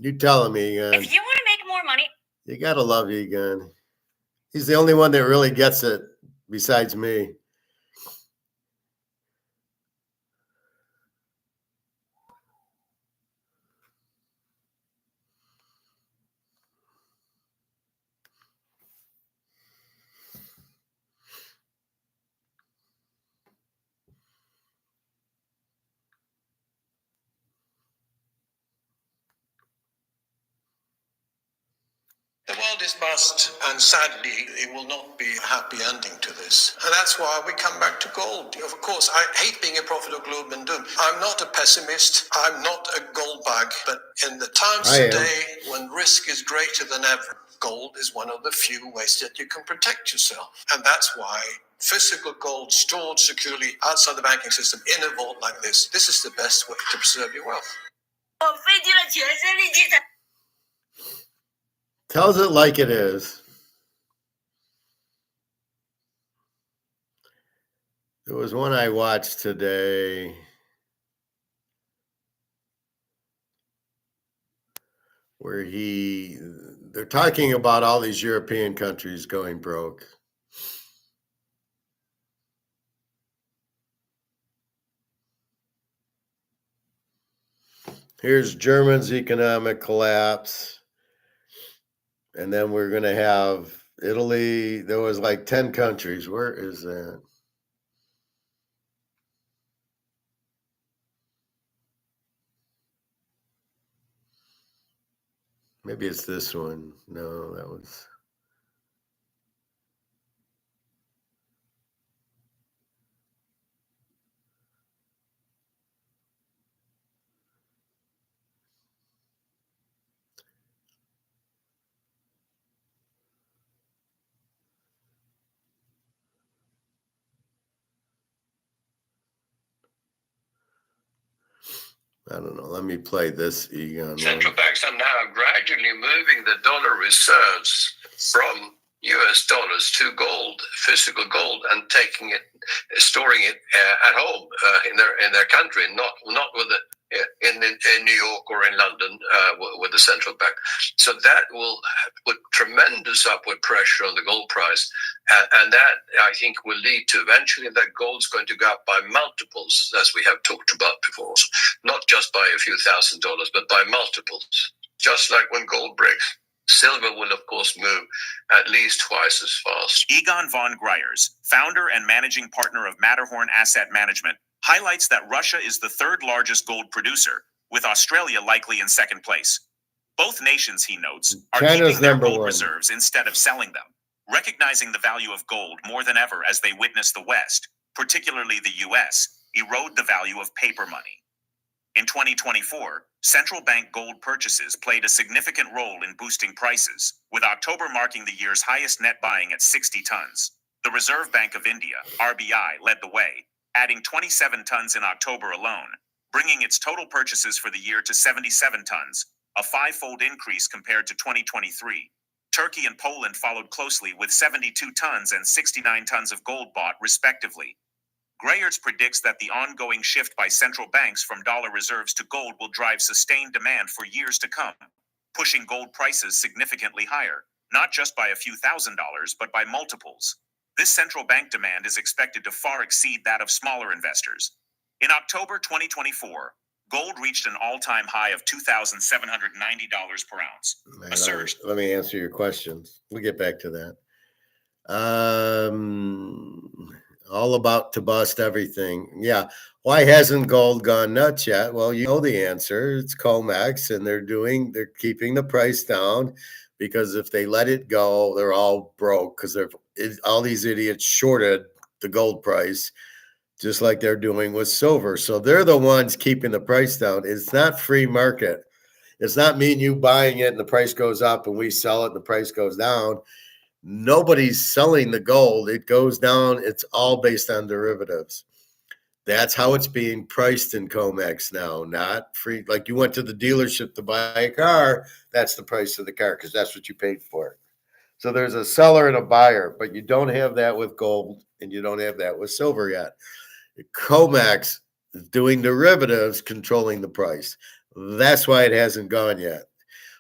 You telling me, Egan? If you want to make more money, you gotta love Egan. He's the only one that really gets it, besides me. The world is bust, and sadly, it will not be a happy ending to this. And that's why we come back to gold. Of course, I hate being a prophet of gloom and doom. I'm not a pessimist. I'm not a gold bag. But in the times today when risk is greater than ever, gold is one of the few ways that you can protect yourself. And that's why physical gold stored securely outside the banking system in a vault like this is the best way to preserve your wealth. Tells it like it is. There was one I watched today. Where they're talking about all these European countries going broke. Here's Germany's economic collapse. And then we're going to have Italy. There was like 10 countries. Where is that? Maybe it's this one. No, that was. I don't know. Let me play this, Egon. Central banks are now gradually moving the dollar reserves from US dollars to gold, physical gold, and taking it, storing it at home in their country, not with the in New York or in London with the central bank. So that will put tremendous upward pressure on the gold price, and that I think will lead to eventually that gold's going to go up by multiples, as we have talked about before, not just by a few $1,000s, but by multiples, just like when gold breaks. Silver will, of course, move at least twice as fast. Egon von Greyers, founder and managing partner of Matterhorn Asset Management, highlights that Russia is the third largest gold producer, with Australia likely in second place. Both nations, he notes, are China's keeping their number gold one. reserves instead of selling them, recognizing the value of gold more than ever as they witness the West, particularly the U.S., erode the value of paper money. In 2024, central bank gold purchases played a significant role in boosting prices, with October marking the year's highest net buying at 60 tons. The Reserve Bank of India, RBI, led the way, adding 27 tons in October alone, bringing its total purchases for the year to 77 tons, a five-fold increase compared to 2023. Turkey and Poland followed closely with 72 tons and 69 tons of gold bought, respectively. Greyers predicts that the ongoing shift by central banks from dollar reserves to gold will drive sustained demand for years to come, pushing gold prices significantly higher, not just by a few $1,000s, but by multiples. This central bank demand is expected to far exceed that of smaller investors. In October 2024, gold reached an all-time high of $2,790 per ounce. Man, A surge. let me answer your questions. We'll get back to that. All about to bust everything. Yeah. Why hasn't gold gone nuts yet? Well, you know the answer. It's COMEX, and they're keeping the price down, because if they let it go, they're all broke, because all these idiots shorted the gold price, just like they're doing with silver. So they're the ones keeping the price down. It's not free market. It's not me and you buying it and the price goes up and we sell it and the price goes down. Nobody's selling the gold. It goes down. It's all based on derivatives. That's how it's being priced in COMEX now, not free. Like you went to the dealership to buy a car, that's the price of the car because that's what you paid for it. So there's a seller and a buyer, but you don't have that with gold and you don't have that with silver yet. COMEX is doing derivatives, controlling the price. That's why it hasn't gone yet.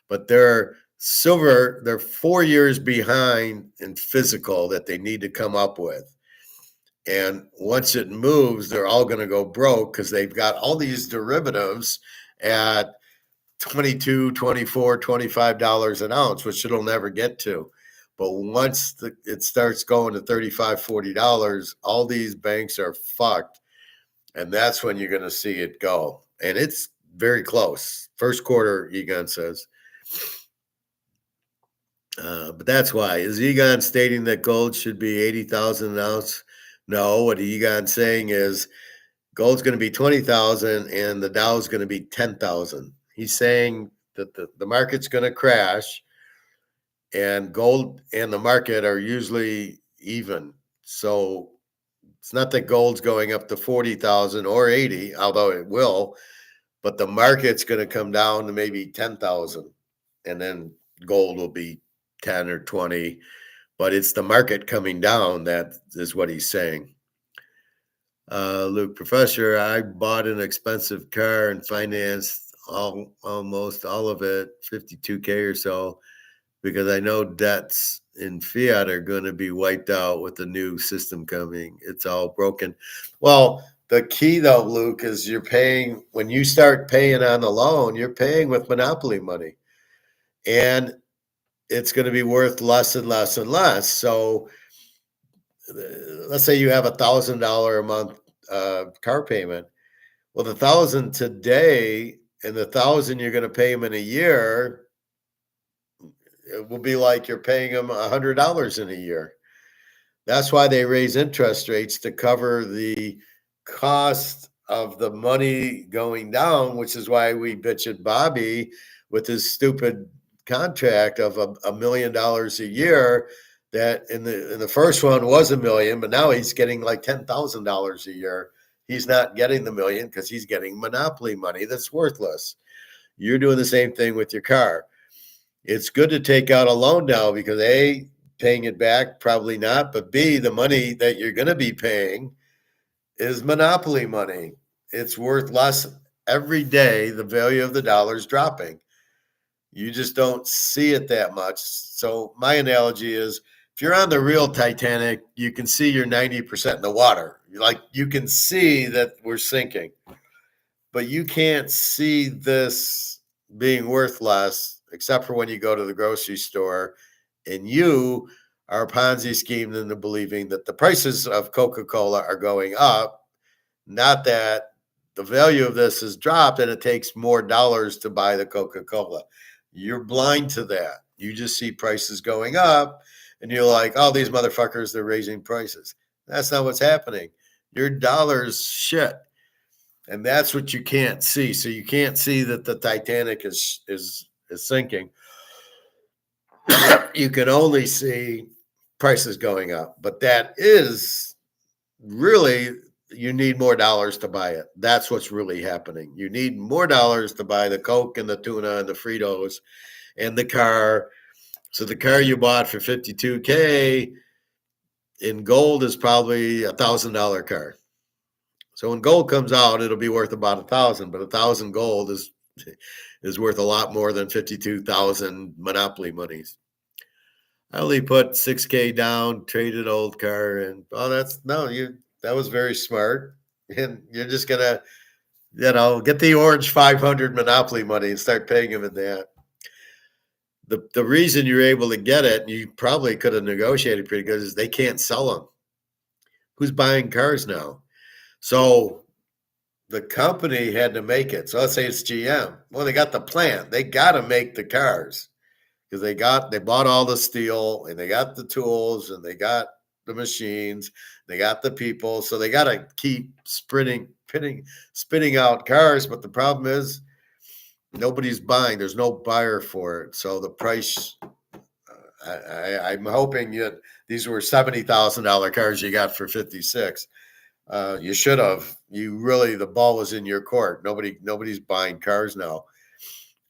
But they're 4 years behind in physical that they need to come up with. And once it moves, they're all going to go broke because they've got all these derivatives at $22, $24, $25 an ounce, which it'll never get to. But once it starts going to $35, $40, all these banks are fucked. And that's when you're going to see it go. And it's very close. First quarter, Egon says. But that's why. Is Egon stating that gold should be 80,000 an ounce? No, what Egon's saying is gold's going to be 20,000 and the Dow's going to be 10,000. He's saying that the market's going to crash, and gold and the market are usually even. So it's not that gold's going up to 40,000 or 80, although it will, but the market's going to come down to maybe 10,000, and then gold will be 10 or 20. But it's the market coming down. That is what he's saying. Luke, Professor, I bought an expensive car and financed almost all of it, 52K or so, because I know debts in fiat are going to be wiped out with the new system coming. It's all broken. Well, the key though, Luke, is when you start paying on the loan, you're paying with monopoly money. And it's going to be worth less and less and less. So let's say you have $1,000 a month car payment. Well, the $1,000 today and the $1,000 you're going to pay them in a year, it will be like you're paying them $100 in a year. That's why they raise interest rates, to cover the cost of the money going down, which is why we bitch at Bobby with his stupid contract of $1 million a year. That in the first one was $1 million, but now he's getting like $10,000 a year. He's not getting the $1 million because he's getting monopoly money that's worthless. You're doing the same thing with your car. It's good to take out a loan now because A, paying it back, probably not, but B, the money that you're going to be paying is monopoly money. It's worth less every day. The value of the dollar is dropping. You just don't see it that much. So my analogy is, if you're on the real Titanic, you can see you're 90% in the water. Like, you can see that we're sinking, but you can't see this being worth less except for when you go to the grocery store and you are Ponzi schemed into believing that the prices of Coca-Cola are going up, not that the value of this has dropped and it takes more dollars to buy the Coca-Cola. You're blind to that. You just see prices going up and you're like, oh, these motherfuckers, they're raising prices. That's not what's happening. Your dollar's shit. And that's what you can't see. So you can't see that the Titanic is sinking. You can only see prices going up. But that is really, you need more dollars to buy it. That's what's really happening. You need more dollars to buy the Coke and the tuna and the Fritos and the car. So the car you bought for $52K in gold is probably $1,000 car. So when gold comes out, it'll be worth about $1,000, but 1,000 gold is worth a lot more than 52,000 monopoly monies. I only put $6K down, traded old car, and that was very smart. And you're just gonna, get the orange 500 monopoly money and start paying them in that. The reason you're able to get it, and you probably could have negotiated pretty good, is they can't sell them. Who's buying cars now? So the company had to make it. So let's say it's GM. Well, they got the plant. They got to make the cars because they bought all the steel and they got the tools and they got the machines. They got the people. So they got to keep spitting out cars. But the problem is nobody's buying. There's no buyer for it. So the price, I'm hoping these were $70,000 cars you got for 56. You should have. The ball was in your court. Nobody's buying cars now,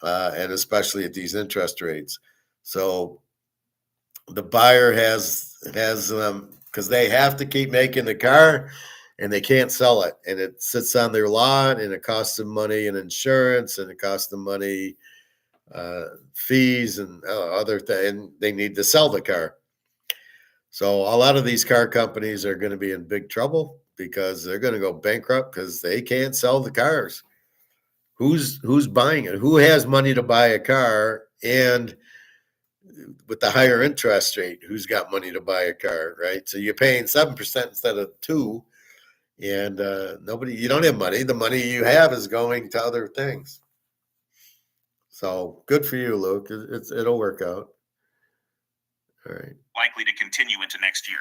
and especially at these interest rates. So the buyer has them because they have to keep making the car, and they can't sell it, and it sits on their lot, and it costs them money and insurance, and it costs them money, fees, and other things. And they need to sell the car. So a lot of these car companies are going to be in big trouble because they're going to go bankrupt because they can't sell the cars. Who's buying it? Who has money to buy a car? And with the higher interest rate, who's got money to buy a car, right? So you're paying 7% instead of 2%, and you don't have money. The money you have is going to other things. So good for you, Luke. It'll work out. All right. Likely to continue into next year.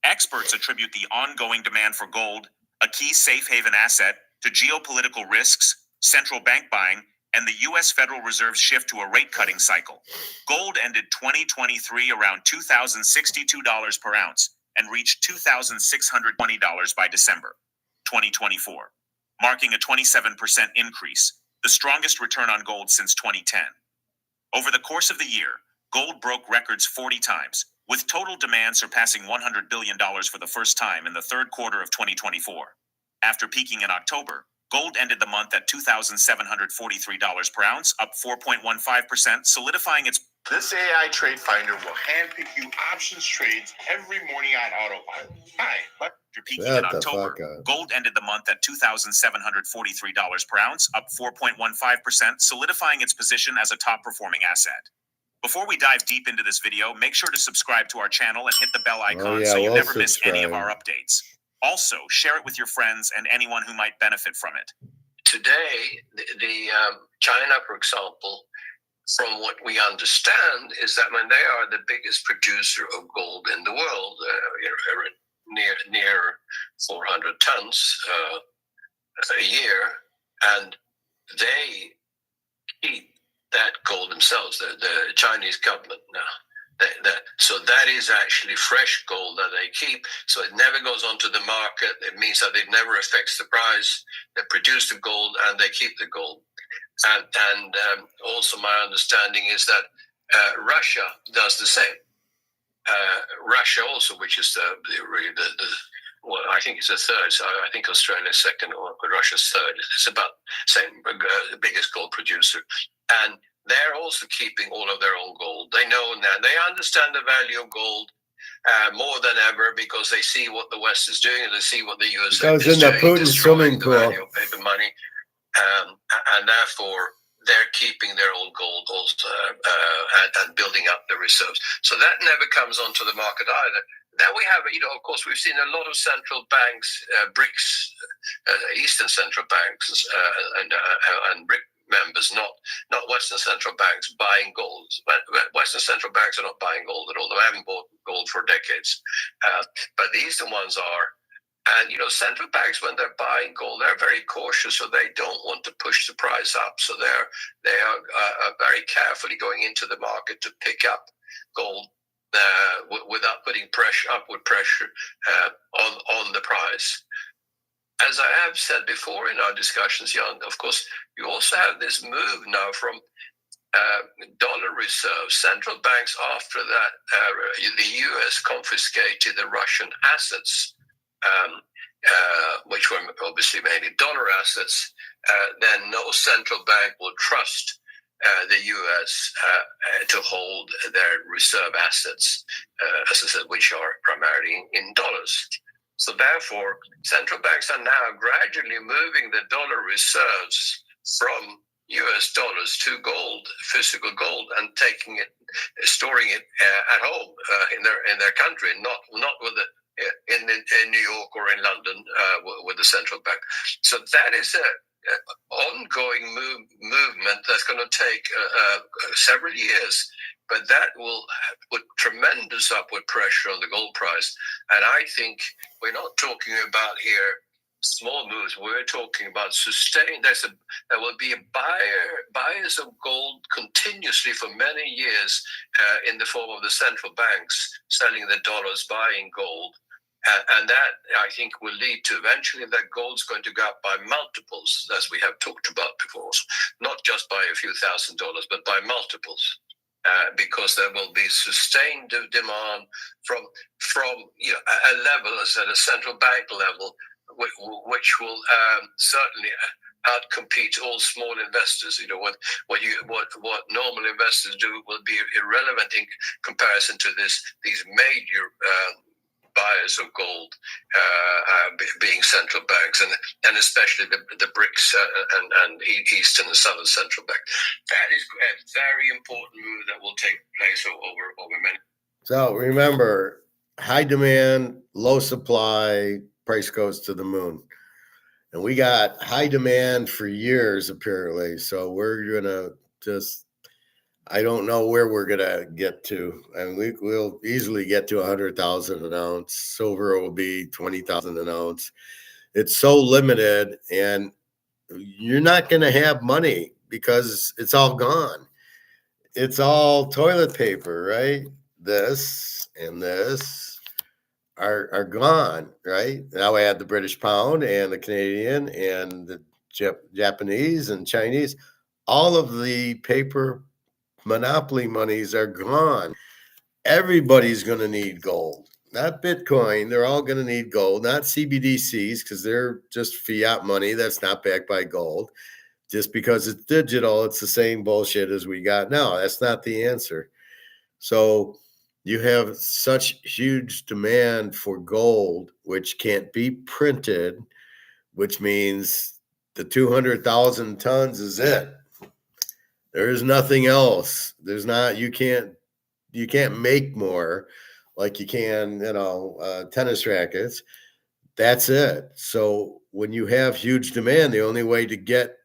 Experts attribute the ongoing demand for gold, a key safe haven asset, to geopolitical risks, central bank buying, and the U.S. Federal Reserve's shift to a rate-cutting cycle. Gold ended 2023 around $2,062 per ounce and reached $2,620 by December 2024, marking a 27% increase, the strongest return on gold since 2010. Over the course of the year, gold broke records 40 times, with total demand surpassing $100 billion for the first time in the third quarter of 2024. After peaking in October, gold ended the month at $2,743 per ounce, up 4.15%, solidifying its... This AI trade finder will handpick you options trades every morning on autopilot. Hi. After peaking in October, gold ended the month at $2,743 per ounce, up 4.15%, solidifying its position as a top-performing asset. Before we dive deep into this video, make sure to subscribe to our channel and hit the bell icon so you never miss any of our updates. Also, share it with your friends and anyone who might benefit from it. Today, the China, for example, from what we understand, is that when they are the biggest producer of gold in the world, near 400 tons a year, and they keep that gold themselves, the Chinese government now. So that is actually fresh gold that they keep. So it never goes onto the market. It means that it never affects the price. They produce the gold and they keep the gold. And also my understanding is that Russia does the same. Russia also, which is well, I think it's the third. So I think Australia's second, or Russia's third. It's about the same, the biggest gold producer. And they're also keeping all of their own gold. They know that. They understand the value of gold more than ever because they see what the West is doing and they see what the US is doing. Putin swimming pool. The value of paper money. And therefore, they're keeping their own gold also and building up the reserves. So that never comes onto the market either. Then we have, of course, we've seen a lot of central banks, BRICS, Eastern central banks, and BRIC members, not Western central banks, buying gold. Western central banks are not buying gold at all. They haven't bought gold for decades. But the Eastern ones are. And, central banks, when they're buying gold, they're very cautious, so they don't want to push the price up. So they are very carefully going into the market to pick up gold without putting upward pressure on the price. As I have said before in our discussions, Jan, of course, you also have this move now from dollar reserves. Central banks, after that, the U.S. confiscated the Russian assets, which were obviously mainly dollar assets, then no central bank will trust the U.S. To hold their reserve assets, as I said, which are primarily in dollars. So therefore, central banks are now gradually moving the dollar reserves from U.S. dollars to gold, physical gold, and taking it, storing it at home in their country, not with the in New York or in London with the central bank. So that is an ongoing movement that's going to take several years, but that will put tremendous upward pressure on the gold price. And I think we're not talking about here small moves. We're talking about sustained. There will be buyers of gold continuously for many years in the form of the central banks selling the dollars, buying gold. And that, I think, will lead to eventually that gold's going to go up by multiples, as we have talked about before, not just by a few $1,000s, but by multiples, because there will be sustained demand from a level, as at a central bank level, which will certainly outcompete all small investors. What normal investors do will be irrelevant in comparison to these major buyers of gold, being central banks, and especially the BRICS and Eastern and Southern central bank. That is a very important move that will take place over many. So remember, high demand, low supply, price goes to the moon. And we got high demand for years, apparently. So we're going to I don't know where we're going to get to. I mean, we'll easily get to 100,000 an ounce. Silver will be 20,000 an ounce. It's so limited, and you're not going to have money because it's all gone. It's all toilet paper, right? This and this are gone, right? Now we add the British pound and the Canadian and the Japanese and Chinese. All of the paper monopoly monies are gone. Everybody's going to need gold, not Bitcoin. They're all going to need gold, not CBDCs, because they're just fiat money that's not backed by gold. Just because it's digital, it's the same bullshit as we got now. That's not the answer. So you have such huge demand for gold, which can't be printed, which means the 200,000 tons is it. There's nothing else. There's not, you can't make more like you can, tennis rackets. That's it. So when you have huge demand, the only way to get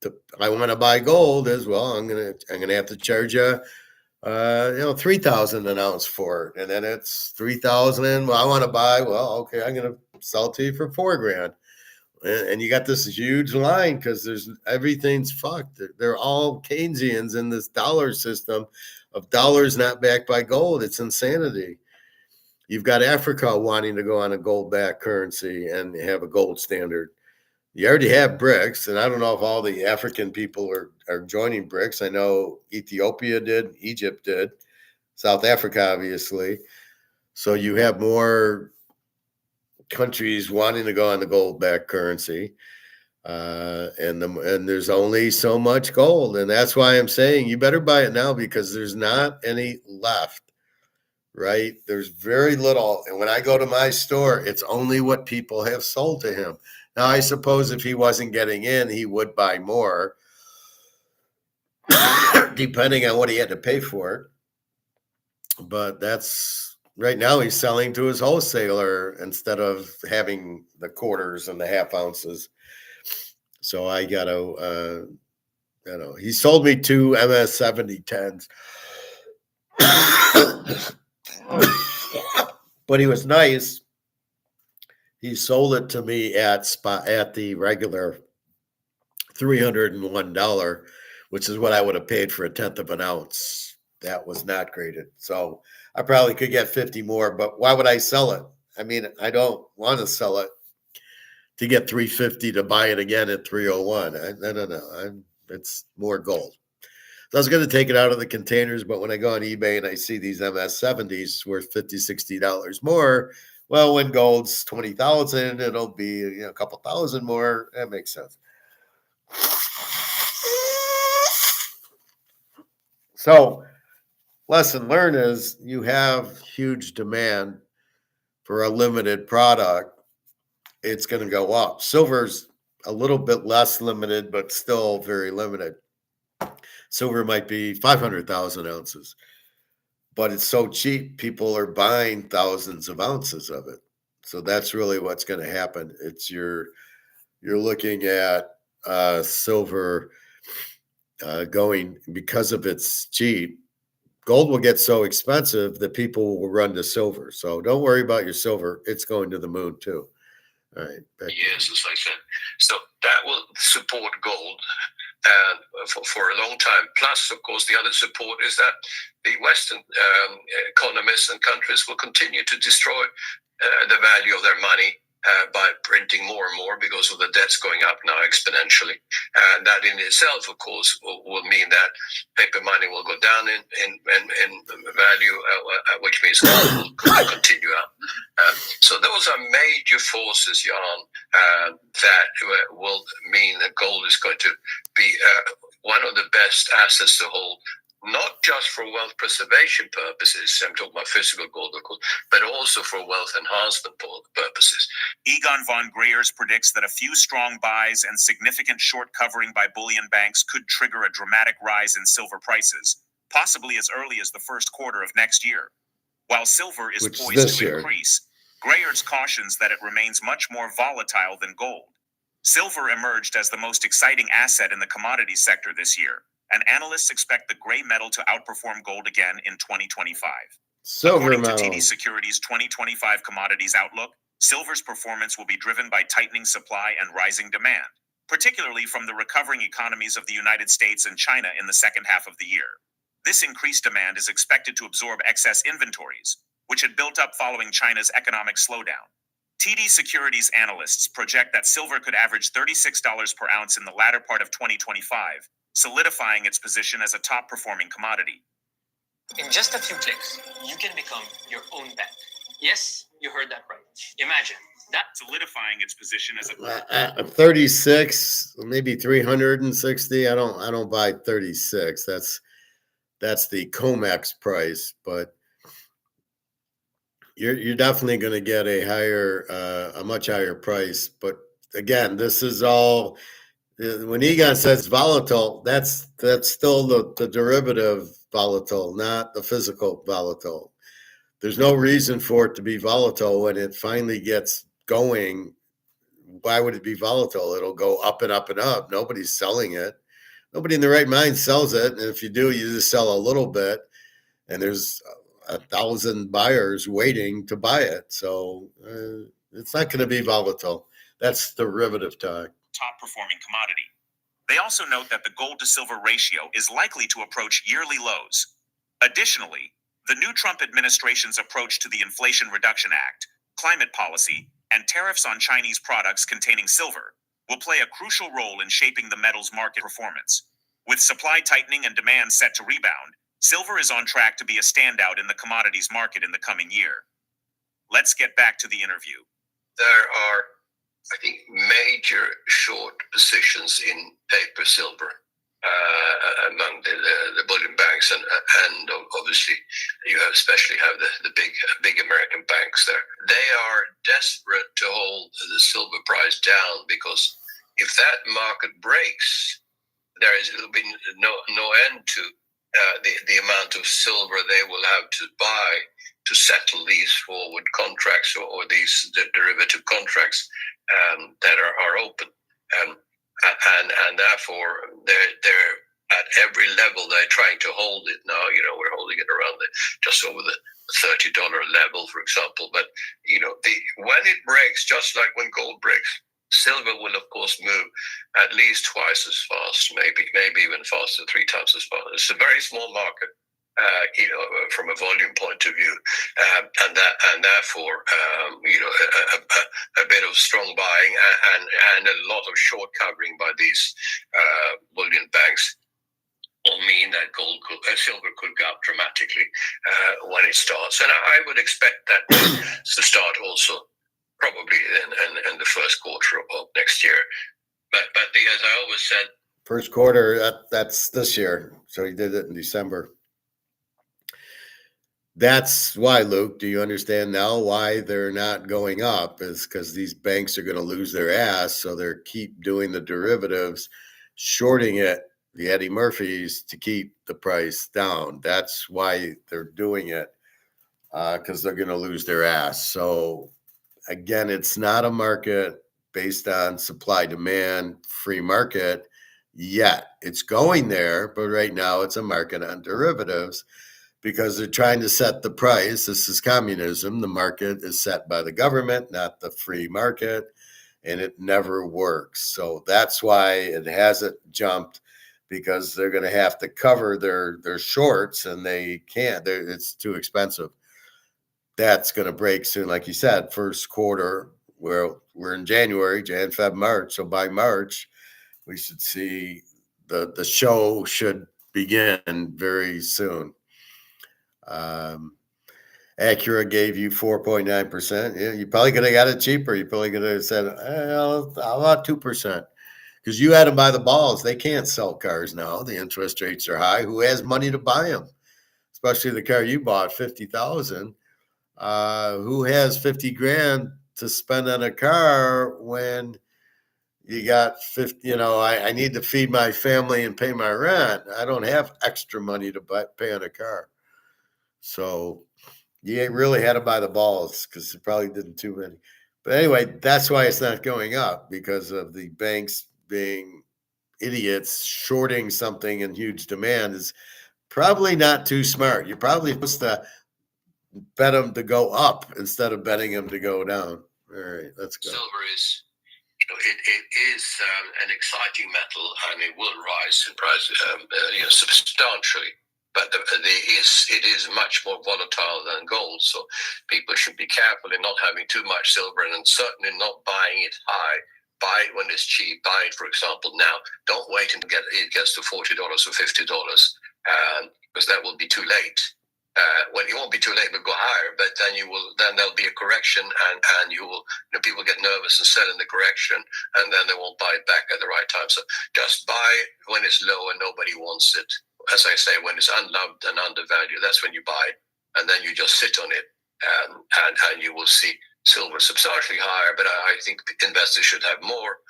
to, I want to buy gold is, well, I'm going to have to charge you, 3,000 an ounce for it. And then it's 3,000. Well, I want to buy, well, okay, I'm going to sell to you for $4,000. And you got this huge line because everything's fucked. They're all Keynesians in this dollar system of dollars not backed by gold. It's insanity. You've got Africa wanting to go on a gold-backed currency and have a gold standard. You already have BRICS, and I don't know if all the African people are joining BRICS. I know Ethiopia did, Egypt did, South Africa, obviously. So you have more countries wanting to go on the gold-backed currency, and there's only so much gold, and that's why I'm saying you better buy it now because there's not any left. Right? There's very little, and when I go to my store, it's only what people have sold to him. Now, I suppose if he wasn't getting in, he would buy more, depending on what he had to pay for it. But that's right now he's selling to his wholesaler instead of having the quarters and the half ounces. So I got to, he sold me 2 MS 7010s. But he was nice. He sold it to me at the regular $301, which is what I would have paid for 1/10 of an ounce. That was not graded. So I probably could get 50 more, but why would I sell it? I mean, I don't want to sell it to get 350 to buy it again at 301. No. It's more gold. So I was going to take it out of the containers, but when I go on eBay and I see these MS 70s worth $50, $60 more, well, when gold's 20,000, it'll be a couple thousand more. That makes sense. So, lesson learned is you have huge demand for a limited product. It's going to go up. Silver's a little bit less limited, but still very limited. Silver might be 500,000 ounces, but it's so cheap, people are buying thousands of ounces of it. So that's really what's going to happen. It's you're looking at silver going, because of its cheap. Gold will get so expensive that people will run to silver. So don't worry about your silver. It's going to the moon too. All right. Yes, as I said. So that will support gold for a long time. Plus, of course, the other support is that the Western economies and countries will continue to destroy the value of their money by printing more and more because of the debts going up now exponentially. And that in itself, of course, will mean that paper money will go down in value, which means gold will continue up. So those are major forces, Jan, that will mean that gold is going to be one of the best assets to hold, not just for wealth preservation purposes, I'm talking about physical gold, of course, but also for wealth enhancement purposes. Egon von Greyers predicts that a few strong buys and significant short covering by bullion banks could trigger a dramatic rise in silver prices, possibly as early as the first quarter of next year. While silver is poised to increase, Greyers cautions that it remains much more volatile than gold. Silver emerged as the most exciting asset in the commodities sector this year, and analysts expect the gray metal to outperform gold again in 2025. According to TD Securities' 2025 commodities outlook, silver's performance will be driven by tightening supply and rising demand, particularly from the recovering economies of the United States and China in the second half of the year. This increased demand is expected to absorb excess inventories, which had built up following China's economic slowdown. TD Securities analysts project that silver could average $36 per ounce in the latter part of 2025, solidifying its position as a top-performing commodity. In just a few clicks, you can become your own bank. Yes, you heard that right. Imagine that. Solidifying its position as a 36, maybe 360. I don't buy 36. That's the COMEX price, but you're definitely going to get a much higher price. But again, this is all, when Egon says volatile, that's still the derivative volatile, not the physical volatile. There's no reason for it to be volatile when it finally gets going. Why would it be volatile? It'll go up and up and up. Nobody's selling it. Nobody in their right mind sells it. And if you do, you just sell a little bit, and there's 1,000 buyers waiting to buy it. So it's not going to be volatile. That's derivative talk. Top-performing commodity. They also note that the gold to silver ratio is likely to approach yearly lows. Additionally, the new Trump administration's approach to the Inflation Reduction Act, climate policy, and tariffs on Chinese products containing silver will play a crucial role in shaping the metal's market performance. With supply tightening and demand set to rebound, silver is on track to be a standout in the commodities market in the coming year. Let's get back to the interview. There are, I think, major short positions in paper silver among the bullion banks, and obviously you especially have the big American banks there. They are desperate to hold the silver price down, because if that market breaks, there will be no end to the amount of silver they will have to buy to settle these forward contracts or these derivative contracts that are open, and therefore they're at every level they're trying to hold it now. We're holding it around just over the $30 level, for example. But when it breaks, just like when gold breaks, silver will of course move at least twice as fast, maybe even faster, 3 times as fast. It's a very small market, from a volume point of view, and therefore, a bit of strong buying and a lot of short covering by these bullion banks will mean that silver could go up dramatically when it starts, and I would expect that to start also probably in the first quarter of next year. But as I always said, first quarter, that's this year. So he did it in December. That's why, Luke, do you understand now why they're not going up? Is because these banks are going to lose their ass. So they're keep doing the derivatives, shorting it, the Eddie Murphys, to keep the price down. That's why they're doing it, because they're going to lose their ass. So again, it's not a market based on supply demand, free market yet. It's going there, but right now it's a market on derivatives because they're trying to set the price. This is communism. The market is set by the government, not the free market, and it never works. So that's why it hasn't jumped, because they're going to have to cover their shorts, and they can't. It's too expensive. That's going to break soon. Like you said, first quarter, we're in January, Jan, Feb, March. So by March, we should see the show should begin very soon. Acura gave you 4.9%. Yeah, you probably could have got it cheaper. You probably could have said, how about 2%? Because you had them by the balls. They can't sell cars now. The interest rates are high. Who has money to buy them? Especially the car you bought, $50,000. Who has 50 grand to spend on a car when you got 50? I need to feed my family and pay my rent. I don't have extra money to pay on a car. So you really had to buy the balls, because it probably didn't too many. But anyway, that's why it's not going up, because of the banks being idiots. Shorting something in huge demand is probably not too smart. You're probably supposed to bet them to go up instead of betting them to go down. All right, let's go. Silver is it is an exciting metal, and it will rise in price substantially. But it is much more volatile than gold, so people should be careful in not having too much silver, and certainly not buying it high. Buy it when it's cheap. Buy it, for example, now. Don't wait until it gets to $40 or $50, because that will be too late. Well, it won't be too late, but go higher. But then there'll be a correction, and people get nervous and sell in the correction, and then they won't buy it back at the right time. So just buy when it's low and nobody wants it. As I say, when it's unloved and undervalued, that's when you buy it, and then you just sit on it, and you will see silver substantially higher. But I think investors should have more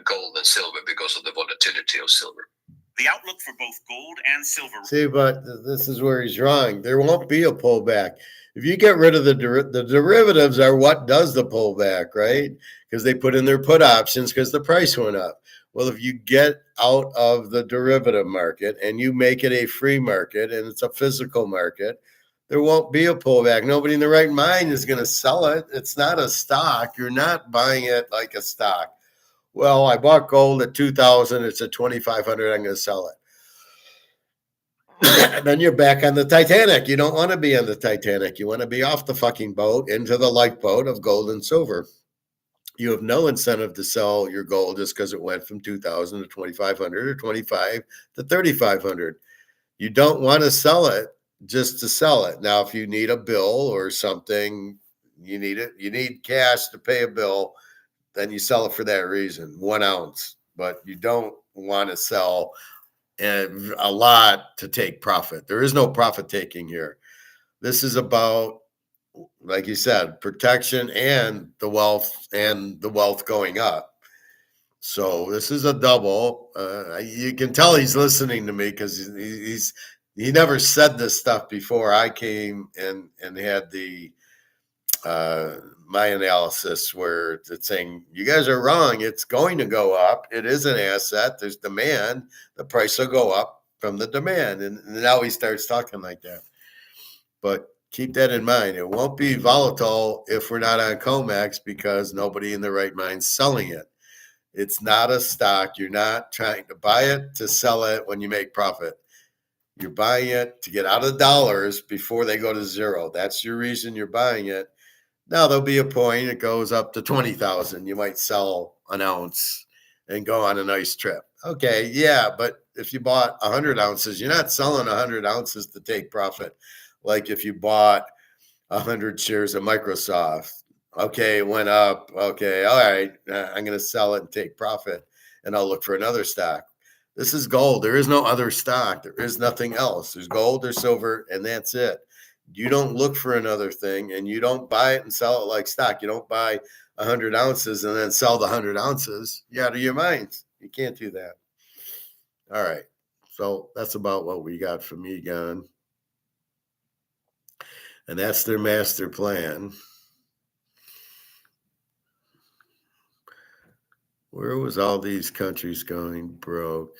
gold than silver because of the volatility of silver. The outlook for both gold and silver. See, but this is where he's wrong. There won't be a pullback. If you get rid of the derivatives are what does the pullback, right? Because they put in their put options because the price went up. Well, if you get out of the derivative market and you make it a free market and it's a physical market, there won't be a pullback. Nobody in their right mind is going to sell it. It's not a stock. You're not buying it like a stock. Well, I bought gold at 2,000. It's at 2,500. I'm going to sell it. And then you're back on the Titanic. You don't want to be on the Titanic. You want to be off the fucking boat into the lifeboat of gold and silver. You have no incentive to sell your gold just because it went from 2,000 to 2,500 or 25 to 3,500. You don't want to sell it just to sell it. Now, if you need a bill or something, you need it. You need cash to pay a bill. Then you sell it for that reason, 1 ounce. But you don't want to sell a lot to take profit. There is no profit taking here. This is about, like you said, protection and the wealth going up. So this is a double. You can tell he's listening to me because he never said this stuff before I came and had the my analysis where it's saying you guys are wrong. It's going to go up. It is an asset. There's demand. The price will go up from the demand. And now he starts talking like that. But keep that in mind. It won't be volatile if we're not on COMEX because nobody in their right mind's selling it. It's not a stock. You're not trying to buy it to sell it when you make profit. You're buying it to get out of dollars before they go to zero. That's your reason you're buying it. Now there'll be a point it goes up to 20,000. You might sell an ounce and go on a nice trip. Okay, yeah, but if you bought 100 ounces, you're not selling 100 ounces to take profit. Like if you bought 100 shares of Microsoft. Okay, it went up. Okay, all right, I'm going to sell it and take profit, and I'll look for another stock. This is gold. There is no other stock. There is nothing else. There's gold, there's silver, and that's it. You don't look for another thing, and you don't buy it and sell it like stock. You don't buy 100 ounces and then sell the 100 ounces. You're out of your mind. You can't do that. All right. So that's about what we got from Egon. And that's their master plan. Where was all these countries going broke?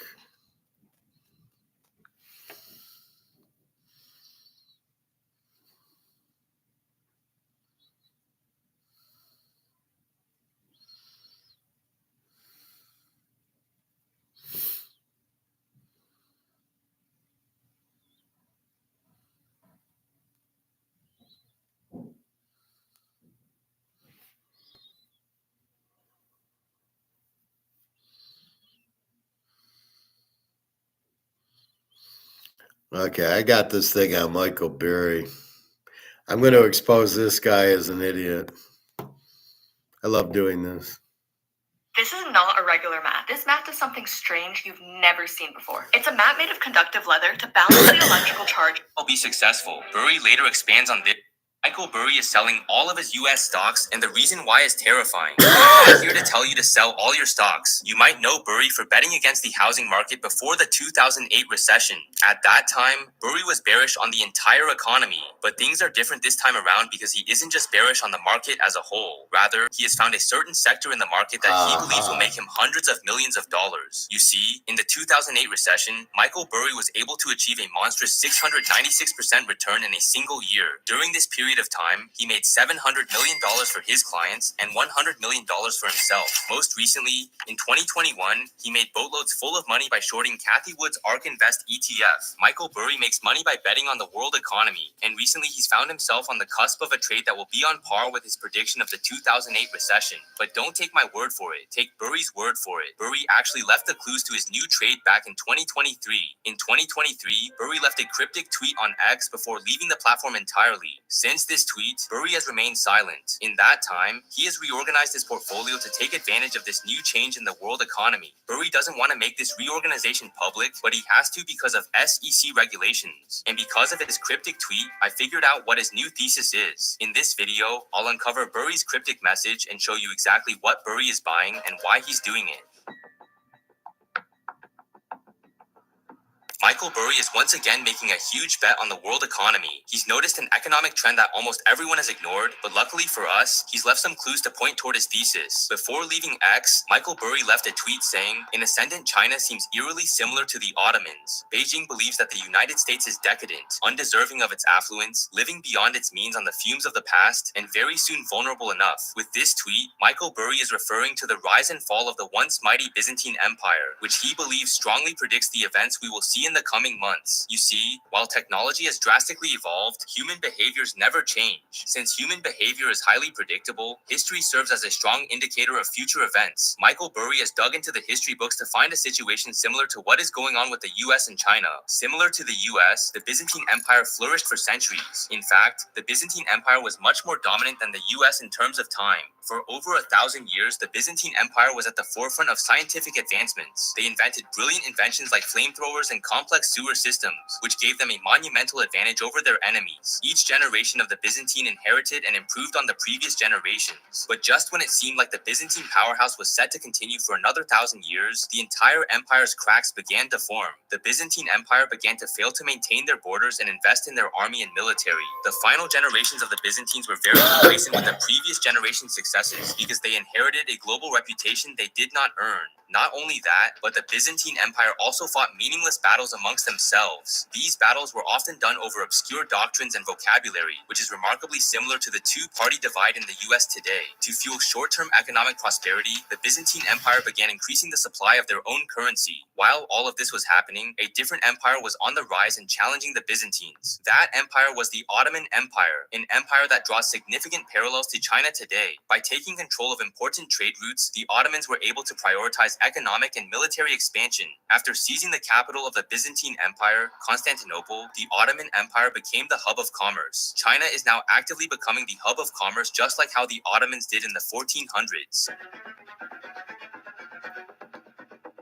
Okay, I got this thing on Michael Berry. I'm going to expose this guy as an idiot. I love doing this. This is not a regular mat. This mat does something strange you've never seen before. It's a mat made of conductive leather to balance the electrical charge. Will be successful. Burry later expands on this. Michael Burry is selling all of his U.S. stocks, and the reason why is terrifying. I'm here to tell you to sell all your stocks. You might know Burry for betting against the housing market before the 2008 recession. At that time, Burry was bearish on the entire economy, but things are different this time around because he isn't just bearish on the market as a whole. Rather, he has found a certain sector in the market that he believes will make him hundreds of millions of dollars. You see, in the 2008 recession, Michael Burry was able to achieve a monstrous 696% return in a single year. During this period of time, he made $700 million for his clients and $100 million for himself. Most recently, in 2021, he made boatloads full of money by shorting Cathie Wood's ARK Invest ETF. Michael Burry makes money by betting on the world economy, and recently he's found himself on the cusp of a trade that will be on par with his prediction of the 2008 recession. But don't take my word for it. Take Burry's word for it. Burry actually left the clues to his new trade back in 2023. In 2023, Burry left a cryptic tweet on X before leaving the platform entirely. Since this tweet, Burry has remained silent. In that time, he has reorganized his portfolio to take advantage of this new change in the world economy. Burry doesn't want to make this reorganization public, but he has to because of SEC regulations. And because of his cryptic tweet, I figured out what his new thesis is. In this video, I'll uncover Burry's cryptic message and show you exactly what Burry is buying and why he's doing it. Michael Burry is once again making a huge bet on the world economy. He's noticed an economic trend that almost everyone has ignored, but luckily for us, he's left some clues to point toward his thesis. Before leaving X, Michael Burry left a tweet saying, "In ascendant, China seems eerily similar to the Ottomans. Beijing believes that the United States is decadent, undeserving of its affluence, living beyond its means on the fumes of the past, and very soon vulnerable enough." With this tweet, Michael Burry is referring to the rise and fall of the once mighty Byzantine Empire, which he believes strongly predicts the events we will see in the coming months. You see, while technology has drastically evolved, human behaviors never change. Since human behavior is highly predictable, history serves as a strong indicator of future events. Michael Burry has dug into the history books to find a situation similar to what is going on with the US and China. Similar to the US, the Byzantine Empire flourished for centuries. In fact, the Byzantine Empire was much more dominant than the US in terms of time. For over 1,000 years, the Byzantine Empire was at the forefront of scientific advancements. They invented brilliant inventions like flamethrowers and complex complex sewer systems, which gave them a monumental advantage over their enemies. Each generation of the Byzantine inherited and improved on the previous generations. But just when it seemed like the Byzantine powerhouse was set to continue for another 1,000 years, the entire empire's cracks began to form. The Byzantine Empire began to fail to maintain their borders and invest in their army and military. The final generations of the Byzantines were very complacent with the previous generation's successes because they inherited a global reputation they did not earn. Not only that, but the Byzantine Empire also fought meaningless battles amongst themselves. These battles were often done over obscure doctrines and vocabulary, which is remarkably similar to the two-party divide in the US today. To fuel short-term economic prosperity, the Byzantine Empire began increasing the supply of their own currency. While all of this was happening, a different empire was on the rise and challenging the Byzantines. That empire was the Ottoman Empire, an empire that draws significant parallels to China today. By taking control of important trade routes, the Ottomans were able to prioritize economic and military expansion. After seizing the capital of the Byzantine Empire, Constantinople, the Ottoman Empire became the hub of commerce. China is now actively becoming the hub of commerce, just like how the Ottomans did in the 1400s.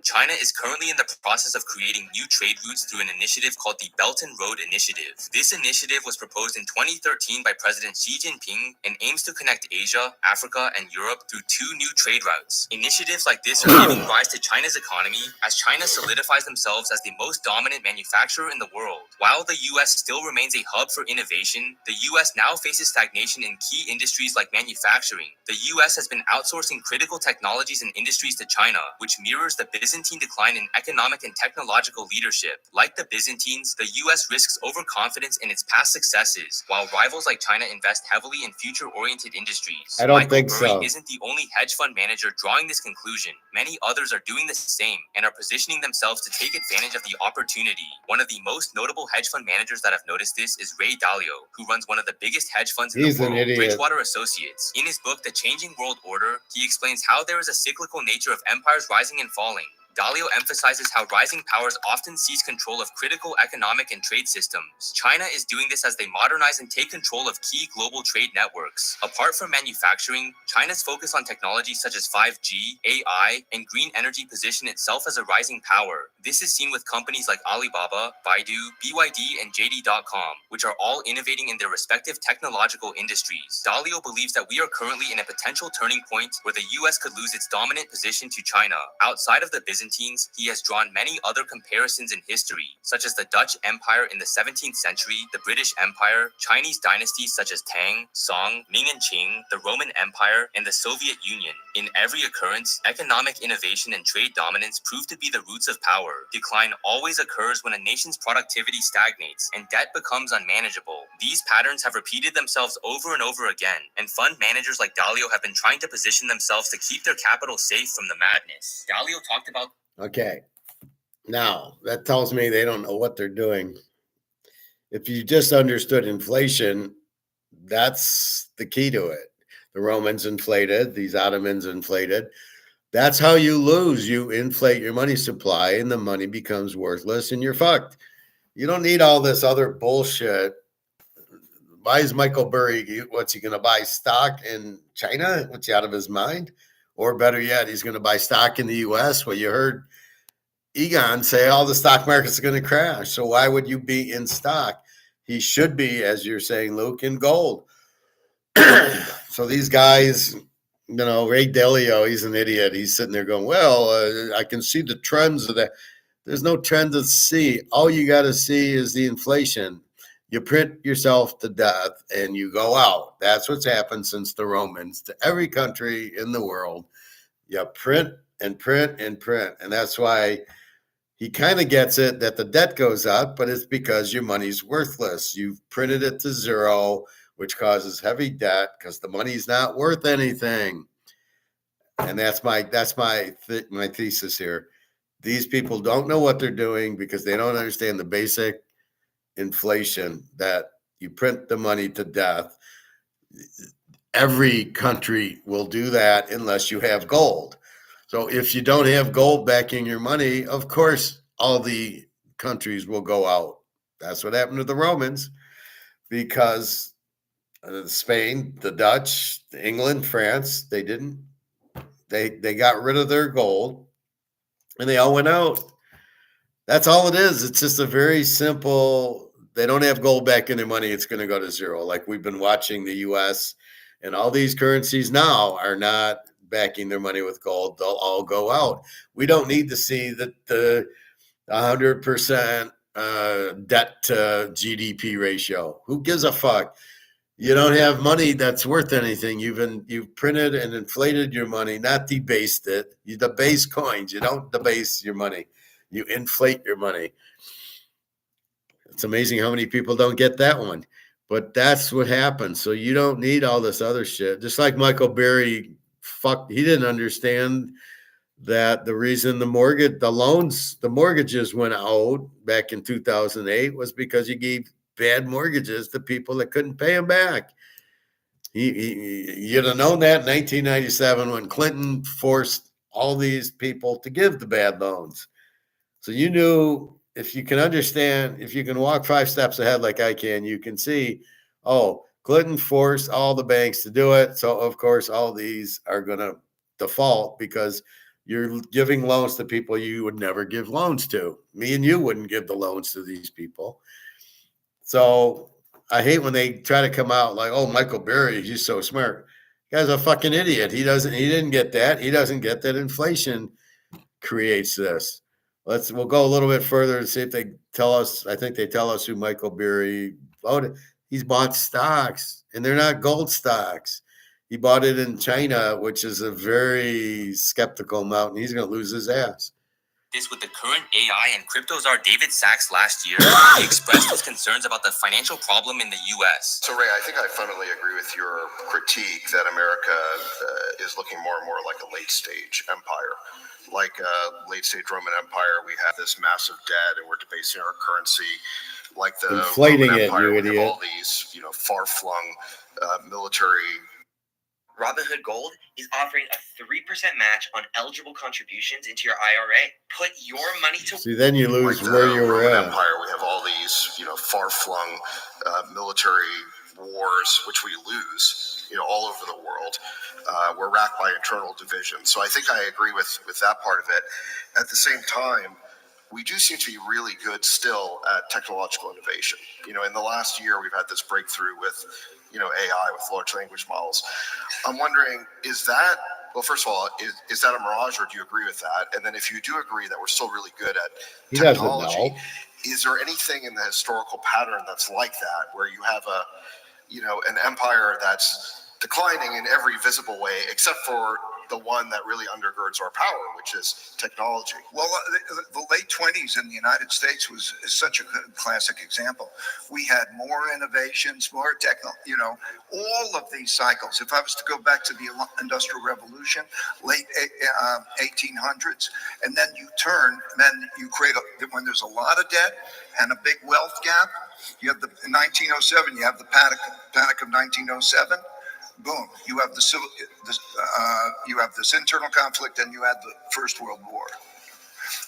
China is currently in the process of creating new trade routes through an initiative called the Belt and Road Initiative. This initiative was proposed in 2013 by President Xi Jinping and aims to connect Asia, Africa, and Europe through two new trade routes. Initiatives like this are giving rise to China's economy as China solidifies themselves as the most dominant manufacturer in the world. While the US still remains a hub for innovation, the US now faces stagnation in key industries like manufacturing. The US has been outsourcing critical technologies and industries to China, which mirrors the Byzantine decline in economic and technological leadership. Like the Byzantines, the US risks overconfidence in its past successes, while rivals like China invest heavily in future-oriented industries. I don't Michael think Burry so. isn't the only hedge fund manager drawing this conclusion. Many others are doing the same and are positioning themselves to take advantage of the opportunity. One of the most notable hedge fund managers that have noticed this is Ray Dalio, who runs one of the biggest hedge funds in He's the an world, idiot. Bridgewater Associates. In his book, The Changing World Order, he explains how there is a cyclical nature of empires rising and falling. Dalio emphasizes how rising powers often seize control of critical economic and trade systems. China is doing this as they modernize and take control of key global trade networks. Apart from manufacturing, China's focus on technologies such as 5G, AI, and green energy position itself as a rising power. This is seen with companies like Alibaba, Baidu, BYD, and JD.com, which are all innovating in their respective technological industries. Dalio believes that we are currently in a potential turning point where the US could lose its dominant position to China. Outside of the Byzantines, he has drawn many other comparisons in history, such as the Dutch Empire in the 17th century, the British Empire, Chinese dynasties such as Tang, Song, Ming and Qing, the Roman Empire, and the Soviet Union. In every occurrence, economic innovation and trade dominance prove to be the roots of power. Decline always occurs when a nation's productivity stagnates and debt becomes unmanageable. These patterns have repeated themselves over and over again, and fund managers like Dalio have been trying to position themselves to keep their capital safe from the madness. Dalio talked about Okay. Now, that tells me they don't know what they're doing. If you just understood inflation, that's the key to it. The Romans inflated, these Ottomans inflated. That's how you lose. You inflate your money supply and the money becomes worthless and you're fucked. You don't need all this other bullshit. Why is Michael Burry, what's he going to buy stock in China? What's he out of his mind? Or better yet, he's going to buy stock in the US. Well, you heard Egon say all the stock market's going to crash. So why would you be in stock? He should be, as you're saying, Luke, in gold. So these guys, Ray Dalio, he's an idiot. He's sitting there going, well, I can see the trends of that. There's no trend to see. All you got to see is the inflation. You print yourself to death and you go out. That's what's happened since the Romans to every country in the world. You print and print and print. And that's why he kind of gets it that the debt goes up, but it's because your money's worthless. You've printed it to zero, which causes heavy debt because the money's not worth anything. And that's my thesis here. These people don't know what they're doing because they don't understand the basic inflation that you print the money to death. Every country will do that unless you have gold. So if you don't have gold backing your money, of course, all the countries will go out. That's what happened to the Romans because Spain, the Dutch, England, France, they didn't. They got rid of their gold and they all went out. That's all it is. It's just a very simple. They don't have gold back in their money. It's going to go to zero. Like we've been watching the U.S. and all these currencies now are not backing their money with gold. They'll all go out. We don't need to see the 100% debt to GDP ratio. Who gives a fuck? You don't have money that's worth anything. You've printed and inflated your money, not debased it. You debase coins. You don't debase your money. You inflate your money. It's amazing how many people don't get that one. But that's what happens. So you don't need all this other shit. Just like Michael Berry, he didn't understand that the reason the mortgages went out back in 2008 was because you gave bad mortgages to people that couldn't pay them back. You'd have known that in 1997 when Clinton forced all these people to give the bad loans. So you knew, if you can understand, if you can walk 5 steps ahead like I can, you can see, oh, Clinton forced all the banks to do it. So, of course, all these are going to default because you're giving loans to people you would never give loans to. Me and you wouldn't give the loans to these people. So I hate when they try to come out like, oh, Michael Berry, he's so smart. The guy's a fucking idiot. He didn't get that. He doesn't get that inflation creates this. We'll go a little bit further and see if they tell us. I think they tell us who Michael Berry voted. He's bought stocks, and they're not gold stocks. He bought it in China, which is a very skeptical amount, and he's going to lose his ass. This with the current AI and crypto czar David Sachs last year, he expressed his concerns about the financial problem in the U.S. So, Ray, I think I fundamentally agree with your critique that America is looking more and more like a late-stage empire. Like a late-stage Roman Empire, we have this massive debt, and we're debasing our currency. Like the inflating Roman it, Empire, you we idiot. have all these, far-flung military. Robinhood Gold is offering a 3% match on eligible contributions into your IRA. Put your money to See, then you lose like where you were Roman at. Empire, we have all these, far-flung military wars, which we lose, all over the world. We're racked by internal division. So I think I agree with that part of it. At the same time, we do seem to be really good still at technological innovation. In the last year, we've had this breakthrough with, AI, with large language models. I'm wondering, well, first of all, is that a mirage, or do you agree with that? And then if you do agree that we're still really good at technology, is there anything in the historical pattern that's like that, where you have an empire that's declining in every visible way, except for the one that really undergirds our power, which is technology? Well, the late 20s in the United States was such a good classic example. We had more innovations, more all of these cycles. If I was to go back to the Industrial Revolution, late 1800s, and then you create, when there's a lot of debt and a big wealth gap, you have in 1907, you have the Panic of 1907. Boom! You have you have this internal conflict, and you had the First World War.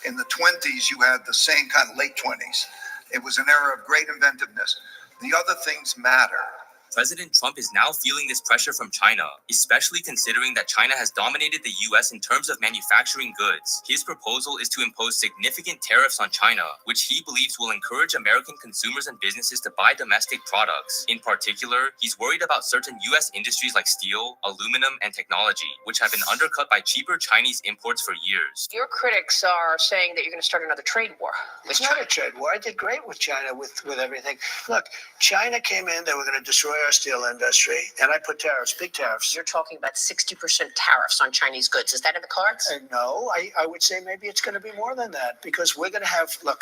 In the 20s, you had the same kind of late 20s. It was an era of great inventiveness. The other things matter. President Trump is now feeling this pressure from China, especially considering that China has dominated the U.S. in terms of manufacturing goods. His proposal is to impose significant tariffs on China, which he believes will encourage American consumers and businesses to buy domestic products. In particular, he's worried about certain U.S. industries like steel, aluminum, and technology, which have been undercut by cheaper Chinese imports for years. Your critics are saying that you're going to start another trade war. It's not a trade war. I did great with China with everything. Look, China came in, they were going to destroy our steel industry, and I put tariffs, big tariffs. You're talking about 60% tariffs on Chinese goods. Is that in the cards? No, I would say maybe it's going to be more than that, because we're going to have, look,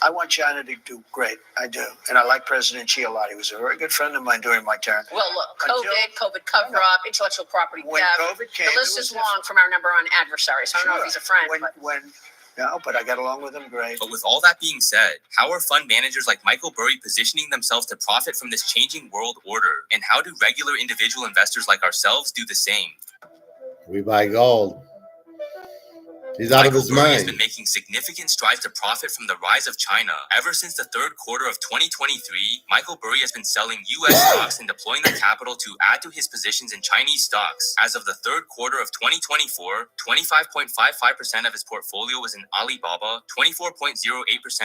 I want China to do great. I do. And I like President Xi a lot. He was a very good friend of mine during my term. Well, look, COVID cover-up, intellectual property when theft. COVID came, the list is long from our number one adversaries. I don't know if he's a friend. No, but I got along with him great. But with all that being said, how are fund managers like Michael Burry positioning themselves to profit from this changing world order? And how do regular individual investors like ourselves do the same? We buy gold. He's out of Michael his Burry has mind. been making significant strides to profit from the rise of China. Ever since the third quarter of 2023, Michael Burry has been selling U.S. stocks and deploying the capital to add to his positions in Chinese stocks. As of the third quarter of 2024, 25.55% of his portfolio was in Alibaba, 24.08%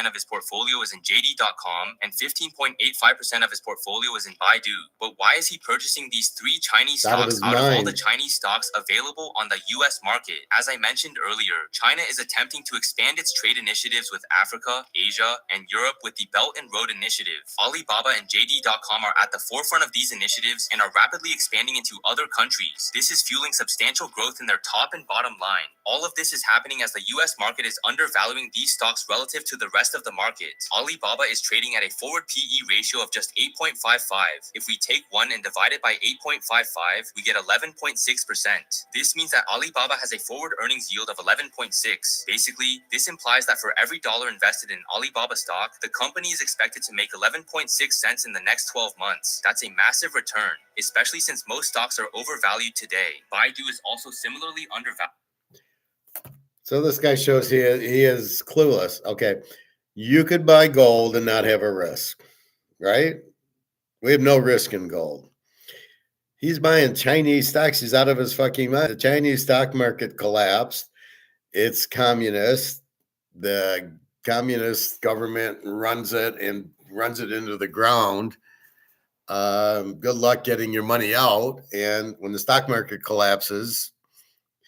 of his portfolio is in JD.com, and 15.85% of his portfolio is in Baidu. But why is he purchasing these three Chinese stocks out of all the Chinese stocks available on the U.S. market? As I mentioned earlier, China is attempting to expand its trade initiatives with Africa, Asia, and Europe with the Belt and Road Initiative. Alibaba and JD.com are at the forefront of these initiatives and are rapidly expanding into other countries. This is fueling substantial growth in their top and bottom line. All of this is happening as the U.S. market is undervaluing these stocks relative to the rest of the market. Alibaba is trading at a forward PE ratio of just 8.55. If we take 1 and divide it by 8.55, we get 11.6%. This means that Alibaba has a forward earnings yield of 11.6. Basically, this implies that for every dollar invested in Alibaba stock, the company is expected to make 11.6 cents in the next 12 months. That's a massive return, especially since most stocks are overvalued today. Baidu is also similarly undervalued. So this guy shows he is clueless. Okay, you could buy gold and not have a risk, right? We have no risk in gold. He's buying Chinese stocks. He's out of his fucking mind. The Chinese stock market collapsed. It's communist. The communist government runs it and runs it into the ground. Good luck getting your money out. And when the stock market collapses,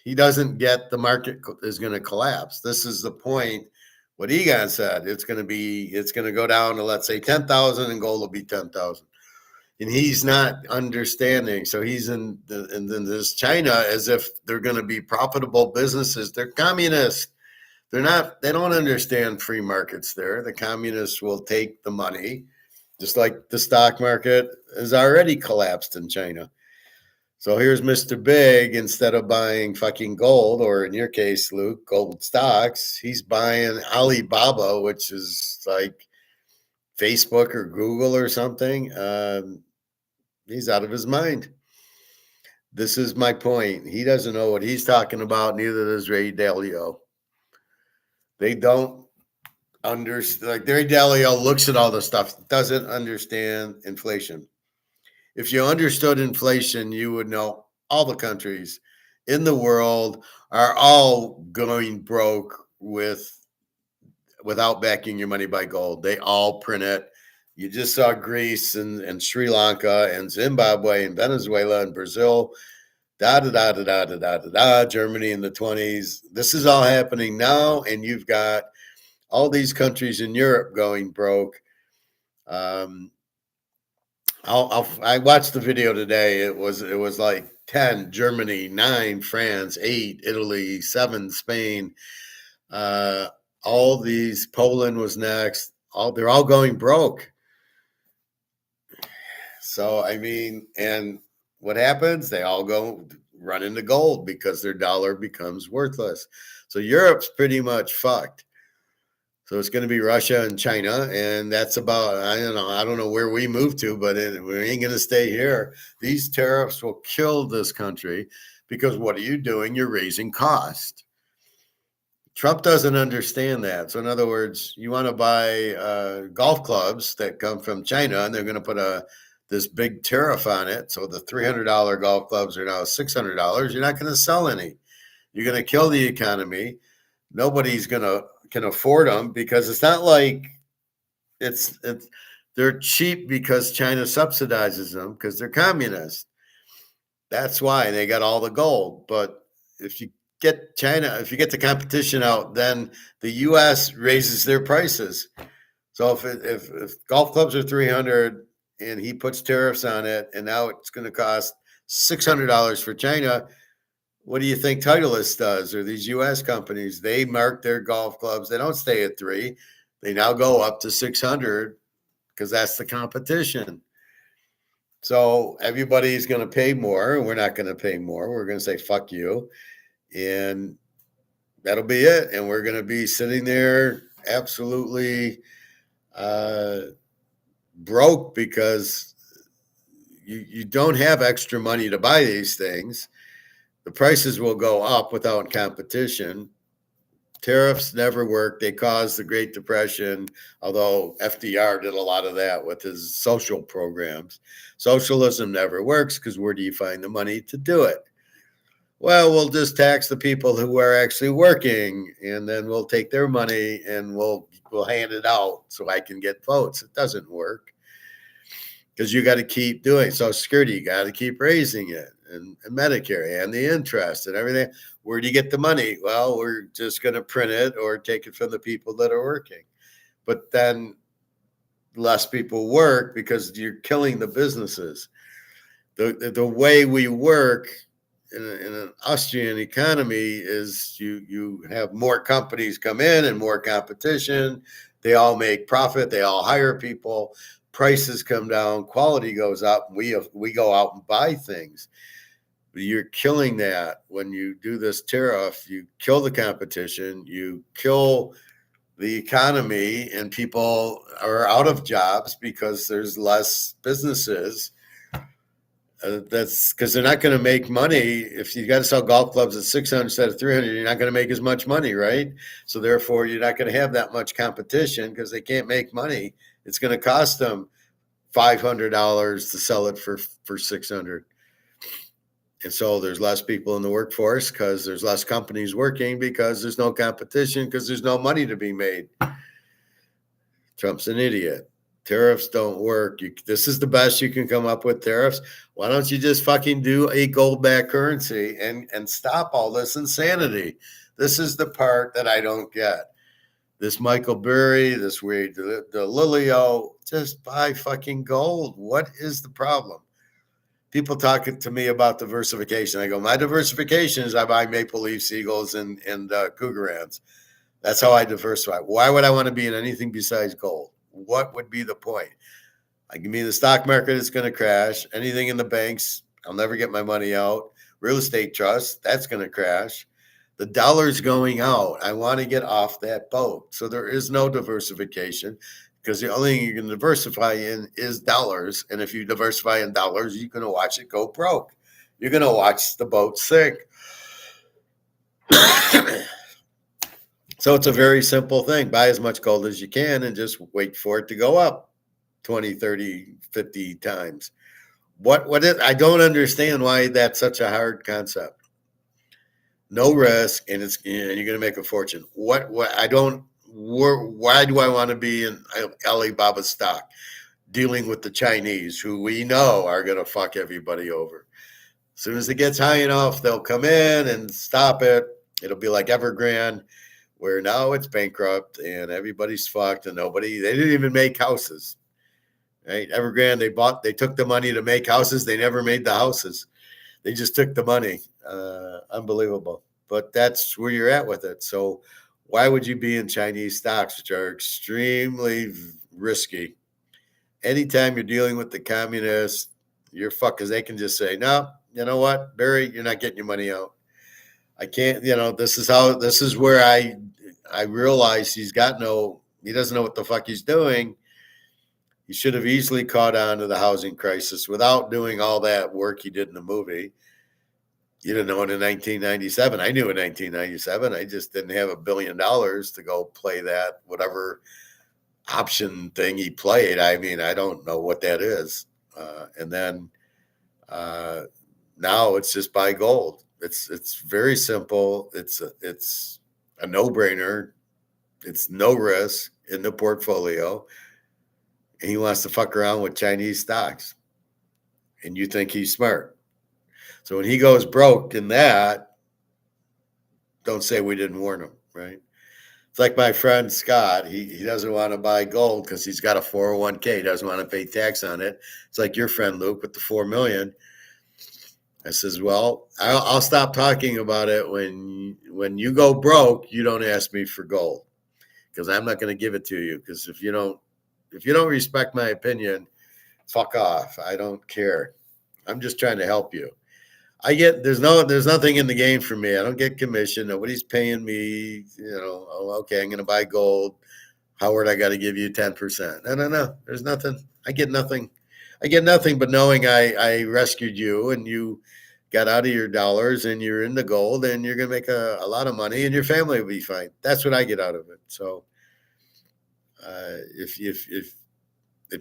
he doesn't get the market is going to collapse. This is the point. What Egon said, it's going to go down to, let's say, 10,000 and gold will be 10,000. And he's not understanding. So he's in this China as if they're going to be profitable businesses. They're communists. They don't understand free markets there. The communists will take the money, just like the stock market has already collapsed in China. So here's Mr. Big, instead of buying fucking gold, or in your case, Luke, gold stocks, he's buying Alibaba, which is like Facebook or Google or something. He's out of his mind. This is my point. He doesn't know what he's talking about. Neither does Ray Dalio. They don't understand. Like, Ray Dalio looks at all the stuff, doesn't understand inflation. If you understood inflation, you would know all the countries in the world are all going broke without backing your money by gold. They all print it. You just saw Greece and Sri Lanka and Zimbabwe and Venezuela and Brazil, Germany in the 20s. This is all happening now, and you've got all these countries in Europe going broke. I watched the video today. It was like 10 Germany, 9 France, 8 Italy, 7 Spain. All these, Poland was next. They're all going broke. So, I mean, and what happens? They all go run into gold because their dollar becomes worthless. So Europe's pretty much fucked. So it's going to be Russia and China, and that's about, I don't know where we move to, but we ain't going to stay here. These tariffs will kill this country because what are you doing? You're raising cost. Trump doesn't understand that. So in other words, you want to buy golf clubs that come from China, and they're going to put this big tariff on it. So the $300 golf clubs are now $600. You're not going to sell any. You're going to kill the economy. Nobody's can afford them because it's not like they're cheap because China subsidizes them because they're communist. That's why they got all the gold. But if you get the competition out, then the U.S. raises their prices. So if golf clubs are $300 and he puts tariffs on it, and now it's going to cost $600 for China, what do you think Titleist does, or these U.S. companies? They mark their golf clubs. They don't stay at $300. They now go up to $600 because that's the competition. So everybody's going to pay more, and we're not going to pay more. We're going to say, fuck you. And that'll be it. And we're going to be sitting there absolutely broke because you don't have extra money to buy these things. The prices will go up without competition. Tariffs never work. They caused the Great Depression, although FDR did a lot of that with his social programs. Socialism never works because where do you find the money to do it? Well, we'll just tax the people who are actually working, and then we'll take their money and we'll hand it out so I can get votes. It doesn't work because you got to keep doing Social Security. You got to keep raising it, and Medicare and the interest and everything. Where do you get the money? Well, we're just going to print it or take it from the people that are working. But then less people work because you're killing the businesses. The way we work in an Austrian economy is you have more companies come in and more competition. They all make profit. They all hire people. Prices come down. Quality goes up. We go out and buy things. You're killing that when you do this tariff. You kill the competition. You kill the economy, and people are out of jobs because there's less businesses. That's because they're not going to make money. If you got to sell golf clubs at 600 instead of 300, you're not going to make as much money, right? So therefore, you're not going to have that much competition because they can't make money. It's going to cost them $500 to sell it for 600. And so there's less people in the workforce because there's less companies working because there's no competition because there's no money to be made. Trump's an idiot. Tariffs don't work. This is the best you can come up with, tariffs. Why don't you just fucking do a gold-backed currency and stop all this insanity? This is the part that I don't get. This Michael Burry, this Ray DeLilio, just buy fucking gold. What is the problem? People talking to me about diversification. I go, my diversification is I buy Maple Leaf Eagles and Cougarans. That's how I diversify. Why would I want to be in anything besides gold? What would be the point? I give me the stock market, it's going to crash. Anything in the banks, I'll never get my money out. Real estate trust, that's going to crash. The dollar's going out. I want to get off that boat. So there is no diversification because the only thing you can diversify in is dollars. And if you diversify in dollars, you're going to watch it go broke. You're going to watch the boat sink. So it's a very simple thing. Buy as much gold as you can and just wait for it to go up 20, 30, 50 times. What is, I don't understand why that's such a hard concept. No risk, and you're going to make a fortune. Why do I want to be in Alibaba stock dealing with the Chinese who we know are going to fuck everybody over? As soon as it gets high enough, they'll come in and stop it. It'll be like Evergrande, where now it's bankrupt and everybody's fucked and they didn't even make houses, right? Evergrande, they took the money to make houses. They never made the houses. They just took the money. Unbelievable. But that's where you're at with it. So why would you be in Chinese stocks, which are extremely risky? Anytime you're dealing with the communists, you're fucked because they can just say, no, you know what, Barry, you're not getting your money out. I can't, this is where I realize he doesn't know what the fuck he's doing. He should have easily caught on to the housing crisis without doing all that work he did in the movie. You didn't know it in 1997. I knew in 1997. I just didn't have $1 billion to go play that, whatever option thing he played. I mean, I don't know what that is. And then now it's just buy gold. It's very simple. It's a no-brainer. It's no risk in the portfolio. And he wants to fuck around with Chinese stocks. And you think he's smart. So when he goes broke in that, don't say we didn't warn him, right? It's like my friend Scott. He doesn't want to buy gold because he's got a 401k. He doesn't want to pay tax on it. It's like your friend Luke with the $4 million. I says, well, I'll stop talking about it when you go broke. You don't ask me for gold because I'm not going to give it to you. Because if you don't respect my opinion, fuck off. I don't care. I'm just trying to help you. There's nothing in the game for me. I don't get commission. Nobody's paying me. Okay, I'm going to buy gold. Howard, I got to give you 10%. No. There's nothing. I get nothing but knowing I rescued you and you got out of your dollars and you're in the gold, and you're going to make a lot of money, and your family will be fine. That's what I get out of it. So if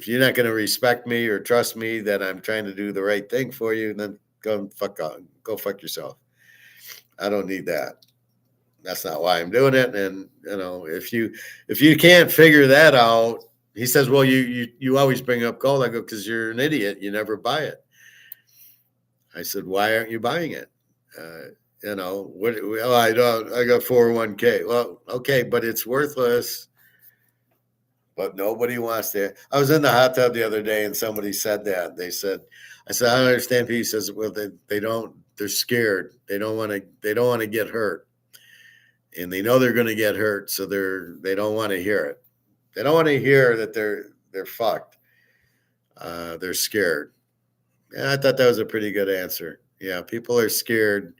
you're not going to respect me or trust me that I'm trying to do the right thing for you, then go fuck yourself. I don't need that. That's not why I'm doing it. And if you can't figure that out, he says, well, you always bring up gold. I go, because you're an idiot. You never buy it. I said, why aren't you buying it? What? Well, I don't. I got 401k. Well, okay, but it's worthless. But nobody wants to. I was in the hot tub the other day, and somebody said that. I said, I don't understand. He says, well, they don't. They're scared. They don't want to. They don't want to get hurt, and they know they're going to get hurt, so they don't want to hear it. They don't want to hear that they're fucked. They're scared. And I thought that was a pretty good answer. Yeah, people are scared,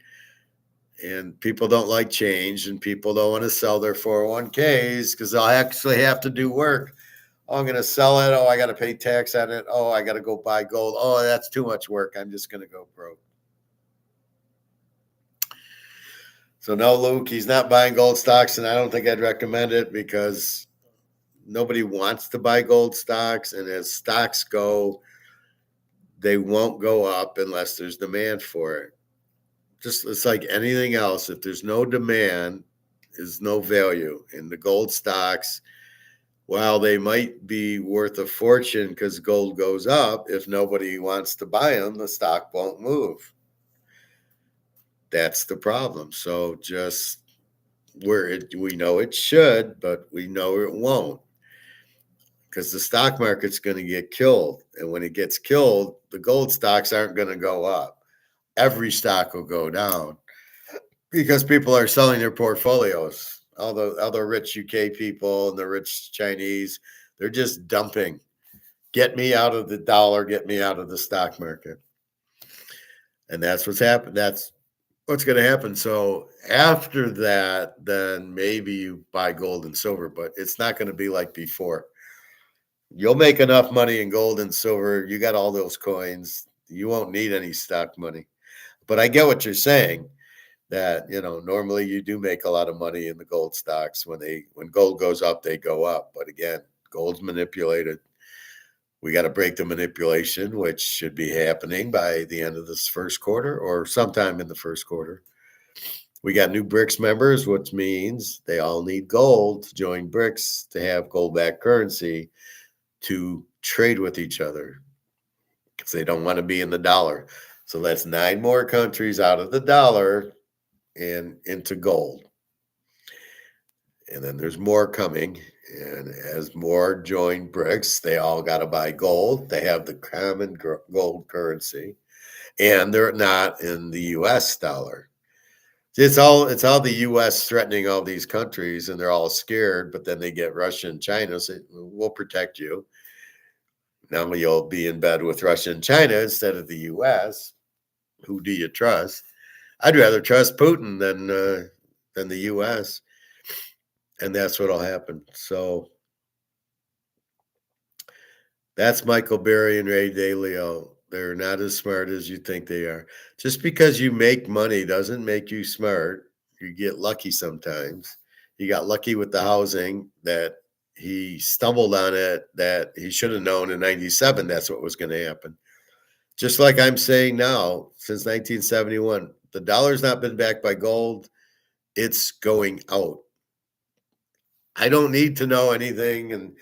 and people don't like change, and people don't want to sell their 401ks because they'll actually have to do work. Oh, I'm going to sell it. Oh, I got to pay tax on it. Oh, I got to go buy gold. Oh, that's too much work. I'm just going to go broke. So no, Luke, he's not buying gold stocks, and I don't think I'd recommend it because nobody wants to buy gold stocks, and as stocks go, they won't go up unless there's demand for it. Just it's like anything else. If there's no demand, there's no value. In the gold stocks, while they might be worth a fortune because gold goes up, if nobody wants to buy them, the stock won't move. That's the problem. So just we know it should, but we know it won't. Because the stock market's going to get killed. And when it gets killed, the gold stocks aren't going to go up. Every stock will go down because people are selling their portfolios. All the rich UK people and the rich Chinese, they're just dumping. Get me out of the dollar, get me out of the stock market. And that's what's happened. That's what's going to happen. So after that, then maybe you buy gold and silver, but it's not going to be like before. You'll make enough money in gold and silver. You got all those coins. You won't need any stock money. But I get what you're saying, that normally you do make a lot of money in the gold stocks. When gold goes up, they go up. But again, gold's manipulated. We got to break the manipulation, which should be happening by the end of this first quarter or sometime in the first quarter. We got new BRICS members, which means they all need gold to join BRICS to have gold-backed currency to trade with each other because they don't want to be in the dollar. So that's 9 more countries out of the dollar and into gold. And then there's more coming. And as more join BRICS, they all got to buy gold. They have the common gold currency, and they're not in the U.S. dollar. It's all the U.S. threatening all these countries, and they're all scared. But then they get Russia and China, say, we'll protect you. Now you'll be in bed with Russia and China instead of the U.S. Who do you trust? I'd rather trust Putin than the U.S. And that's what'll happen. So that's Michael Berry and Ray Dalio. They're not as smart as you think they are. Just because you make money doesn't make you smart. You get lucky sometimes. He got lucky with the housing that he stumbled on it, that he should have known in 97 that's what was going to happen. Just like I'm saying now, since 1971, the dollar's not been backed by gold. It's going out. I don't need to know anything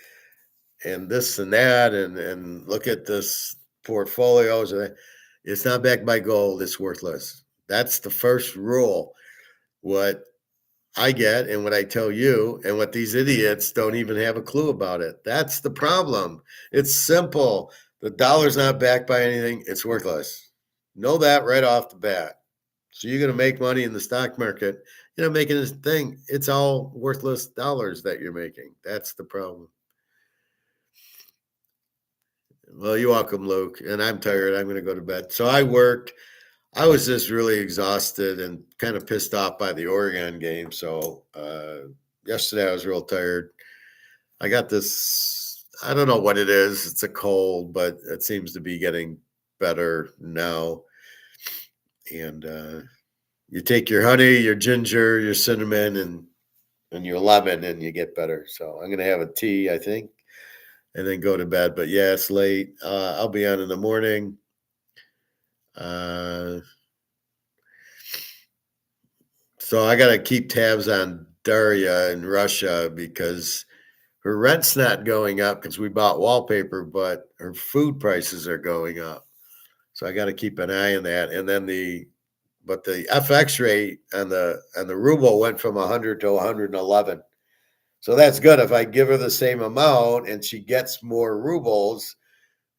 and this and that and look at this portfolios. It's not backed by gold. It's worthless. That's the first rule. What I get and what I tell you and what these idiots don't even have a clue about it. That's the problem. It's simple. The dollar's not backed by anything. It's worthless. Know that right off the bat. So you're going to make money in the stock market. You're not making this thing. It's all worthless dollars that you're making. That's the problem. Well, you're welcome, Luke. And I'm tired. I'm going to go to bed. So I worked. I was just really exhausted and kind of pissed off by the Oregon game. So yesterday I was real tired. I got this, I don't know what it is. It's a cold, but it seems to be getting better now. And you take your honey, your ginger, your cinnamon, and your lemon, and you get better. So I'm going to have a tea, I think, and then go to bed. But yeah, it's late. I'll be on in the morning. So I got to keep tabs on Daria in Russia because her rent's not going up because we bought wallpaper, but her food prices are going up. So I got to keep an eye on that. And then the FX rate on the ruble went from 100 to 111. So that's good. If I give her the same amount and she gets more rubles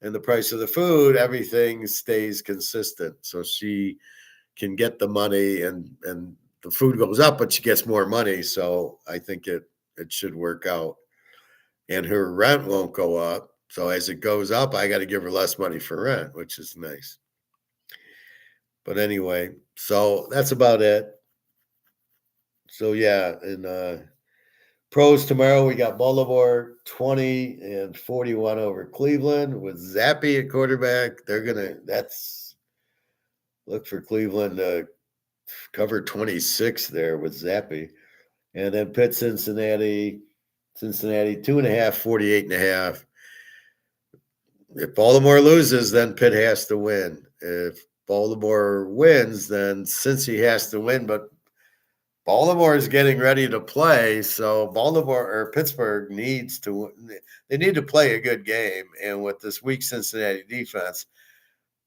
and the price of the food, everything stays consistent. So she can get the money and the food goes up, but she gets more money. So I think it should work out. And her rent won't go up. So as it goes up, I got to give her less money for rent, which is nice. But anyway, so that's about it. So yeah, in pros tomorrow, we got Baltimore 20 and 41 over Cleveland with Zappy at quarterback. Look for Cleveland to cover 26 there with Zappy. And then Pitt, Cincinnati 2.5, 48.5. If Baltimore loses, then Pitt has to win. If Baltimore wins, then Cincy has to win. But Baltimore is getting ready to play, so Baltimore or Pittsburgh needs to. They need to play a good game, and with this weak Cincinnati defense,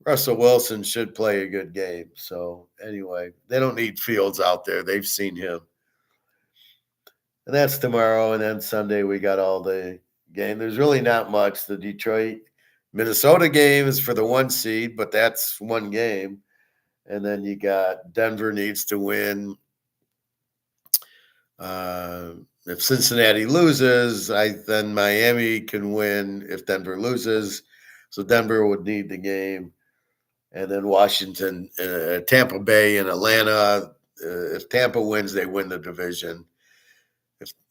Russell Wilson should play a good game. So anyway, they don't need Fields out there; they've seen him. And that's tomorrow, and then Sunday we got all the game. There's really not much. The Detroit Minnesota game is for the 1 seed, but that's one game. And then you got Denver needs to win. If Cincinnati loses, then Miami can win if Denver loses. So Denver would need the game. And then Washington, Tampa Bay, and Atlanta. If Tampa wins, they win the division.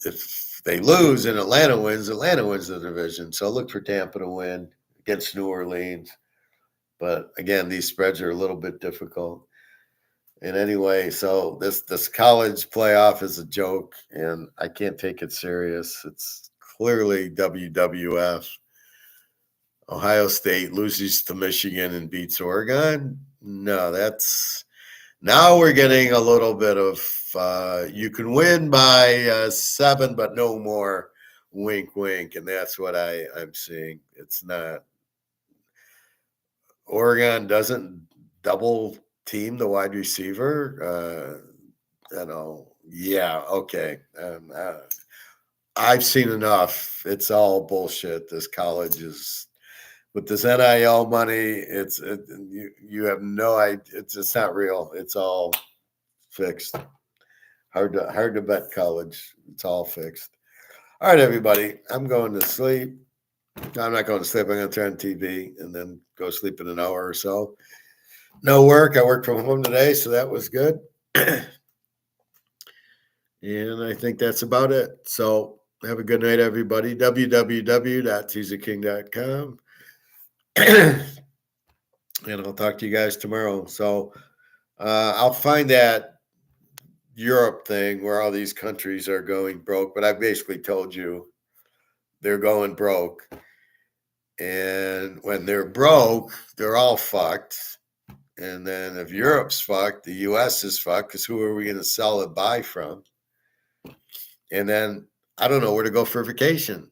If they lose and Atlanta wins the division. So look for Tampa to win against New Orleans. But again, these spreads are a little bit difficult. And anyway, so this college playoff is a joke, and I can't take it serious. It's clearly WWF. Ohio State loses to Michigan and beats Oregon. No, now we're getting a little bit of you can win by 7, but no more. Wink, wink, and that's what I'm seeing. It's not. Oregon doesn't double team the wide receiver. Yeah, okay. I've seen enough. It's all bullshit. This college is with this NIL money. You have no idea. It's not real. It's all fixed. Hard to bet college. It's all fixed. All right, everybody. I'm going to sleep. I'm not going to sleep. I'm going to turn on TV and then go sleep in an hour or so. No work. I worked from home today, so that was good. And I think that's about it. So have a good night, everybody. www.teaserking.com. And I'll talk to you guys tomorrow. So I'll find that Europe thing where all these countries are going broke, but I basically told you they're going broke. And when they're broke, they're all fucked. And then if Europe's fucked, the U.S. is fucked because who are we going to sell it buy from? And then I don't know where to go for vacation.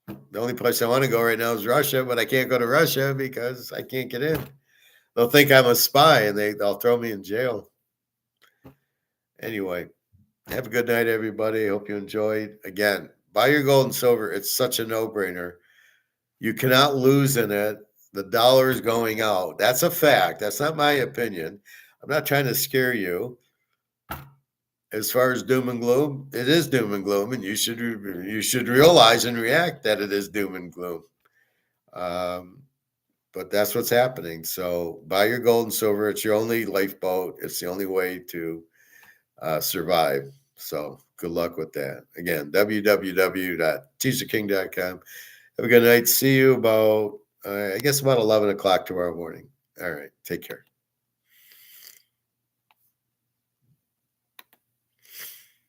The only place I want to go right now is Russia, but I can't go to Russia because I can't get in. They'll think I'm a spy and they'll throw me in jail. Anyway, have a good night, everybody. Hope you enjoyed. Again, buy your gold and silver. It's such a no-brainer. You cannot lose in it. The dollar is going out. That's a fact. That's not my opinion. I'm not trying to scare you. As far as doom and gloom, it is doom and gloom, and you should realize and react that it is doom and gloom. But that's what's happening. So buy your gold and silver. It's your only lifeboat. It's the only way to survive. So good luck with that. Again, www.teaserking.com. Have a good night. See you about 11 o'clock tomorrow morning. All right. Take care.